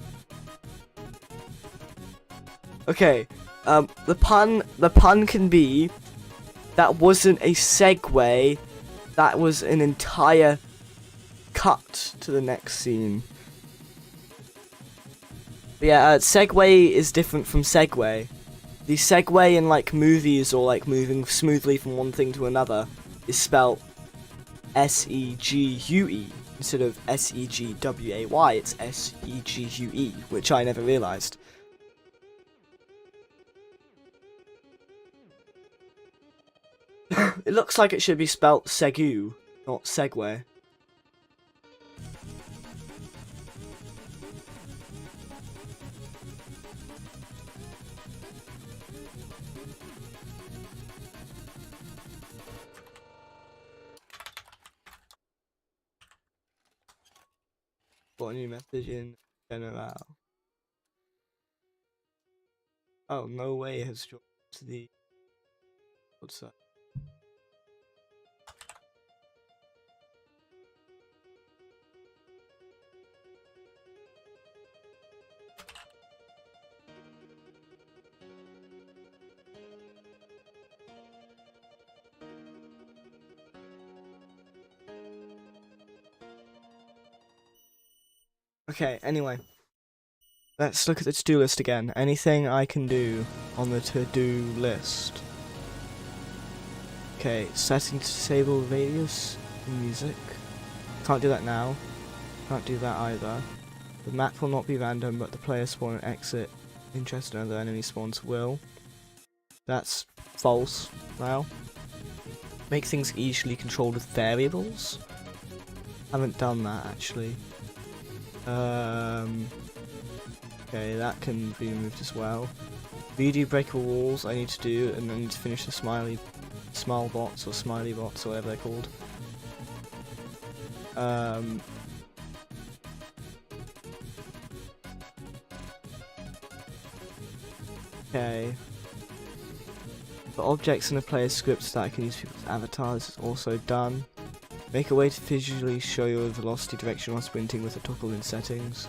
Okay, the pun can be, that wasn't a segue, that was an entire cut to the next scene. But yeah, segue is different from segue. The segue in like movies or like moving smoothly from one thing to another is spelled S-E-G-U-E instead of S-E-G-W-A-Y. It's S-E-G-U-E, which I never realized. It looks like it should be spelt Segu, not Segway. Got a new message in general. Oh, no way has joined the... What's that? Okay, anyway. Let's look at the to-do list again. Anything I can do on the to-do list? Okay, setting to disable radius in music. Can't do that now. Can't do that either. The map will not be random, but the player spawn and exit interest in other enemy spawns will. That's false now. Make things easily controlled with variables. Haven't done that actually. Okay, that can be removed as well. Redo breakable walls I need to do, and I need to finish the smile bots or smiley bots or whatever they're called. Okay. The objects in a player's script that can use people's avatars is also done. Make a way to visually show your velocity direction while sprinting with the toggle in settings.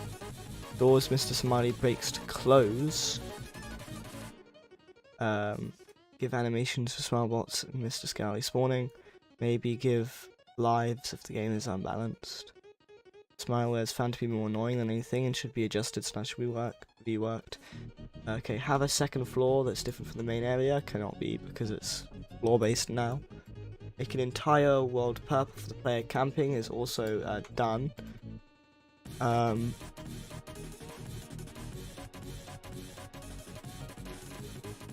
Doors Mr. Smiley breaks to close. Give animations for Smilebots and Mr. Scowly spawning. Maybe give lives if the game is unbalanced. Smiley is found to be more annoying than anything and should be adjusted / reworked. Okay, have a second floor that's different from the main area. Cannot be because it's floor based now. Make an entire world purple for the player camping is also done.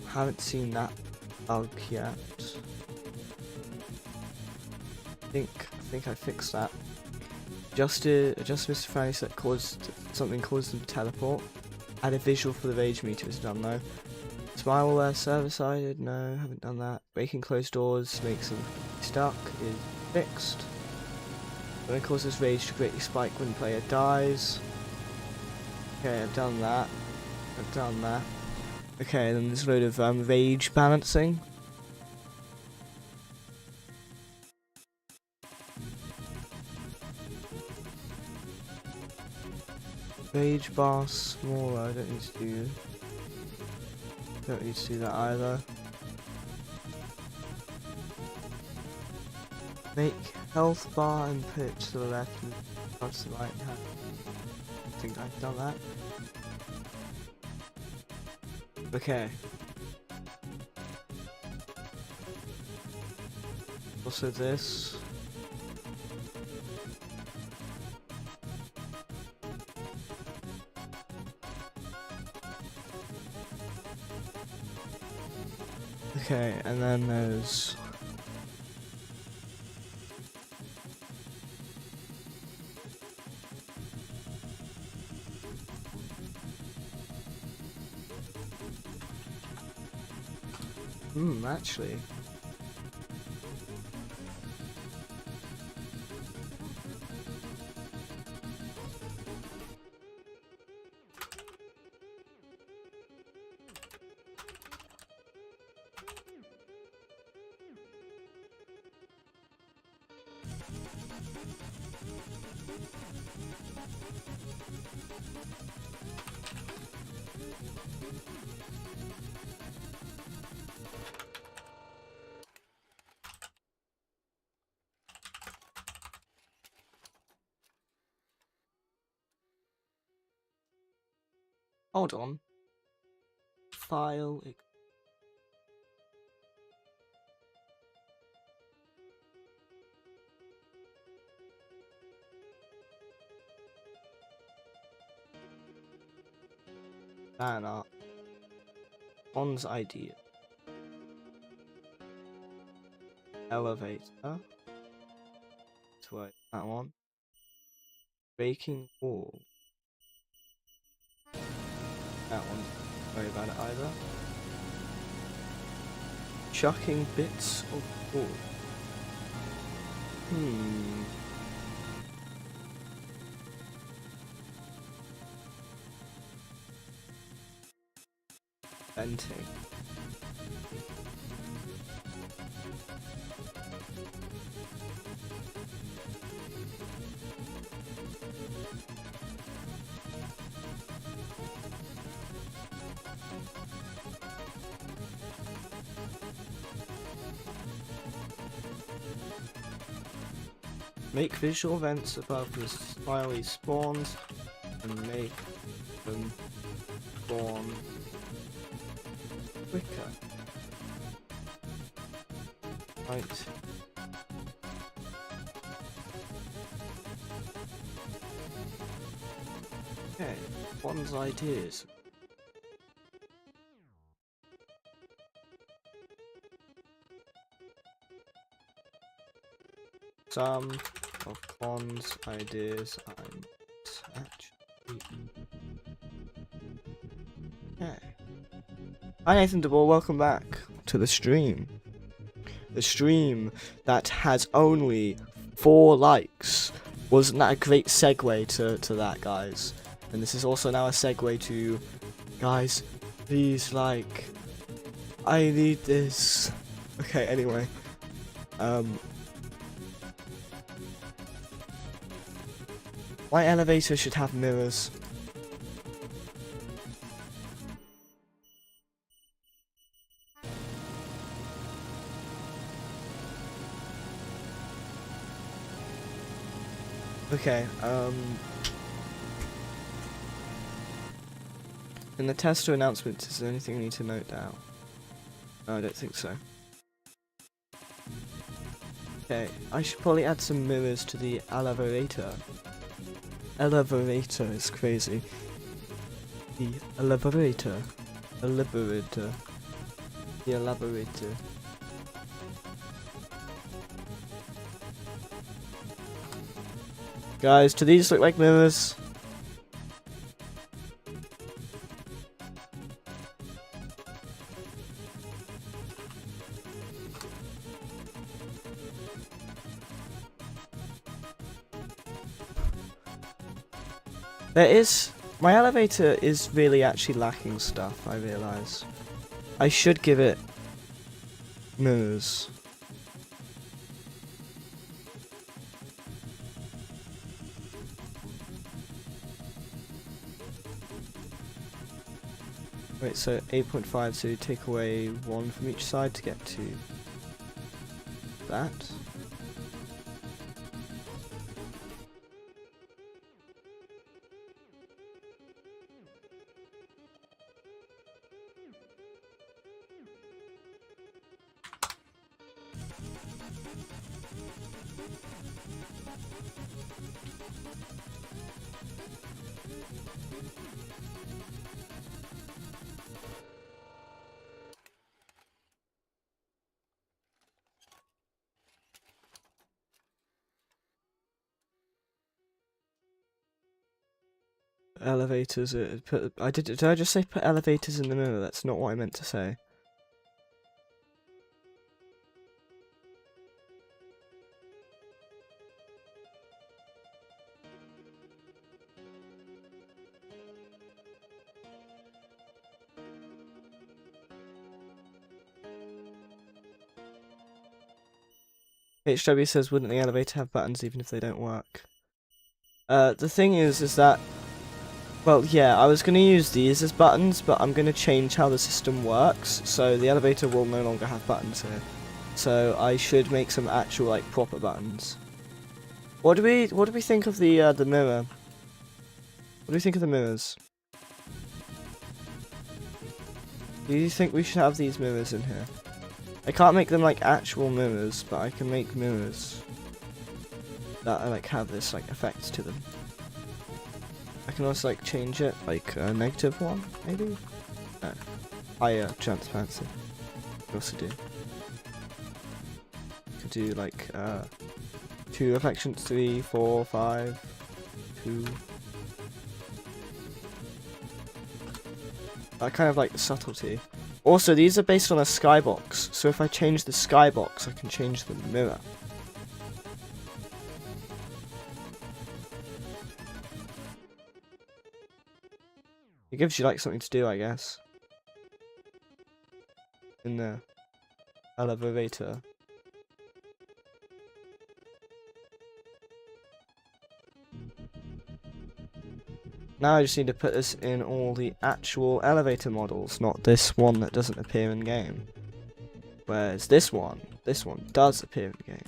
Haven't seen that bug yet. I think I fixed that. Adjust Mr. Fanny's that caused something caused them to teleport. Add a visual for the rage meter is done though. Smileware server-sided, no, haven't done that. Breaking closed doors makes them stuck is fixed. When it causes rage to greatly spike when the player dies. Okay, I've done that. Okay, then there's a load of rage balancing. Rage bar smaller, I don't need to do that either. Make health bar and put it to the left and to the right hand. I think I've done that. Okay. Also this. Okay, and then there's actually hold on. File. Fan art. On's idea. Elevator. Wait, that one. Breaking wall. That one. Don't worry about it either. Chucking bits of wool. Venting. Make visual vents above the Smiley spawns and make them spawn quicker. Right. Okay, one's ideas. Some of Bond's ideas I'm actually. Okay. Hi Nathan DeBoer, welcome back to the stream. The stream that has only 4 likes Wasn't that a great segue to that, guys? And this is also now a segue to, guys, please, like, I need this. Okay, anyway. My elevator should have mirrors. Okay, in the tester announcements, is there anything I need to note down? No, I don't think so. Okay, I should probably add some mirrors to the elevator. Elevator is crazy. The elevator. Elevator. The elaborator. Guys, do these look like mirrors? My elevator is really actually lacking stuff, I realise. I should give it mirrors. Wait, so 8.5, so you take away 1 from each side to get to that. Elevators. Did I just say put elevators in the mirror? That's not what I meant to say. HW says, wouldn't the elevator have buttons even if they don't work? The thing is that, well, yeah, I was going to use these as buttons, but I'm going to change how the system works, so the elevator will no longer have buttons here. So I should make some actual, like, proper buttons. What do we think of the mirror? What do you think of the mirrors? Do you think we should have these mirrors in here? I can't make them like actual mirrors, but I can make mirrors that like have this like effect to them. I can also like change it like a -1, maybe? No. Higher transparency. I also do. Could do like 2 reflections, 3, 4, 5, 2. That kind of like the subtlety. Also, these are based on a skybox, so if I change the skybox, I can change the mirror. It gives you like something to do, I guess. In the elevator. Now I just need to put this in all the actual elevator models, not this one that doesn't appear in game. Whereas this one does appear in game.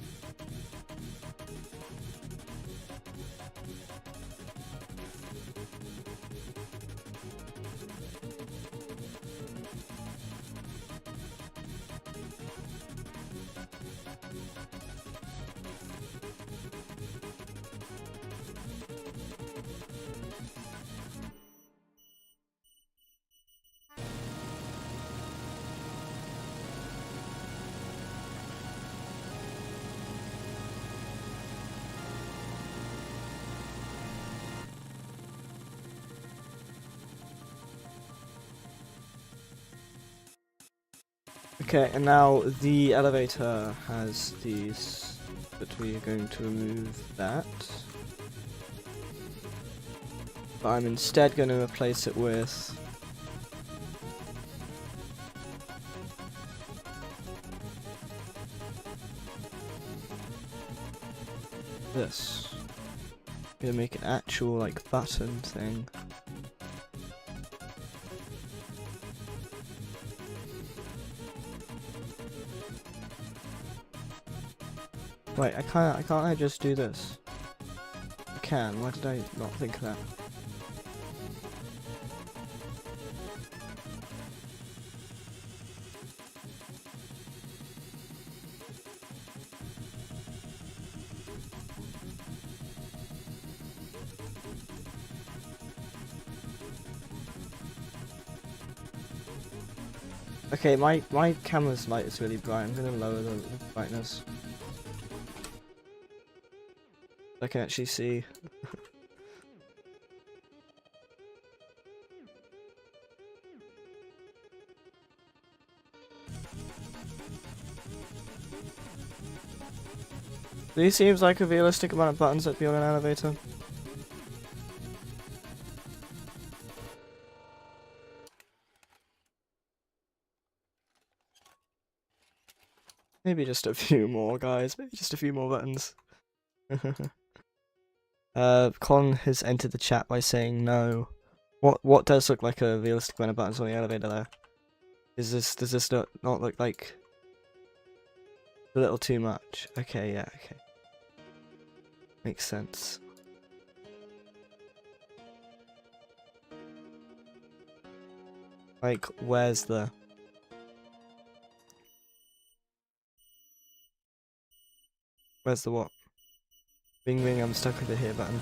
Okay, and now the elevator has these, but we are going to remove that. but I'm instead going to replace it with this. I'm gonna make an actual like button thing. Wait, can't I just do this? I can. Why did I not think of that? Okay, my camera's light is really bright. I'm gonna lower the brightness. I can actually see. These seems like a realistic amount of buttons that'd be on an elevator. Maybe just a few more, guys. Maybe just a few more buttons. Con has entered the chat by saying no. What does look like a realistic amount of buttons on the elevator there? Does this not look like a little too much? Okay, yeah, okay. Makes sense. Like, where's the what? Ring ring I'm stuck over here button.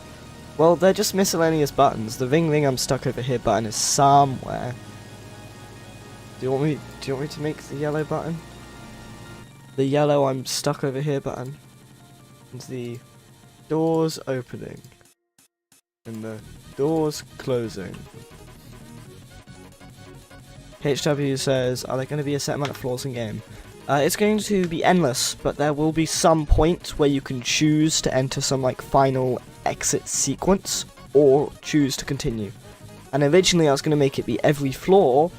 Well, they're just miscellaneous buttons. The ring ring I'm stuck over here button is somewhere. Do you want me to make the yellow button? The yellow I'm stuck over here button. And the doors opening. And the doors closing. HW says, are there going to be a set amount of floors in game? It's going to be endless, but there will be some point where you can choose to enter some like final exit sequence, or choose to continue. And originally I was going to make it be every floor,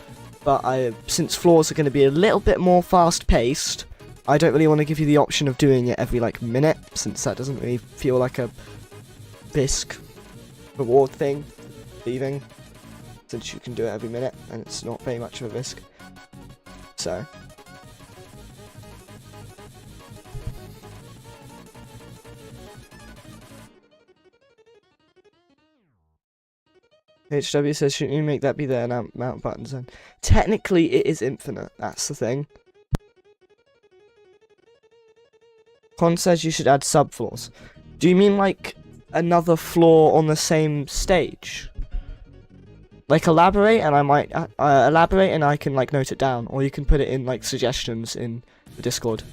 but since floors are going to be a little bit more fast paced, I don't really want to give you the option of doing it every like minute, since that doesn't really feel like a bisque reward thing, leaving, since you can do it every minute, and it's not very much of a risk. So HW says, shouldn't you make that be the amount of buttons then? Technically, it is infinite, that's the thing. Con says you should add subfloors. Do you mean like another floor on the same stage? Like elaborate, and I might elaborate, and I can like note it down, or you can put it in like suggestions in the Discord.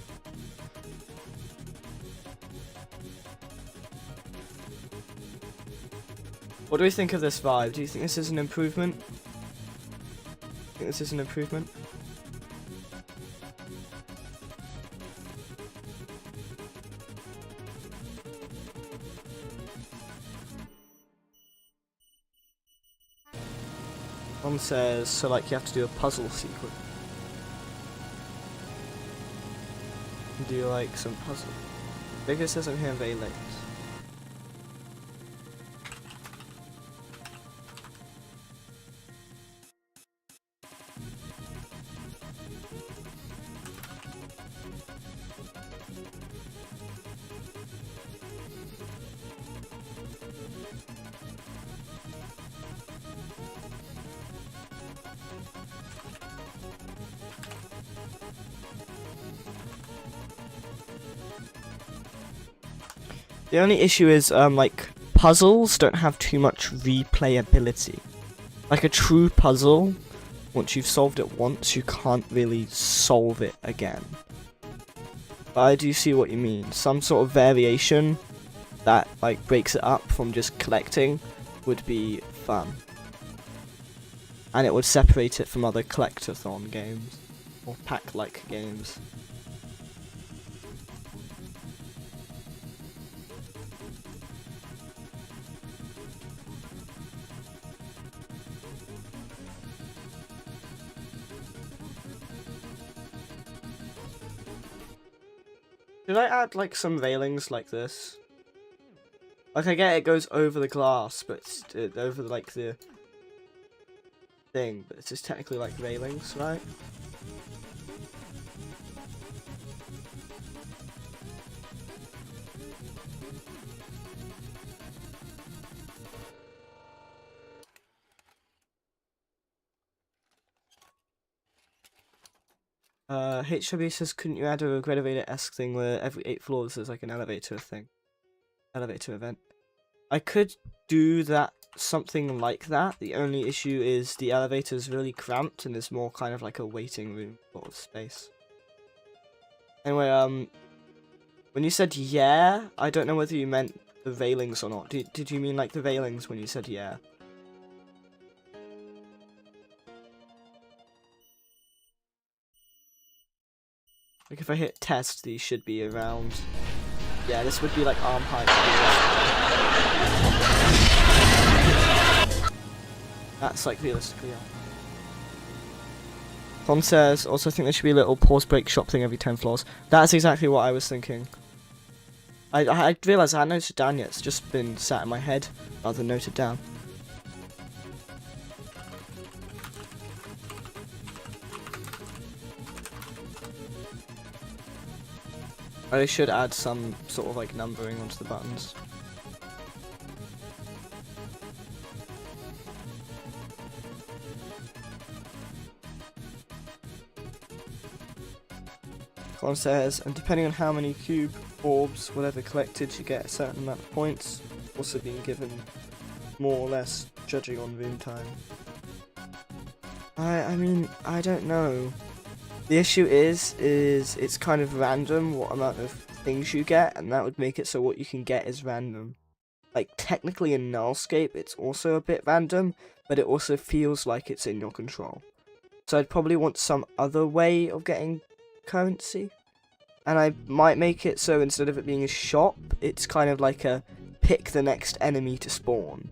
What do we think of this vibe? Do you think this is an improvement? Think this is an improvement? One says, so like you have to do a puzzle sequence. Do like some puzzle. Because says I'm here very late. The only issue is, like, puzzles don't have too much replayability. Like a true puzzle, once you've solved it once, you can't really solve it again. But I do see what you mean. Some sort of variation that, like, breaks it up from just collecting would be fun. And it would separate it from other collectathon games, or pack-like games. Should I add like some railings like this? Like I get it goes over the glass, but it's over like the thing, but it's just technically like railings, right? HW says, couldn't you add a Grenovator-esque thing where every 8 floors there's like an elevator thing? Elevator event. I could do that, something like that. The only issue is the elevator is really cramped and there's more kind of like a waiting room sort of space. Anyway, when you said yeah, I don't know whether you meant the railings or not. Did you mean like the railings when you said yeah? Like if I hit test, these should be around. Yeah, this would be like arm height. That's like realistically. Yeah. Con says, also think there should be a little pause break shop thing every 10 floors. That's exactly what I was thinking. I realised I hadn't noted it down yet, it's just been sat in my head rather than noted down. I should add some sort of like numbering onto the buttons. Colin says, and depending on how many cube orbs whatever collected, you get a certain amount of points, also being given more or less judging on room time. I mean, I don't know. The issue is it's kind of random what amount of things you get, and that would make it so what you can get is random. Like, technically in Nullscape, it's also a bit random, but it also feels like it's in your control. So I'd probably want some other way of getting currency. And I might make it so instead of it being a shop, it's kind of like a pick the next enemy to spawn.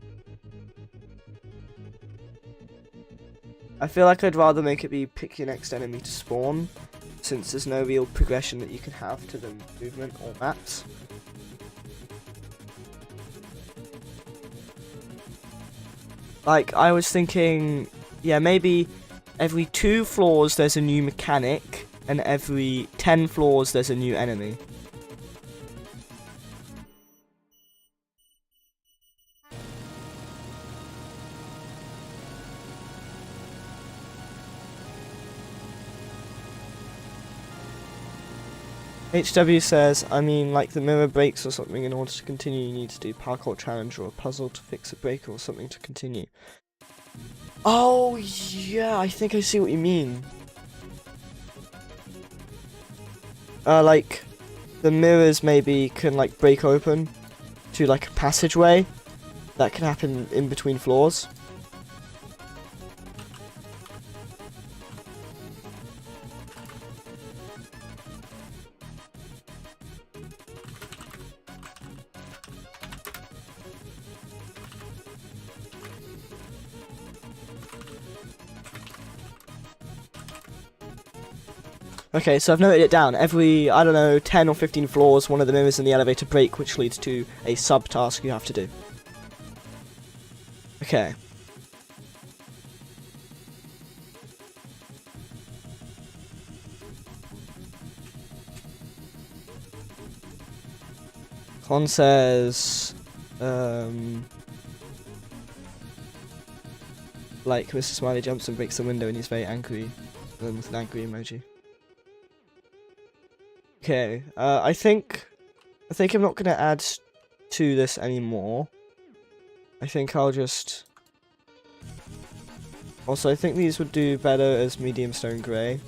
I feel like I'd rather make it be pick your next enemy to spawn, since there's no real progression that you can have to the movement or maps. Like, I was thinking, yeah, maybe every 2 floors there's a new mechanic, and every 10 floors there's a new enemy. HW says, I mean, like the mirror breaks or something, in order to continue you need to do parkour challenge or a puzzle to fix a break or something to continue. Oh, yeah, I think I see what you mean. Like, the mirrors maybe can, like, break open to, like, a passageway. That can happen in between floors. Okay, so I've noted it down. Every, I don't know, 10 or 15 floors, one of the mirrors in the elevator break, which leads to a sub-task you have to do. Okay. Con says, like, Mr. Smiley jumps and breaks the window and he's very angry, with an angry emoji. Okay, I think I'm not gonna add to this anymore. I think I'll just... Also, I think these would do better as medium stone grey.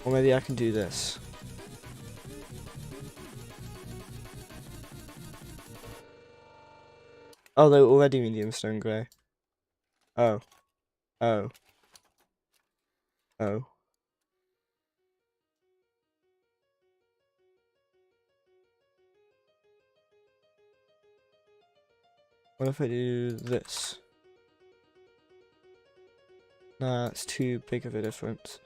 Or maybe I can do this. Oh, they're already medium stone grey. Oh. Oh. Oh. What if I do this? Nah, it's too big of a difference.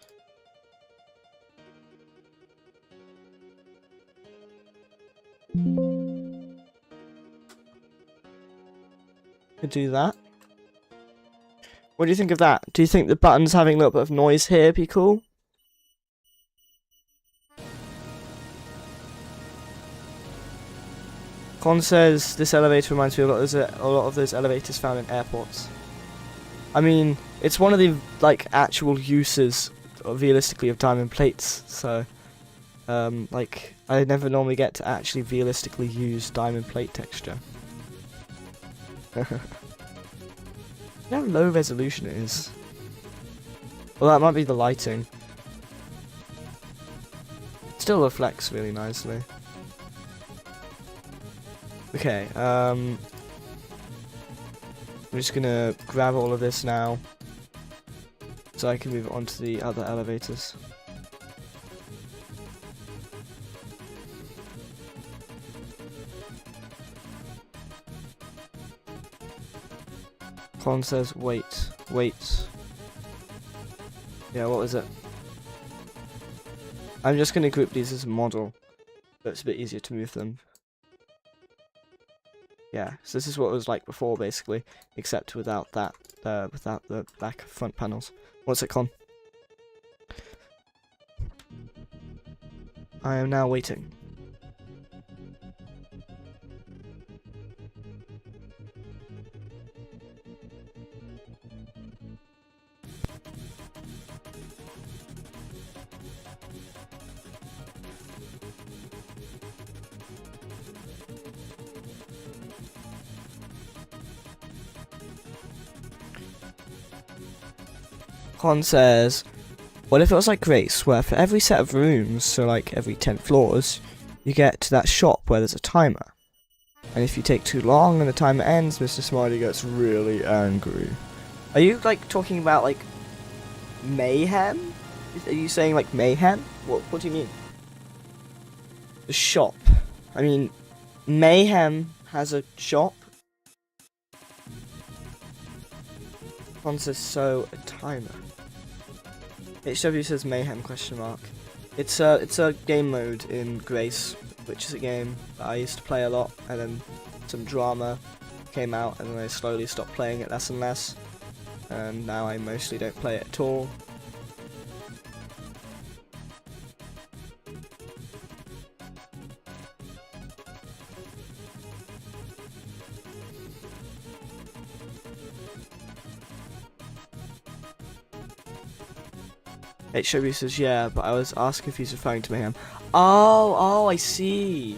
could do that. What do you think of that? Do you think the buttons having a little bit of noise here be cool? Con says this elevator reminds me of a lot of those elevators found in airports. I mean, it's one of the like actual uses realistically of diamond plates, so like I never normally get to actually realistically use diamond plate texture. How low resolution it is. Well, that might be the lighting. Still reflects really nicely. Okay, I'm just gonna grab all of this now so I can move on to the other elevators. Colin says, wait. Yeah, what was it? I'm just gonna group these as a model, so it's a bit easier to move them. Yeah, so this is what it was like before, basically, except without that, without the back front panels. What's it, Con? I am now waiting. Con says, what if it was like Grace, where for every set of rooms, so like every 10 floors, you get to that shop where there's a timer. And if you take too long and the timer ends, Mr. Smiley gets really angry. Are you like talking about like mayhem? Are you saying like mayhem? What do you mean? The shop. I mean, mayhem has a shop. Con says, so a timer. HW says mayhem question mark. It's a game mode in Grace, which is a game that I used to play a lot, and then some drama came out, and then I slowly stopped playing it less and less, and now I mostly don't play it at all. HW says, yeah, but I was asking if he's referring to mayhem. Oh, I see.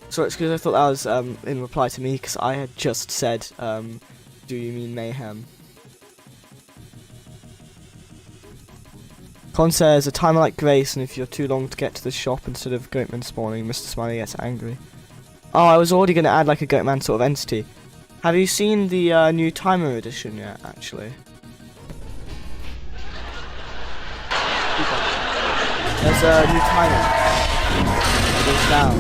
So it's because I thought that was in reply to me, because I had just said, do you mean mayhem? Con says, a timer like Grace, and if you're too long to get to the shop instead of Goatman spawning, Mr. Smiley gets angry. Oh, I was already going to add like a Goatman sort of entity. Have you seen the new timer edition yet, actually? There's a new timer. It goes down.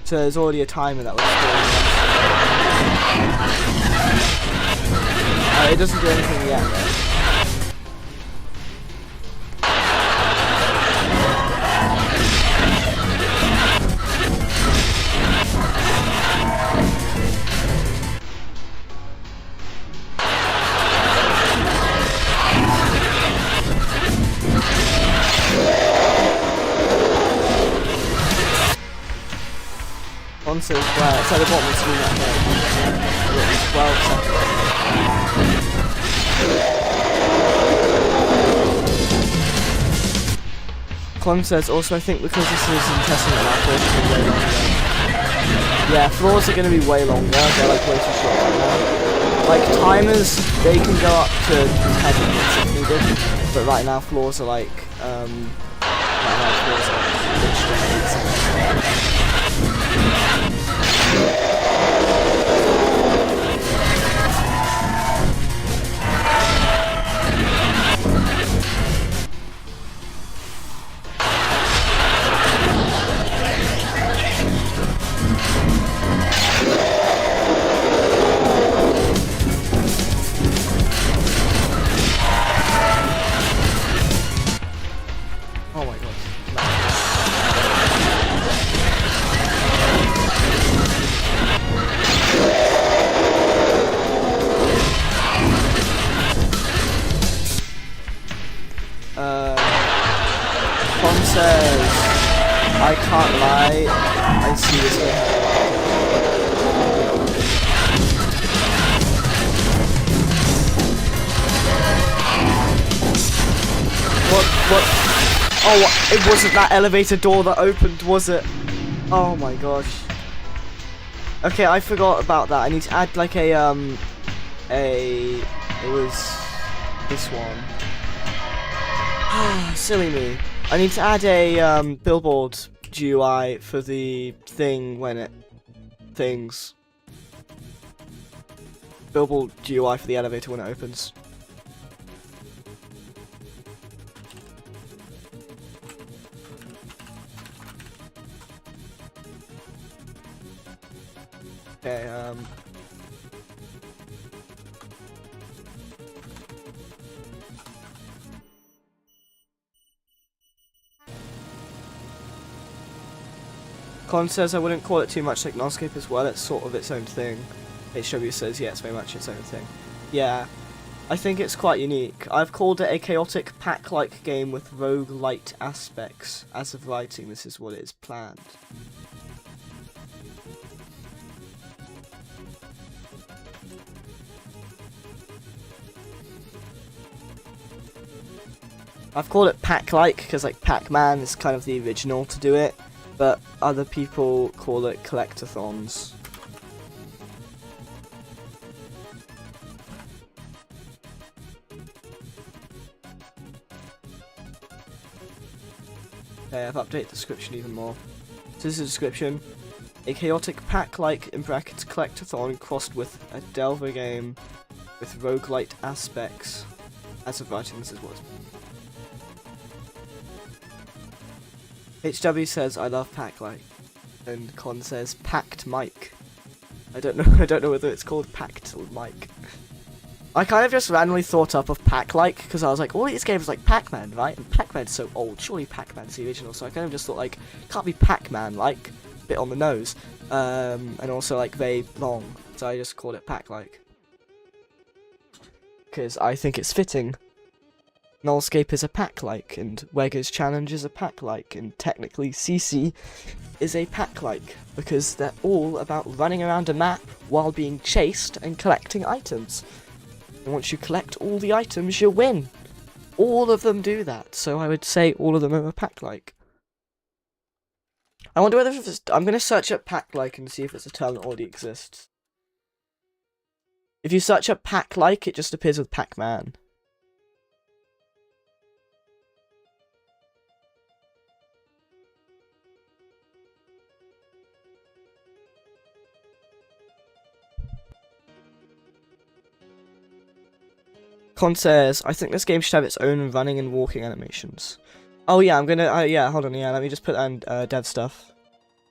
So there's already a timer that was stored. It doesn't do anything yet, though. Says, well, it's at the bottom of the screen right there. It's 12 seconds. Clem says, also I think because this is in testing right now, floors are going to be way longer. Yeah, floors are going to be way longer, they're like way too short right now. Like timers, they can go up to 10 minutes if needed, but right now floors are like, literally 8 seconds. Oh my god. says, I can't lie, I see this game. What? Oh, it wasn't that elevator door that opened, was it? Oh my gosh. Okay, I forgot about that. I need to add like it was this one. Silly me. I need to add a billboard GUI for the thing when it things. Billboard GUI for the elevator when it opens. Okay, Con says I wouldn't call it too much like Nonscape as well, it's sort of its own thing. HW says, yeah, it's very much its own thing. Yeah, I think it's quite unique. I've called it a chaotic pack-like game with roguelite aspects. As of writing, this is what it is planned. I've called it pack-like because like Pac-Man is kind of the original to do it, but other people call it collectathons. Okay, I've updated the description even more. So this is the description. A chaotic pack-like in brackets collectathon crossed with a Delver game with roguelite aspects. As of writing, this is what HW says I love pack-like, and Con says packed mic. I don't know whether it's called packed mic. I kind of just randomly thought up of pack-like because I was like, all these games are like Pac-Man, right? And Pac-Man's so old, surely Pac-Man's the original. So I kind of just thought like, can't be Pac-Man like, bit on the nose, and also like very long. So I just called it pack-like because I think it's fitting. Nullscape is a pack-like, and Wegger's Challenge is a pack-like, and technically CC is a pack-like, because they're all about running around a map while being chased and collecting items. And once you collect all the items, you win. All of them do that, so I would say all of them are a pack-like. I wonder whether it's, I'm going to search up pack-like and see if it's a term that already exists. If you search up pack-like, it just appears with Pac-Man. Con says, I think this game should have its own running and walking animations. Oh yeah, I'm gonna, yeah, hold on, yeah, let me just put on dev stuff.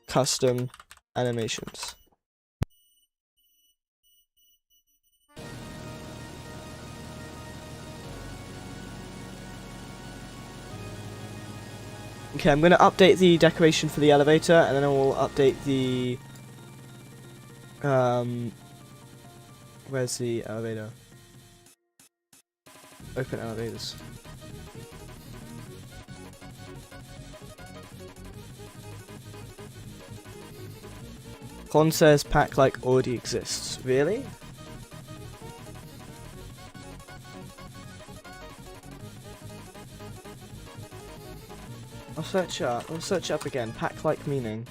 Custom animations. Okay, I'm gonna update the decoration for the elevator, and then I will update the, where's the elevator? Open elevators. Con says pack-like already exists. Really? I'll search up again. Pack-like meaning.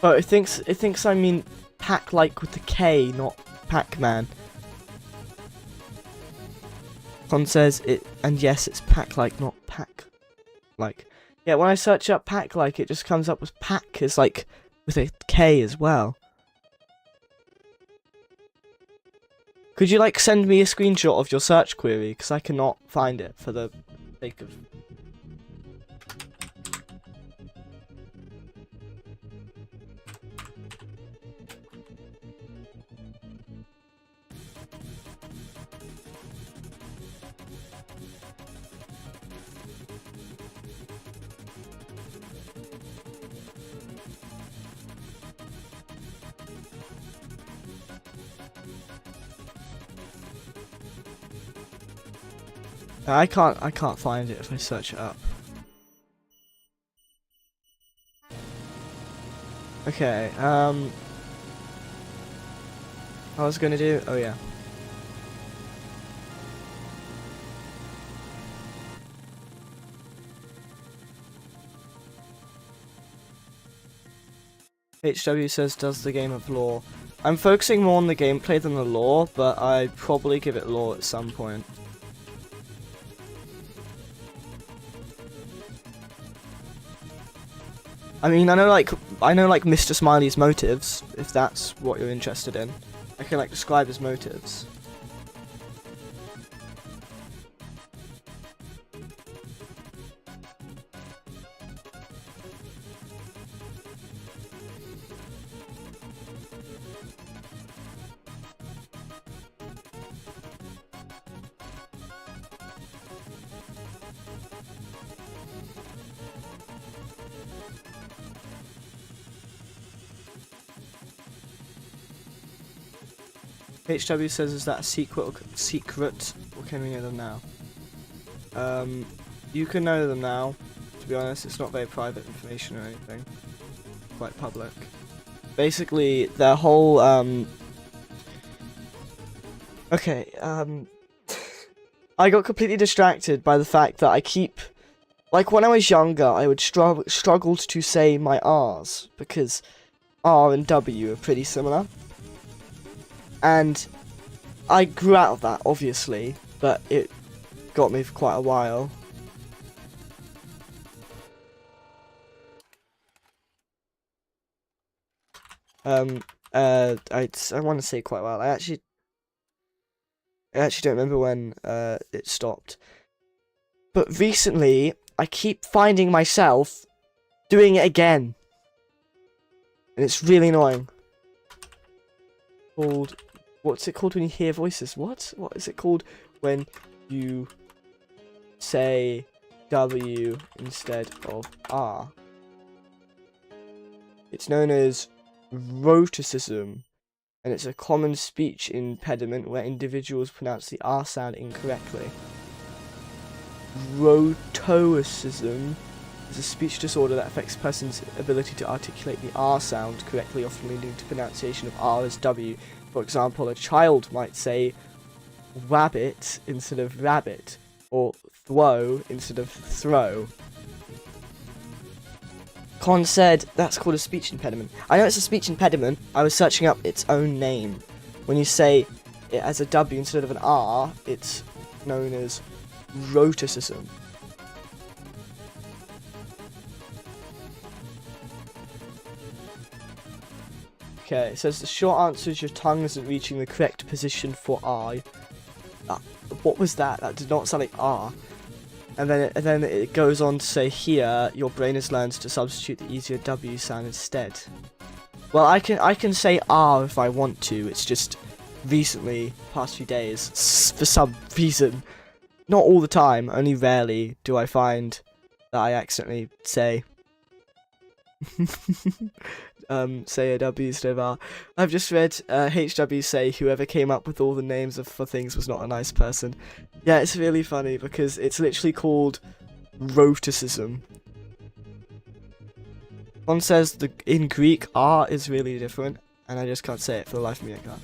But it thinks I mean pack-like with the K, not Pac-Man. Con says it, and yes, it's pack-like, not pack-like. Yeah, when I search up pack-like, it just comes up with pack as like with a K as well. Could you like send me a screenshot of your search query, because I cannot find it for the sake of. I can't find it if I search it up. Okay, I was gonna do, oh yeah. HW says, does the game have lore? I'm focusing more on the gameplay than the lore, but I'd probably give it lore at some point. I mean, I know like Mr. Smiley's motives, if that's what you're interested in. I can like describe his motives. HW says, is that a secret, or can we know them now? You can know them now. To be honest, it's not very private information or anything. Quite public. Basically, their whole, okay, I got completely distracted by the fact that I keep, like when I was younger, I would struggled to say my R's, because R and W are pretty similar. And I grew out of that, obviously, but it got me for quite a while. I want to say quite a while. I actually don't remember when it stopped. But recently, I keep finding myself doing it again, and it's really annoying. What's it called when you hear voices? What is it called when you say W instead of R? It's known as rhoticism, and it's a common speech impediment where individuals pronounce the R sound incorrectly. Rhotoicism is a speech disorder that affects a person's ability to articulate the R sound correctly, often leading to pronunciation of R as W. For example, a child might say wabbit instead of rabbit, or throw instead of throw. Con said that's called a speech impediment. I know it's a speech impediment. I was searching up its own name. When you say it as a W instead of an R, it's known as rhoticism. Okay, it says the short answer is your tongue isn't reaching the correct position for I. What was that? That did not sound like R. And then it goes on to say here your brain has learned to substitute the easier W sound instead. Well, I can say R if I want to. It's just recently, past few days, for some reason, not all the time, only rarely do I find that I accidentally say. Say a W instead of R. I've just read HW say whoever came up with all the names for things was not a nice person. Yeah, it's really funny because it's literally called rhoticism. One says in Greek R is really different, and I just can't say it for the life of me. I can't.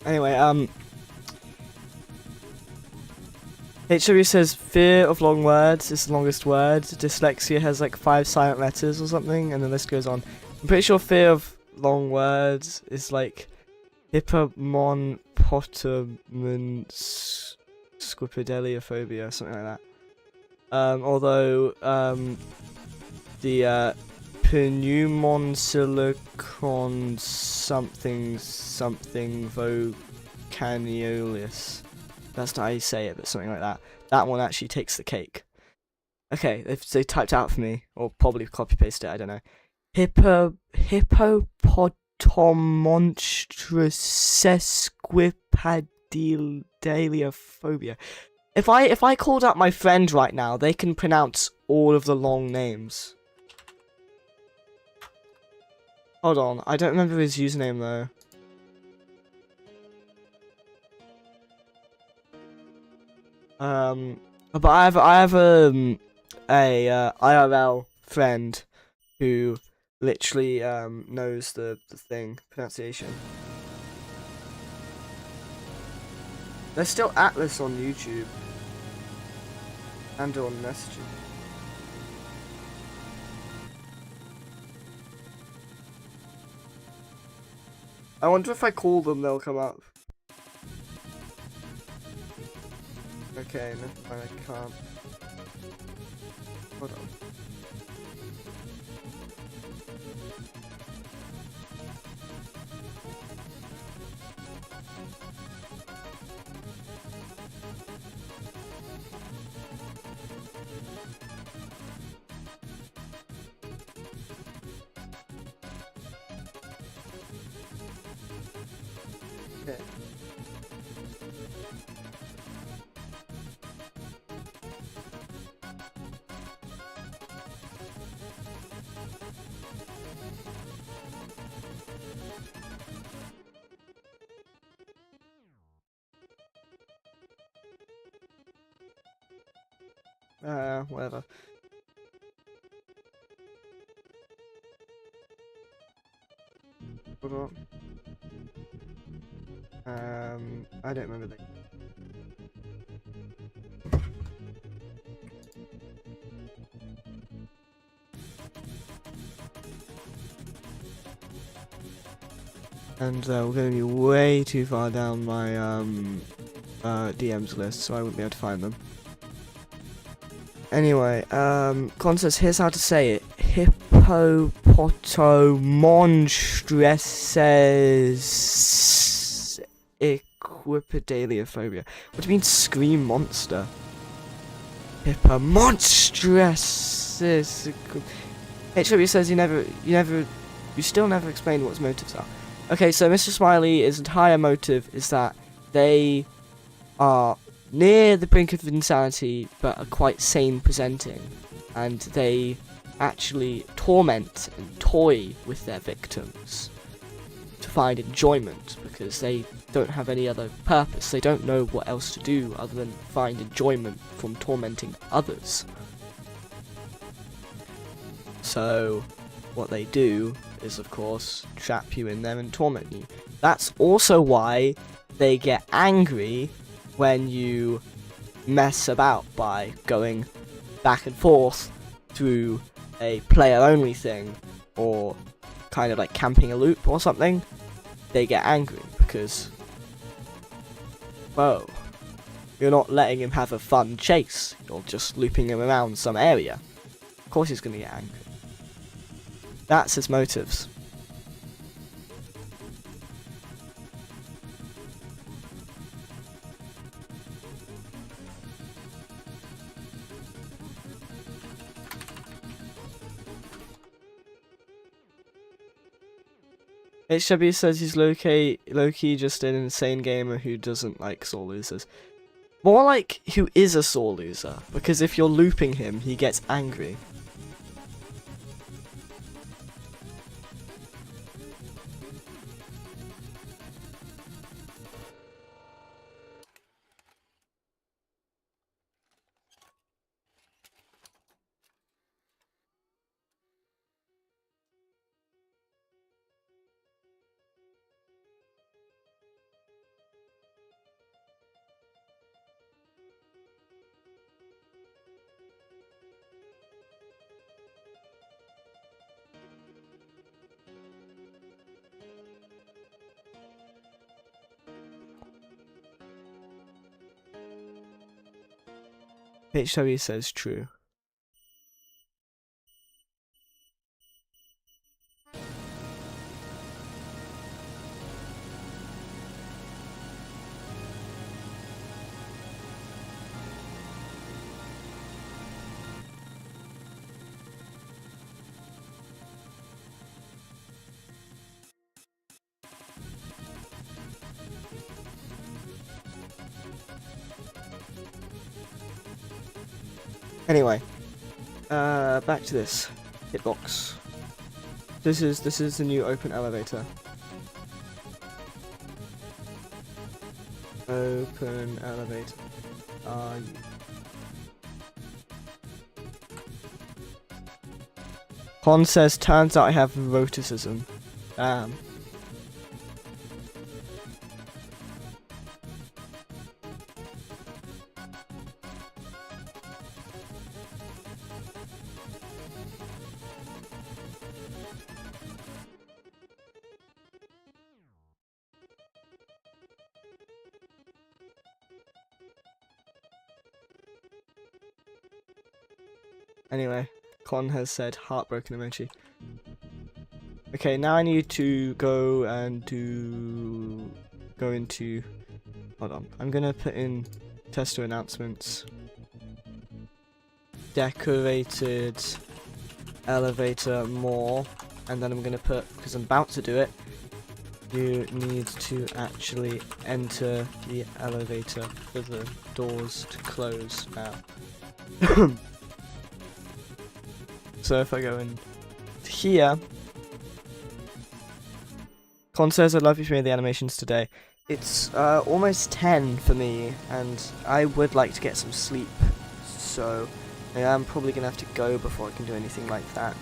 Anyway, HW says fear of long words is the longest word. Dyslexia has like 5 silent letters or something, and the list goes on. I'm pretty sure fear of long words is like squipidaliophobia, something like that. Although the pneumon something vocaniolus. That's not how you say it, but something like that. That one actually takes the cake. Okay, they typed out for me, or probably copy pasted it, I don't know. Hippopotomonstrosesquipedaliophobia. If I called up my friend right now, they can pronounce all of the long names. Hold on, I don't remember his username though. But I have a IRL friend who literally knows the thing pronunciation. There's still Atlas on YouTube and on messaging. I wonder if I call them, they'll come up. Okay, never mind, I can't. Hold on. Okay. Whatever. Hold on. I don't remember the. And we're going to be way too far down my DMs list, so I wouldn't be able to find them. Anyway, Con says, here's how to say it. Hippopotomonstroses equipedaliophobia. What do you mean scream monster? Hippomonstroses. HW says you still never explained what his motives are. Okay, so Mr. Smiley's entire motive is that they are near the brink of insanity, but are quite sane presenting, and they actually torment and toy with their victims to find enjoyment, because they don't have any other purpose. They don't know what else to do other than find enjoyment from tormenting others. So what they do is, of course, trap you in there and torment you. That's also why they get angry when you mess about by going back and forth through a player-only thing, or kind of like camping a loop or something. They get angry because, whoa, you're not letting him have a fun chase, you're just looping him around some area. Of course he's going to get angry. That's his motives. HW says he's low-key just an insane gamer who doesn't like sore losers. More like, who is a sore loser, because if you're looping him, he gets angry. HW says true. Anyway, back to this hitbox. This is the new open elevator. Open elevator. Con says, turns out I have roticism. Damn. Anyway, Con has said heartbroken emoji. Okay, now I need to go and go into, hold on, I'm gonna put in tester announcements. Decorated elevator more, and then I'm gonna put, because I'm about to do it, you need to actually enter the elevator for the doors to close now. So if I go in here, Con says, I love you for made the animations today. It's almost 10 for me, and I would like to get some sleep, so I'm probably going to have to go before I can do anything like that.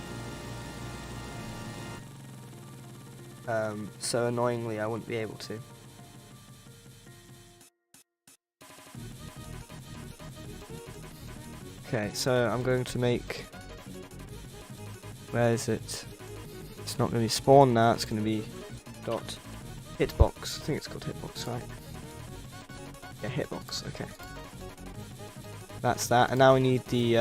So annoyingly, I wouldn't be able to. Okay, so I'm going to make... Where is it? It's not going to be spawn now, it's going to be dot hitbox. I think it's called hitbox, right? Yeah, hitbox, okay. That's that, and now we need the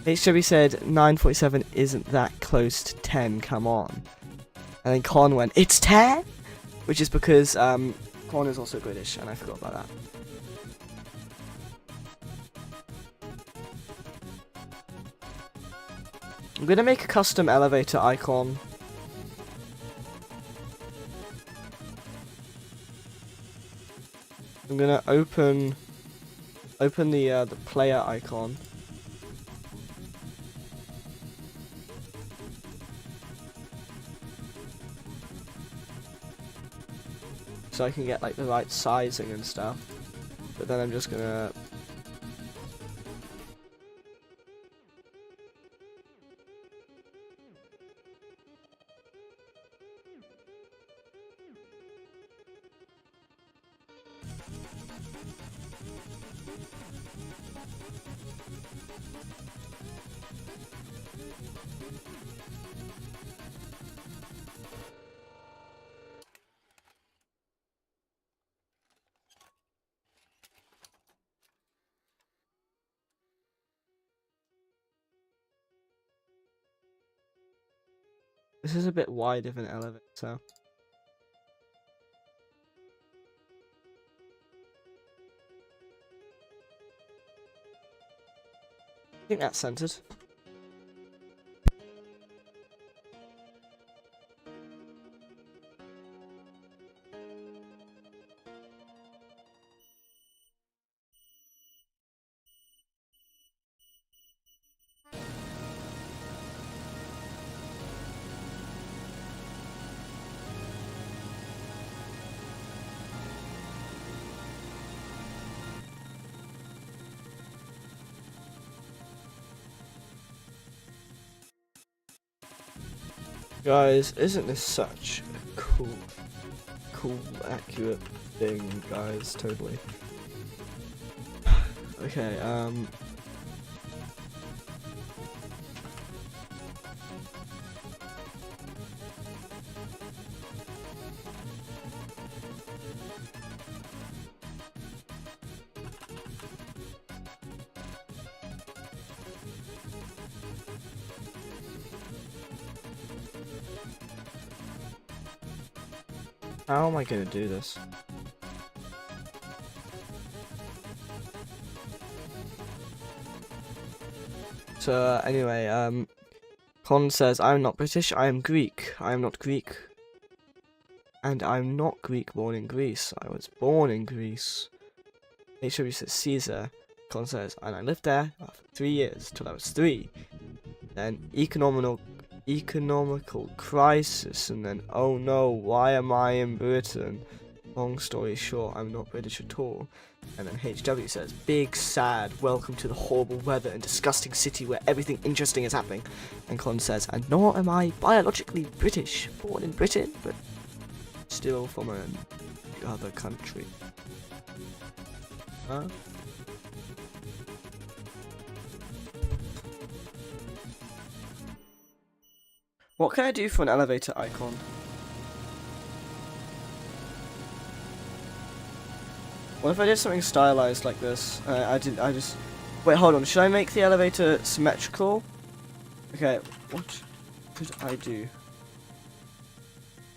HW said 9:47 isn't that close to 10, come on. And then Con went, it's 10? Which is because Con is also British, and I forgot about that. I'm gonna make a custom elevator icon. I'm gonna open the player icon. So I can get like the right sizing and stuff. But then I'm just gonna This is a bit wide of an elevator. I think that's centered. Guys, isn't this such a cool, accurate thing, guys? Totally. Okay, How am I gonna do this? So anyway, Con says, I'm not British, I am Greek. I am not Greek. And I'm not Greek born in Greece. I was born in Greece. HW says Caesar. Con says, and I lived there for 3 years till I was 3. Then economical crisis, and then oh no, why am I in Britain? Long story short, I'm not British at all. And then HW says, big sad, welcome to the horrible weather and disgusting city where everything interesting is happening. And Con says, and nor am I biologically British, born in Britain, but still from another country. Huh? What can I do for an elevator icon? What if I did something stylized like this? Wait, hold on. Should I make the elevator symmetrical? Okay, what could I do?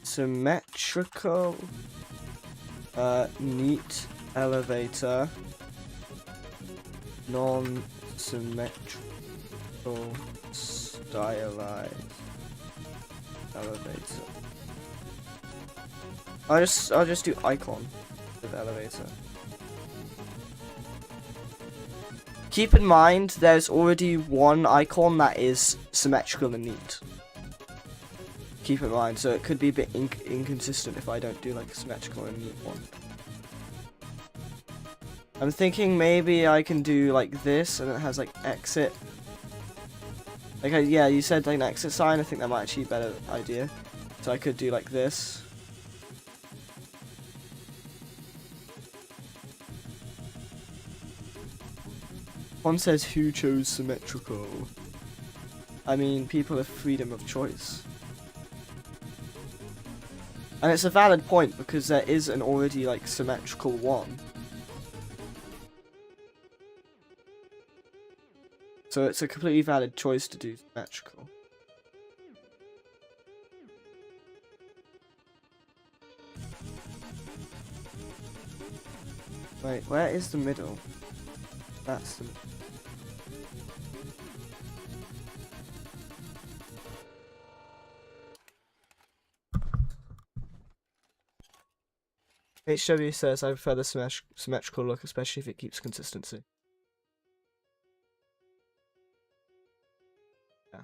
Symmetrical, neat elevator, non-symmetrical, stylized elevator. I'll just do icon with elevator. Keep in mind, there's already one icon that is symmetrical and neat. Keep in mind, so it could be a bit inconsistent if I don't do like a symmetrical and neat one. I'm thinking maybe I can do like this, and it has like exit. Okay, yeah, you said like an exit sign. I think that might actually be a better idea. So I could do like this. One says, who chose symmetrical? I mean, people have freedom of choice. And it's a valid point, because there is an already, like, symmetrical one. So it's a completely valid choice to do symmetrical. Wait, where is the middle? That's the... HW says, I prefer the symmetrical look, especially if it keeps consistency. Yeah.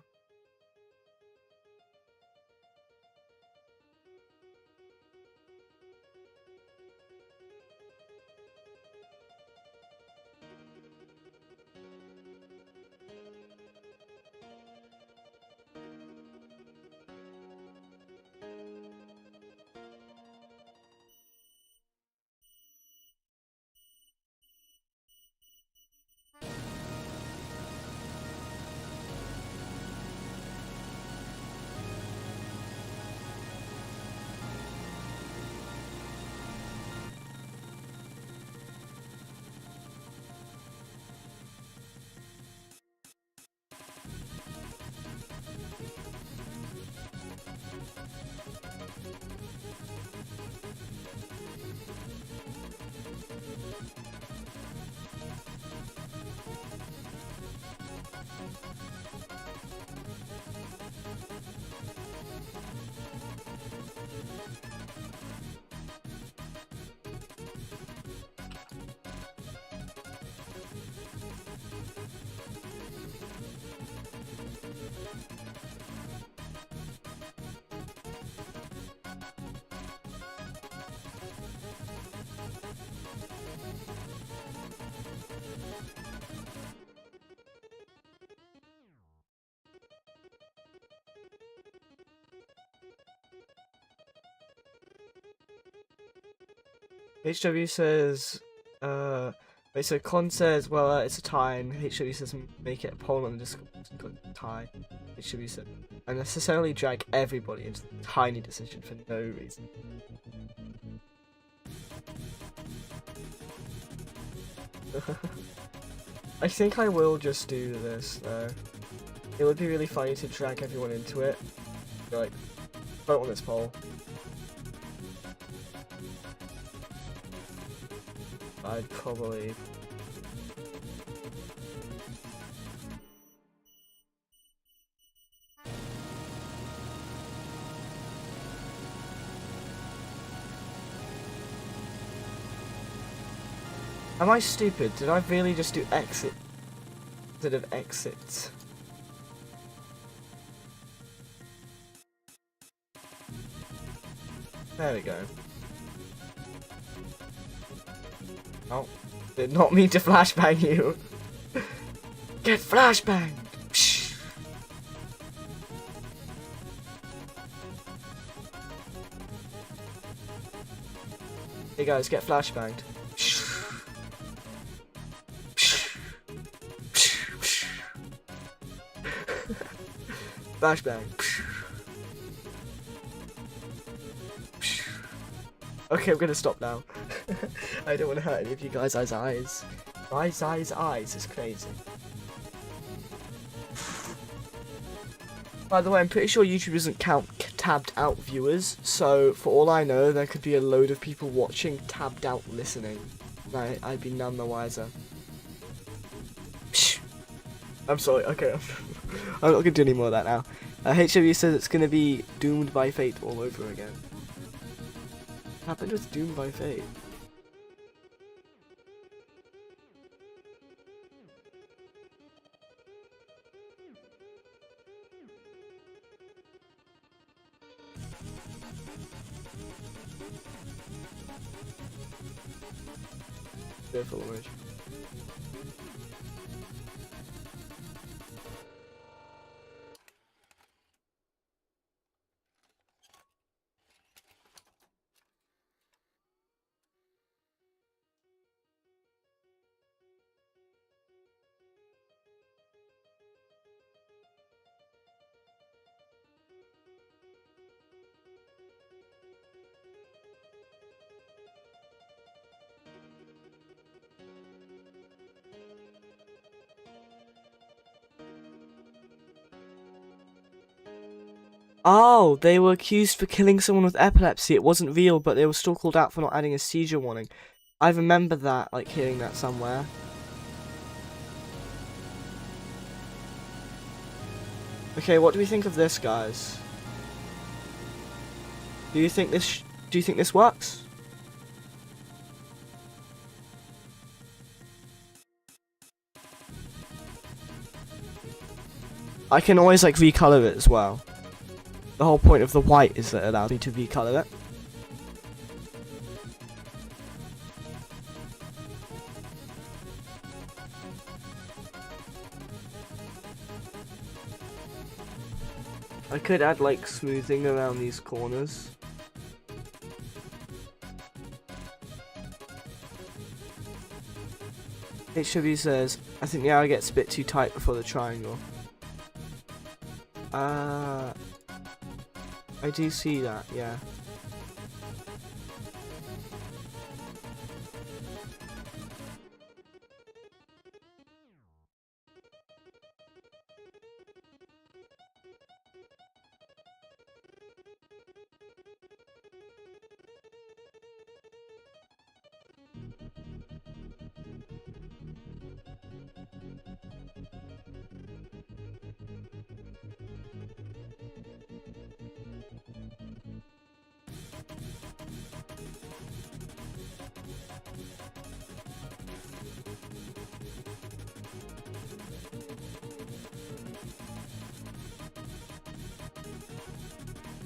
HW says, wait, so Con says, well, it's a tie, and HW says, make it a poll and just tie. HW said, unnecessarily drag everybody into the tiny decision for no reason. I think I will just do this, though. It would be really funny to drag everyone into it. Like, vote on this poll. I'd probably... Am I stupid? Did I really just do exit instead of exits? There we go. Oh, did not mean to flashbang you. Get flashbanged! Psh. Hey guys, get flashbanged. Flashbang. Okay, I'm gonna stop now. I don't want to hurt any of you guys' eyes. Eyes is crazy. By the way, I'm pretty sure YouTube doesn't count tabbed out viewers, so for all I know, there could be a load of people watching tabbed out listening. I'd be none the wiser. I'm sorry, okay. I'm not gonna do any more of that now. HW says it's gonna be Doomed by Fate all over again. What happened with Doomed by Fate? Beautiful image. Oh, they were accused for killing someone with epilepsy. It wasn't real, but they were still called out for not adding a seizure warning. I remember that, like, hearing that somewhere. Okay, what do we think of this, guys? Do you think this works? I can always, like, recolor it as well. The whole point of the white is that it allows me to recolor it. I could add like smoothing around these corners. HW says, I think the arrow gets a bit too tight before the triangle. I do see that, yeah.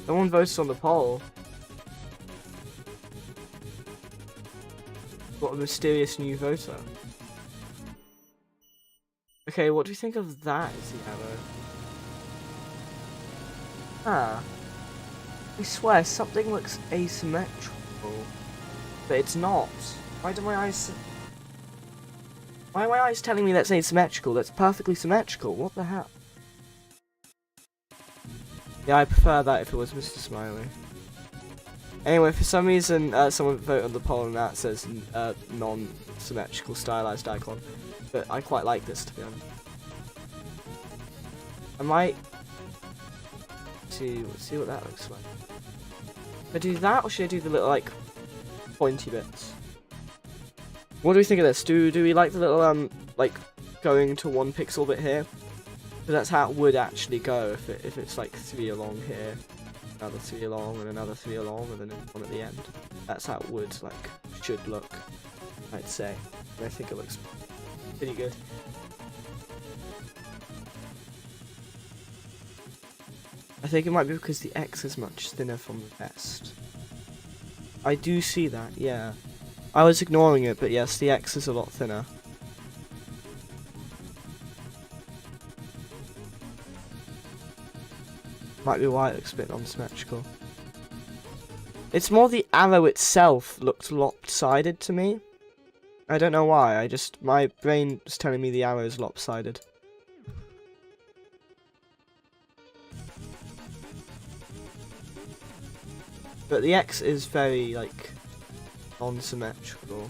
Someone votes on the poll. What a mysterious new voter. Okay, what do you think of that as the arrow? Ah. I swear, something looks asymmetrical. But it's not. Why are my eyes telling me that's asymmetrical? That's perfectly symmetrical. What the hell? Yeah, I prefer that if it was Mr. Smiley. Anyway, for some reason, someone voted on the poll and that says non-symmetrical stylized icon. But I quite like this, to be honest. I might see what that looks like. Should I do that, or should I do the little, like, pointy bits? What do we think of this? Do we like the little like going to 1 pixel bit here? So that's how it would actually go if it's like 3 along here, another 3 along, and another 3 along, and then one at the end. That's how it would should look, I'd say. And I think it looks pretty good. I think it might be because the X is much thinner from the rest. I do see that, yeah. I was ignoring it, but yes, the X is a lot thinner. Might be why it looks a bit non-symmetrical. It's more the arrow itself looked lopsided to me. I don't know why, my brain was telling me the arrow is lopsided. But the X is very, non-symmetrical.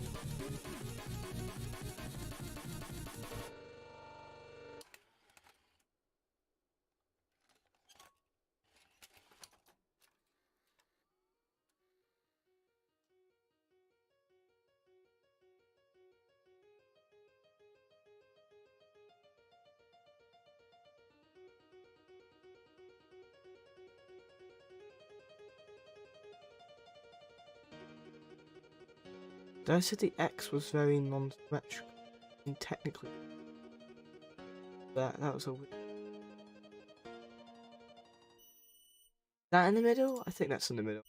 I said the X was very non-symmetrical. And technically, that was a. That in the middle? I think that's in the middle.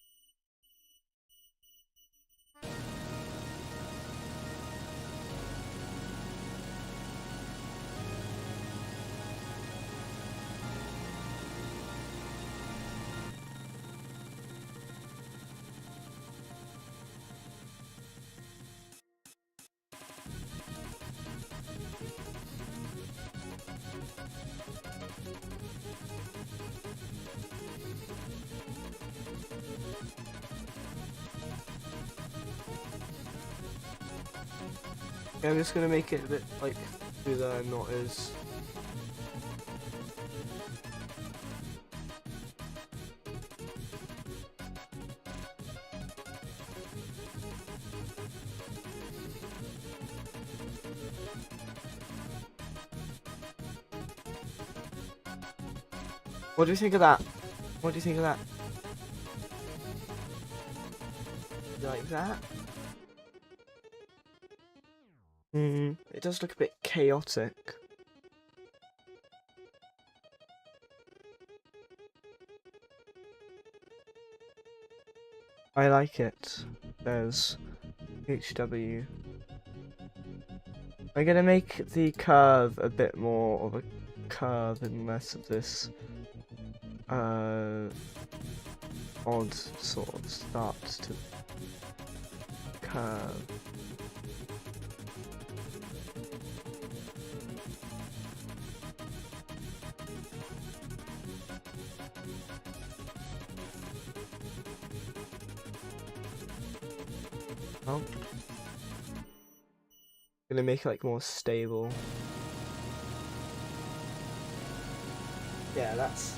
Okay, I'm just gonna make it a bit smoother and not as. What do you think of that? What do you think of that? You like that? It does look a bit chaotic. I like it. There's HW. I'm gonna make the curve a bit more of a curve and less of this odd sort of start to curve. Oh. Gonna make it more stable. Yeah, that's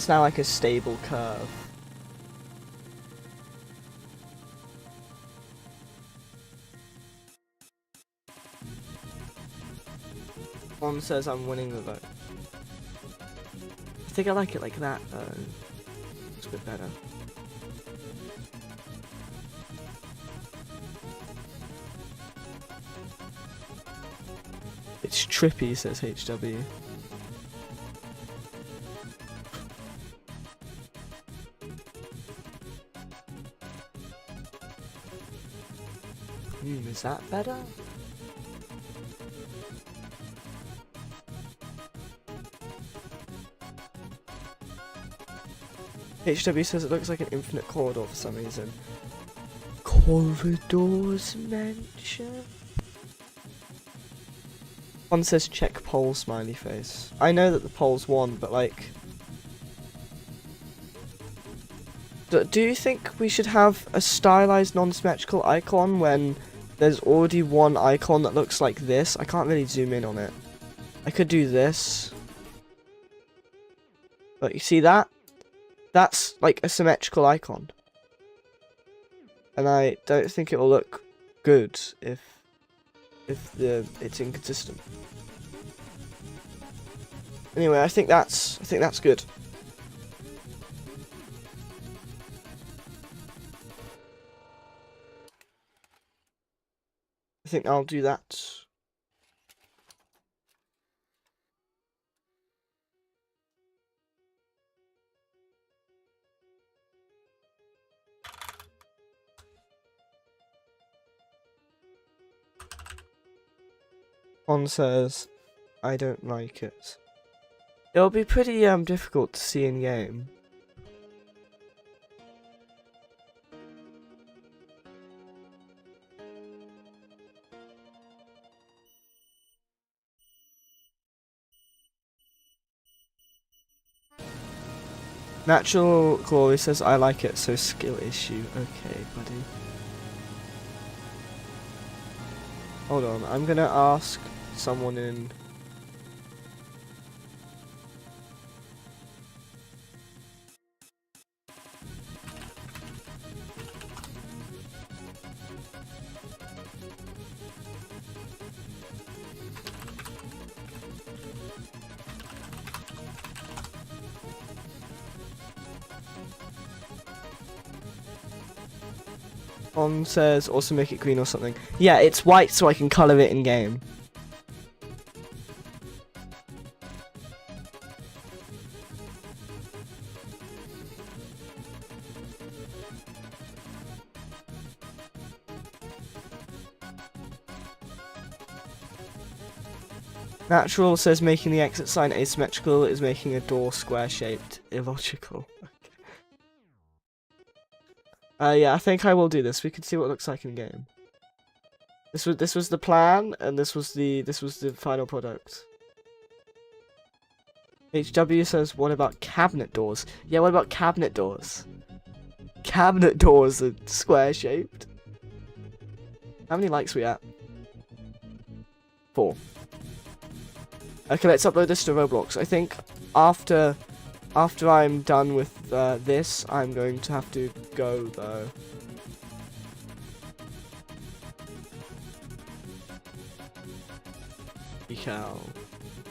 now a stable curve. One says I'm winning the vote. I think I like it like that though. It's a bit better. It's trippy, says HW. Is that better? HW says it looks like an infinite corridor for some reason. Corridors mention? One says check poll smiley face. I know that the polls won, but do you think we should have a stylized non-symmetrical icon when there's already one icon that looks like this? I can't really zoom in on it. I could do this. But you see that? That's a symmetrical icon. and I don't think it will look good if it's inconsistent. Anyway, I think that's good. I think I'll do that. On says, I don't like it. It'll be pretty difficult to see in game. Natural Glory says, I like it, so skill issue. Okay, buddy. Hold on, I'm gonna ask someone in... On says, also make it green or something. Yeah, it's white so I can colour it in game. Natural says making the exit sign asymmetrical is making a door square-shaped. Illogical. Yeah, I think I will do this. We can see what it looks like in game. This was the plan, and this was the final product. HW says, what about cabinet doors? Yeah, what about cabinet doors? Cabinet doors are square-shaped. How many likes we at? 4. Okay, let's upload this to Roblox. I think after I'm done with this, I'm going to have to go though. Decal.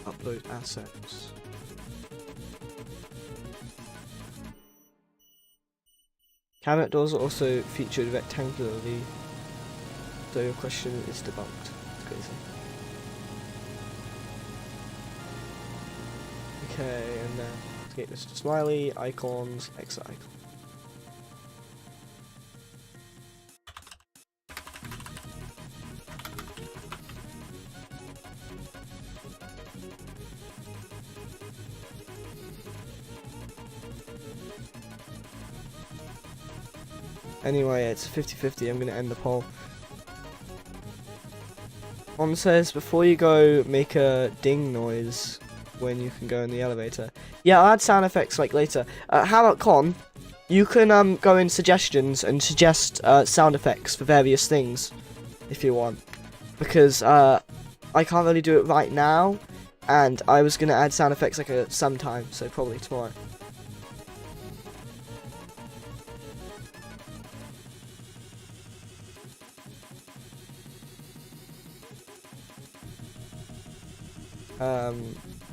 Upload assets. Cabinet doors are also featured rectangularly, so your question is debunked. It's crazy. Okay, and then let's get this to Smiley, icons, exit icon. Anyway, it's 50-50, I'm going to end the poll. On says, before you go, make a ding noise when you can go in the elevator. Yeah, I'll add sound effects like later. How about Con? You can go in suggestions and suggest sound effects for various things, if you want. Because I can't really do it right now, and I was going to add sound effects like sometime, so probably tomorrow.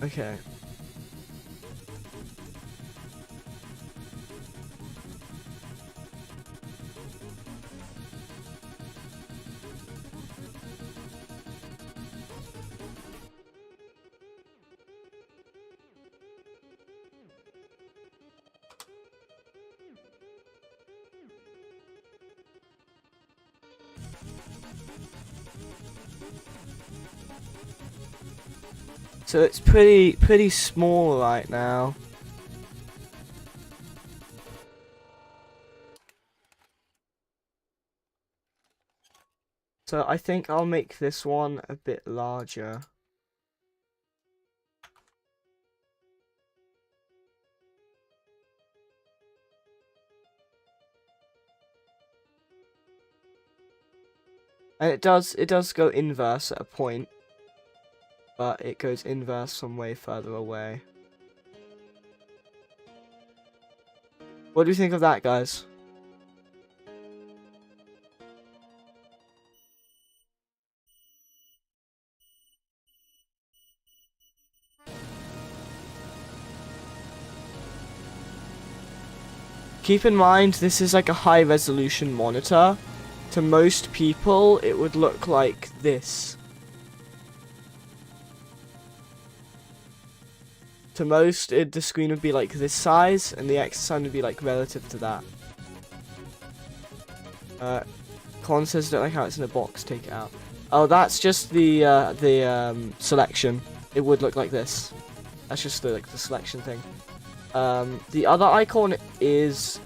Okay. So it's pretty small right now. So I think I'll make this one a bit larger. And it does go inverse at a point, but it goes inverse from way further away. What do you think of that, guys? Keep in mind, this is like a high resolution monitor. To most people, it would look like this. To most, the screen would be like this size, and the X sign would be like relative to that. Con says, don't like how it's in a box, take it out. Oh, that's just the selection. It would look like this. That's just the selection thing. The other icon is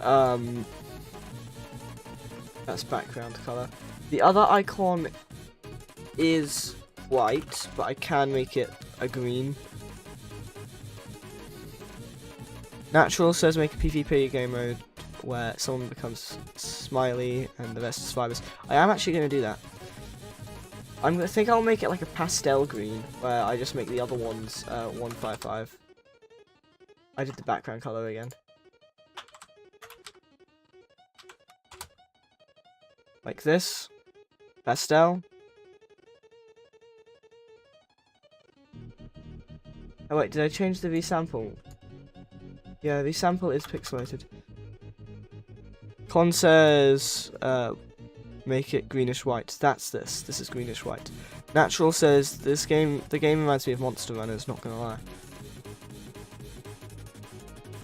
that's background color. The other icon is white, but I can make it a green. Natural says make a PvP game mode where someone becomes Smiley and the rest is survivors. I am actually going to do that. I think I'll make it like a pastel green, where I just make the other ones 155. I did the background color again. Like this. Pastel. Oh wait, did I change the resample? Yeah, resample is pixelated. Con says, make it greenish white. That's this. This is greenish white. Natural says the game reminds me of Monster Runners, not gonna lie.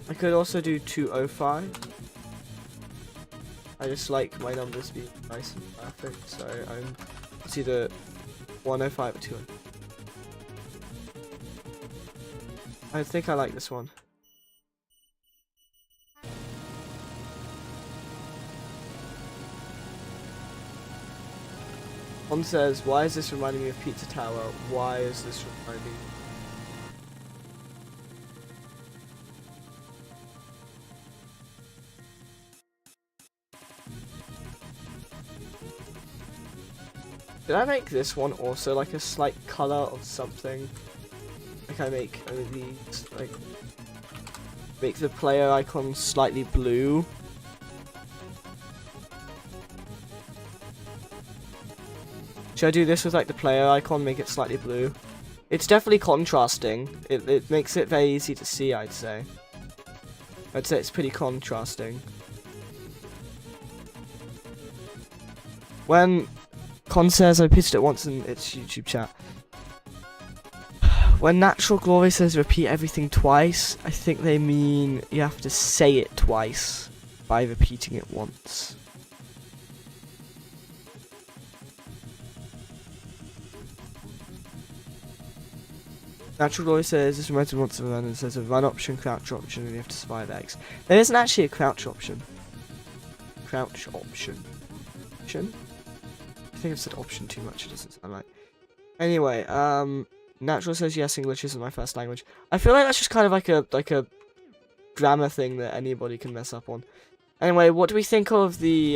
I could also do 205. I just like my numbers being nice and perfect, so it's either 105 or 200. I think I like this one. One says, why is this reminding me of Pizza Tower? Why is this reminding me? Did I make this one also like a slight color of something? Like I make these, like, make the player icon slightly blue. Should I do this with like the player icon, make it slightly blue? It's definitely contrasting. It makes it very easy to see, I'd say. I'd say it's pretty contrasting. When Con says, I pitched it once in its YouTube chat. When Natural Glory says repeat everything twice, I think they mean you have to say it twice by repeating it once. Natural Glory says this reminds me once of a run and says a run option, crouch option, and you have to survive X. There isn't actually a crouch option. Crouch option. I think I've said option too much, it doesn't sound right. Anyway, Natural says yes, English isn't my first language. I feel like that's just kind of like a grammar thing that anybody can mess up on. Anyway, what do we think of the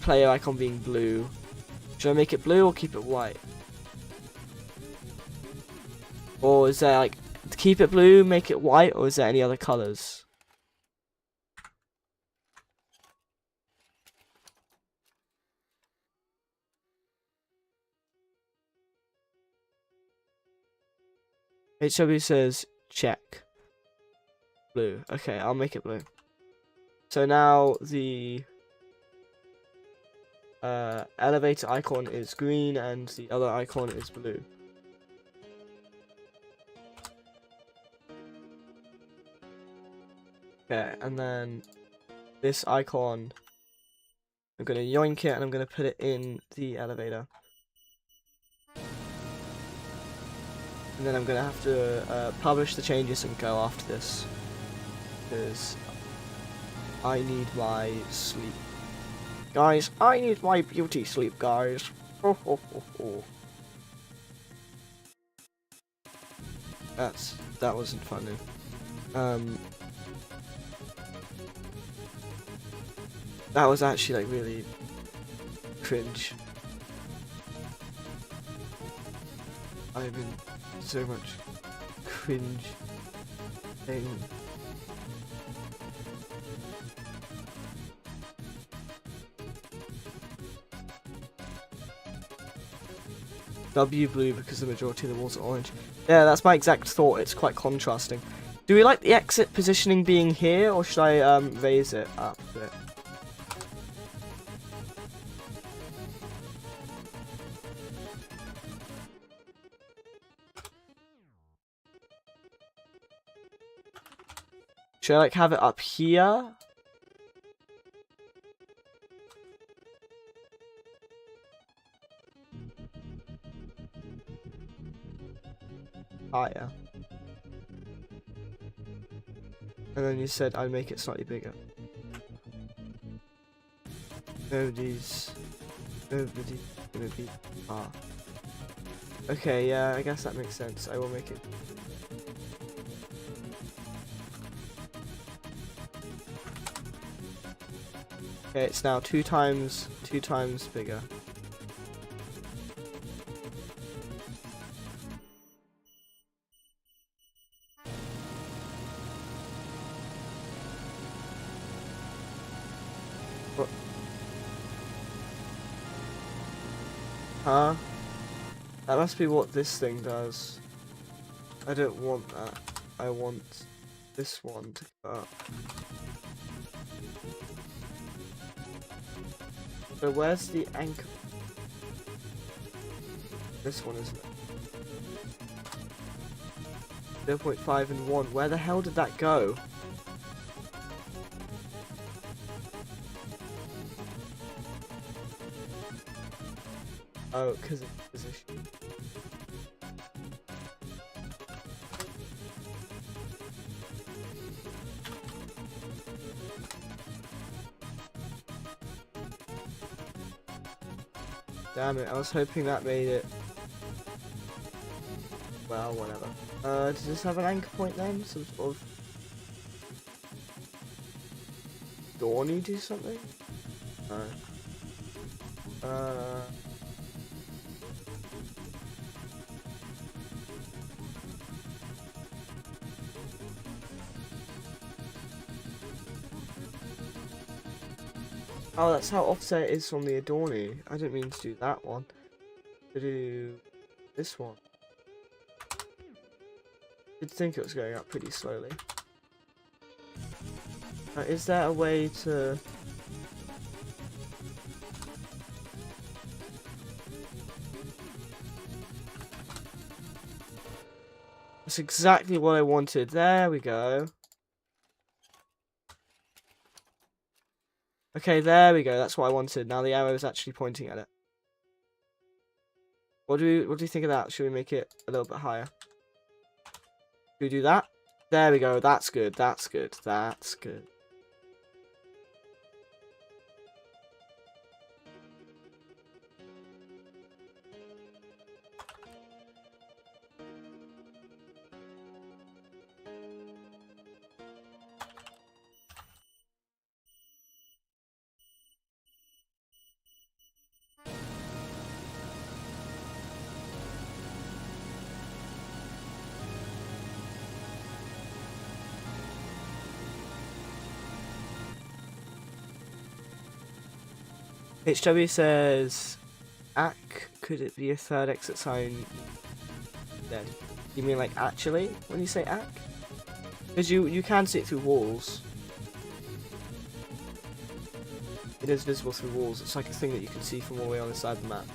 player icon being blue? Should I make it blue or keep it white? Or is there like, keep it blue, make it white, or is there any other colours? HW says check. Blue. Okay, I'll make it blue. So now the elevator icon is green and the other icon is blue. Okay, and then this icon, I'm gonna yoink it and I'm gonna put it in the elevator. And then I'm gonna have to publish the changes and go after this, because I need my sleep. Guys, I need my beauty sleep, guys. Ho, ho, ho, ho. That wasn't funny. That was actually like really cringe. I'm in so much cringe thing. W blue because the majority of the walls are orange. Yeah, that's my exact thought. It's quite contrasting. Do we like the exit positioning being here, or should I raise it up a bit? Should I like have it up here? Higher. And then you said I'd make it slightly bigger. Nobody's gonna be far. Okay, yeah, I guess that makes sense. I will make it. Okay, it's now two times bigger. What? Huh? That must be what this thing does. I don't want that. I want this one to go up. So where's the anchor? This one isn't it? 0.5 and 1. Where the hell did that go? Oh, because of position. Damn it, I was hoping that made it. Well, whatever. Does this have an anchor point then? Some sort of... Dawny do something? No. Oh, that's how offset is from the Adorny. I didn't mean to do that one. To do this one. You'd think it was going up pretty slowly. Is there a way to... That's exactly what I wanted. There we go. Okay, there we go. That's what I wanted. Now the arrow is actually pointing at it. What do you think of that? Should we make it a little bit higher? Should we do that? There we go. That's good. That's good. That's good. HW says, "Ack, could it be a third exit sign?" Dead. You mean like actually when you say ack? Because you can see it through walls. It is visible through walls. It's like a thing that you can see from all the way on the side of the map.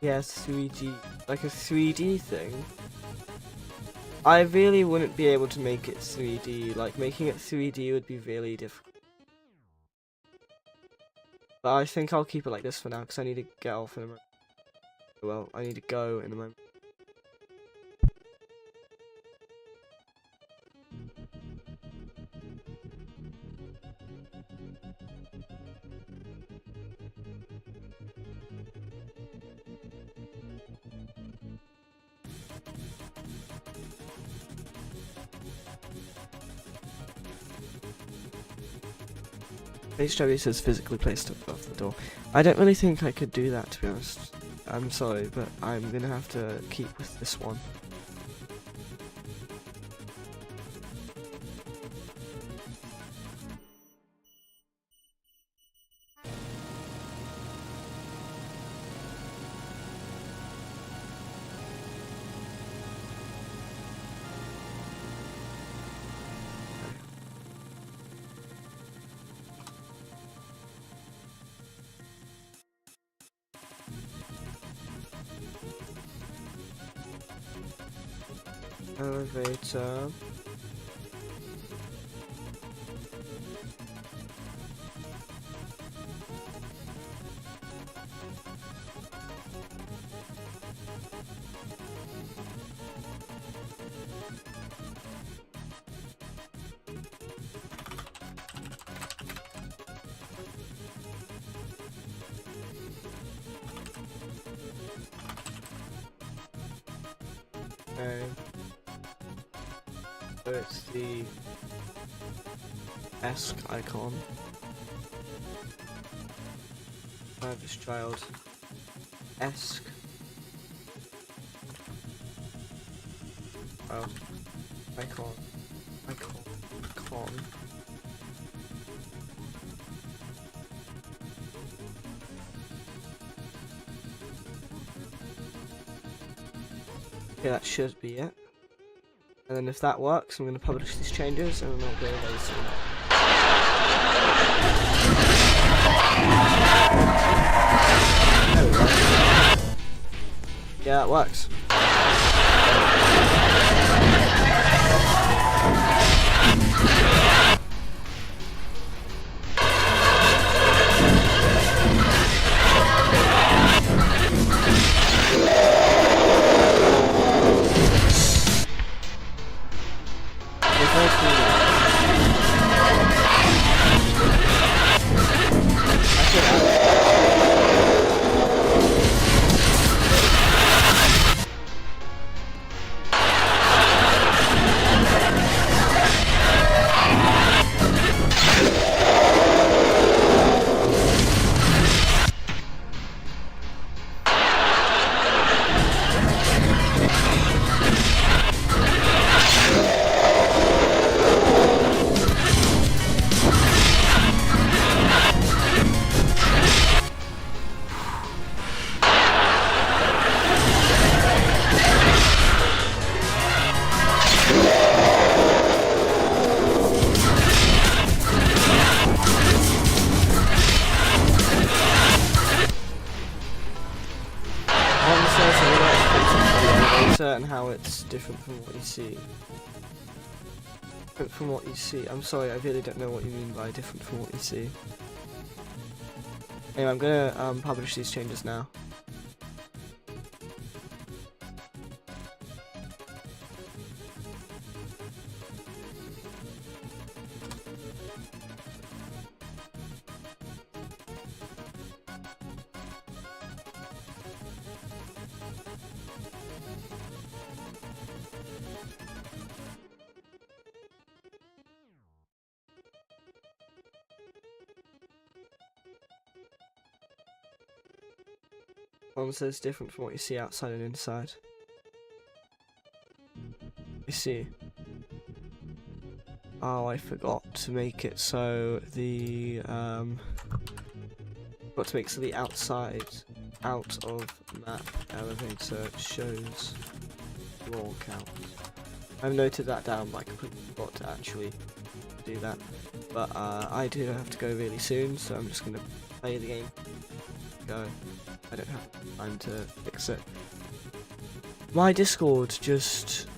Yes, 3D, like a 3D thing. I really wouldn't be able to make it 3D. Like making it 3D would be really difficult. But I think I'll keep it like this for now because I need to get off in a moment. Well, I need to go in a moment. HW says physically placed above the door. I don't really think I could do that, to be honest. I'm sorry, but I'm gonna have to keep with this one. Elevator. Okay. So it's the esque icon. This child. Esque. Oh. Icon. Icon. Okay, that should be it. And then if that works, I'm going to publish these changes and then I'll go away soon. There we go. Yeah, that works. And how it's different from what you see. Different from what you see. I'm sorry, I really don't know what you mean by different from what you see. Anyway, I'm gonna publish these changes now. One says different from what you see outside and inside. You see. Oh, I forgot to make it so the got to make so the outside out of map elevator shows floor count. I've noted that down, but I completely forgot to actually do that. But I do have to go really soon, so I'm just gonna play the game. Go. I don't have time to fix it. My Discord just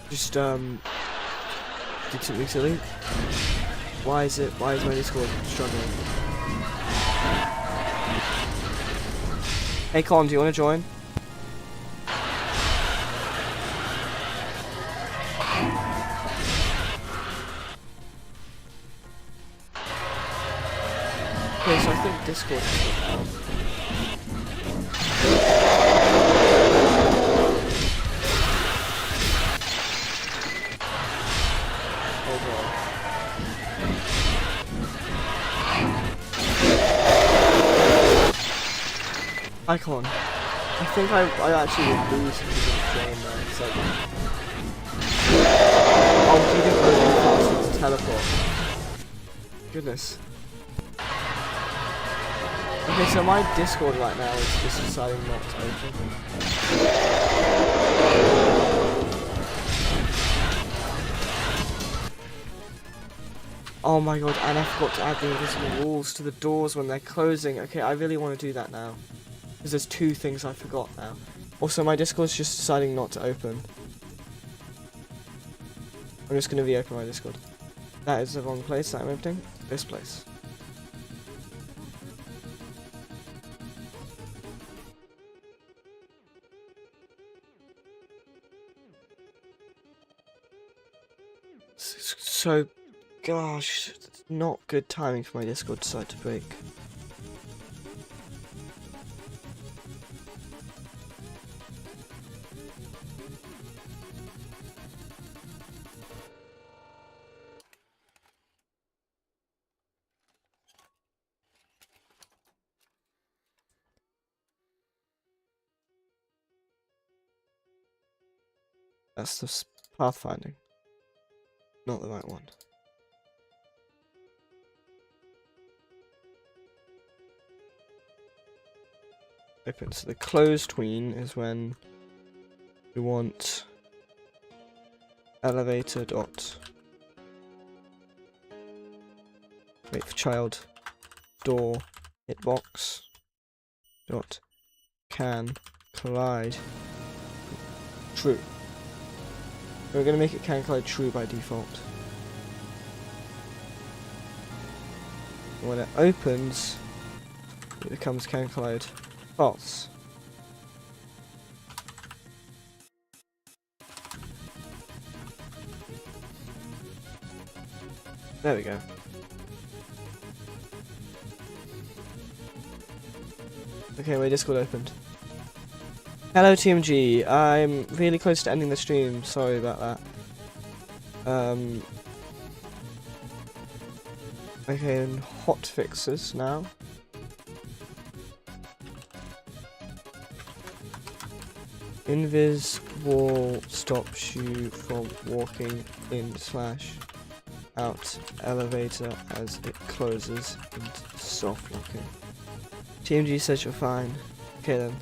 did something silly. Why is my Discord struggling? Hey Con, do you want to join? Okay, so I think Discord is down. Hold on. Icon. I think I actually would lose if he didn't join there. It's like, oh, he didn't go too fast to teleport. Goodness. Okay, so my Discord right now is just deciding not to open. Oh my god, and I forgot to add the invisible walls to the doors when they're closing. Okay, I really want to do that now. Because there's two things I forgot now. Also, my Discord's just deciding not to open. I'm just going to reopen my Discord. That is the wrong place that I'm opening. This place. So, gosh, it's not good timing for my Discord to decide to break. That's the pathfinding. Not the right one. Open. So the closed tween is when we want elevator dot wait for child door hitbox dot can collide true. We're going to make it can collide true by default. And when it opens, it becomes can collide false. There we go. Okay, my Discord opened. Hello TMG, I'm really close to ending the stream, sorry about that. Okay, and hot fixes now. Invis wall stops you from walking in / out elevator as it closes and soft locking. TMG says you're fine. Okay then.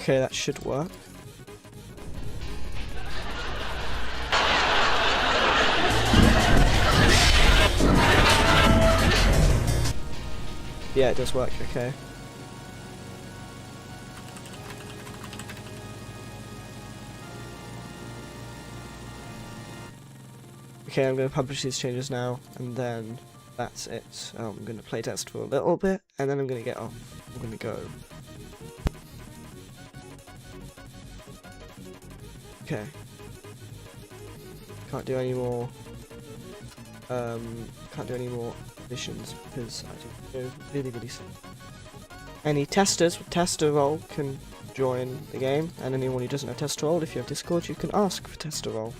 Okay, that should work. Yeah, it does work, okay. Okay, I'm going to publish these changes now, and then that's it. I'm going to playtest for a little bit, and then I'm going to get off. I'm going to go. Okay. Can't do any more. Can't do any more missions because I do go really slow. Any testers with tester role can join the game, and anyone who doesn't have tester role, if you have Discord, you can ask for tester role.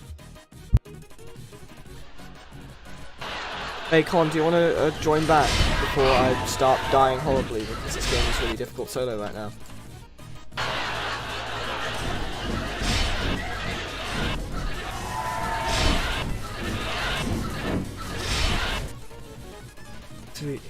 Hey Con, do you want to join back before I start dying horribly because this game is really difficult solo right now? Sweet.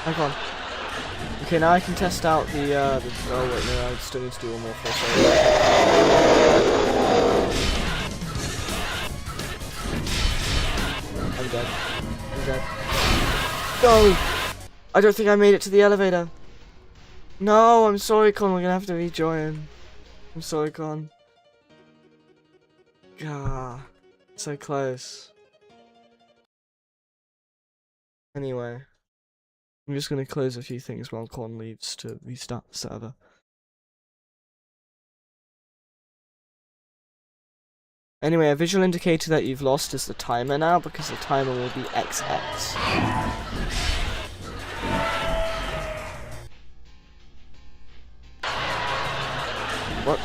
Hang on. Okay, now I can test out the oh wait, no, I still need to do one more first. I'm dead. I'm dead. No! I don't think I made it to the elevator. No, I'm sorry, Con. We're gonna have to rejoin. I'm sorry, Con. Gah, so close. Anyway, I'm just gonna close a few things while Con leaves to restart the server. Anyway, a visual indicator that you've lost is the timer now, because the timer will be XX. What?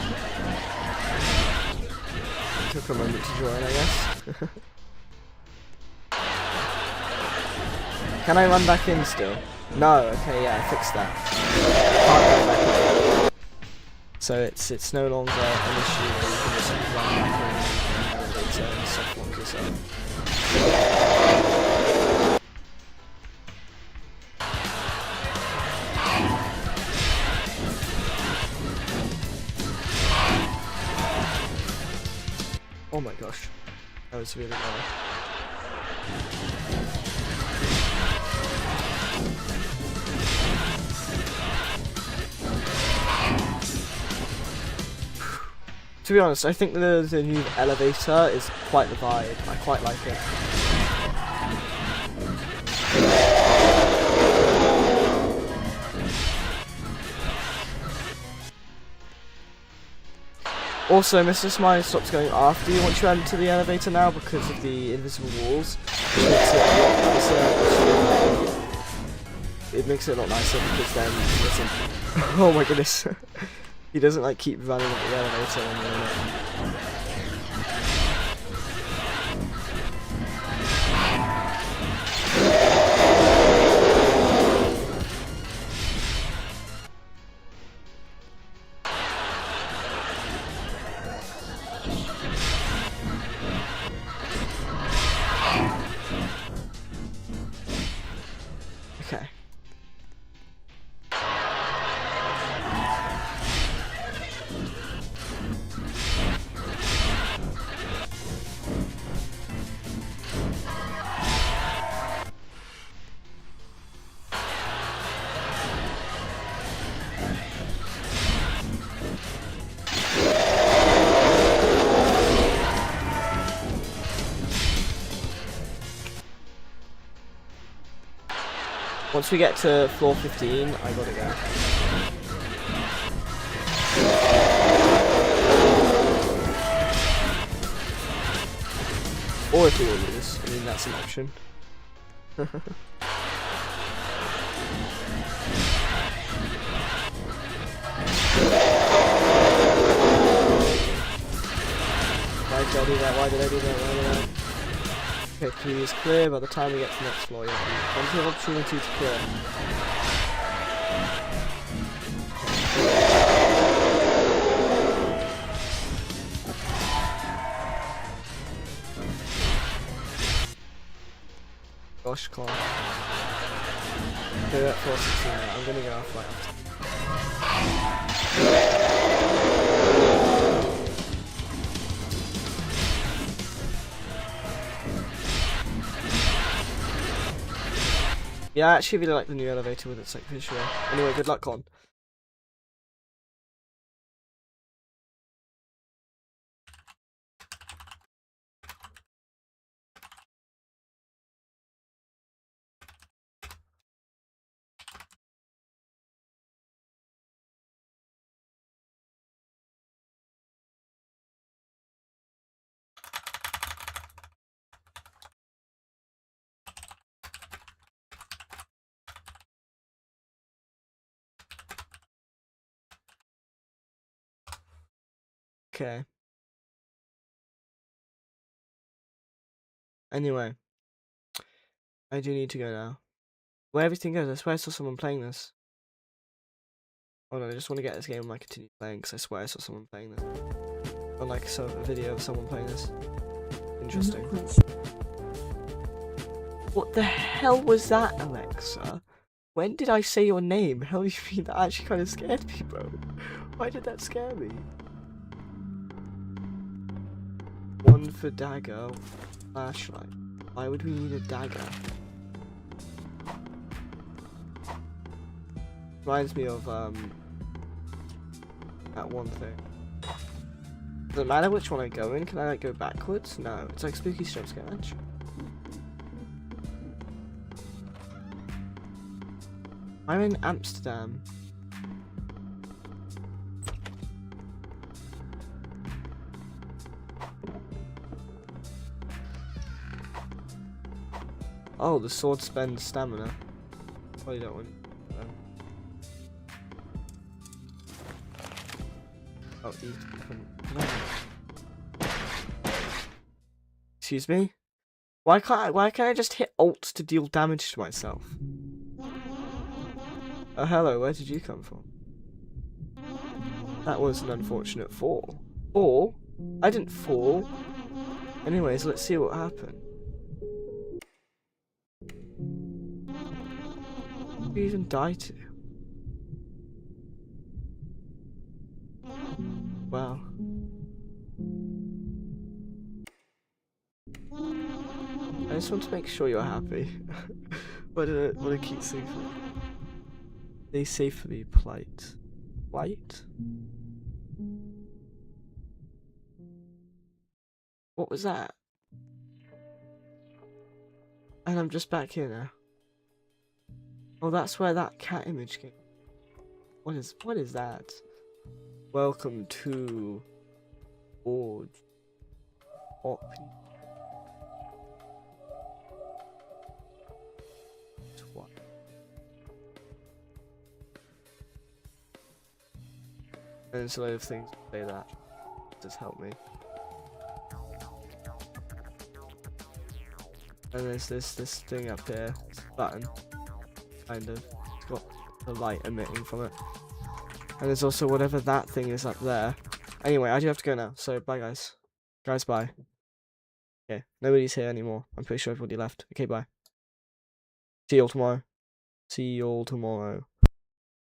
Took a moment to join, I guess. Can I run back in still? No, okay, yeah, I fixed that. Can't run back in. So it's no longer an issue where you can just run back in and elevator and stuff like yourself. Oh my gosh, that was really loud. To be honest, I think the new elevator is quite the vibe. I quite like it. Also, Mr. Smiley stops going after you once you enter the elevator now because of the invisible walls. It makes it a lot nicer because then he doesn't. Oh my goodness. He doesn't like keep running at the elevator when you're in it. Okay. Once we get to floor 15, I gotta go. Or if we all lose, I mean that's an option. Why did I do that? Why did I do that? Why did I? Okay, please clear by the time we get to the next floor. Yeah, plenty of opportunity to clear. Gosh, come on. Clear at 416 now. I'm gonna go off right after. Yeah, I actually really like the new elevator with its like visual. Anyway, good luck, Con. Okay. Anyway, I do need to go now. Where everything goes, I swear I saw someone playing this. Oh no, I just want to get this game and like continue playing because I swear I saw someone playing this. Or like a video of someone playing this. Interesting. What the hell was that, Alexa? When did I say your name? Hell, you mean that actually kind of scared me, bro. Why did that scare me? One for dagger, flashlight. Why would we need a dagger? Reminds me of that one thing. Doesn't matter which one I go in. Can I like go backwards? No, it's like spooky jump scare. I'm in Amsterdam. Oh, the sword spends stamina. Probably don't want. Oh, eat. Excuse me. Why can't I just hit Alt to deal damage to myself? Oh, hello. Where did you come from? That was an unfortunate fall. Fall? I didn't fall. Anyways, let's see what happened. Who did you even die to? Wow. I just want to make sure you're happy. what a cute thing. They safely plight. Plight? What was that? And I'm just back here now. Oh, that's where that cat image came. What is that? Welcome to Board Op. What? And there's a load of things to say that. Just help me. And there's this thing up here, this button, kind of. It's got the light emitting from it. And there's also whatever that thing is up there. Anyway, I do have to go now, so bye guys. Guys, bye. Okay, nobody's here anymore. I'm pretty sure everybody left. Okay, bye. See you all tomorrow. See you all tomorrow.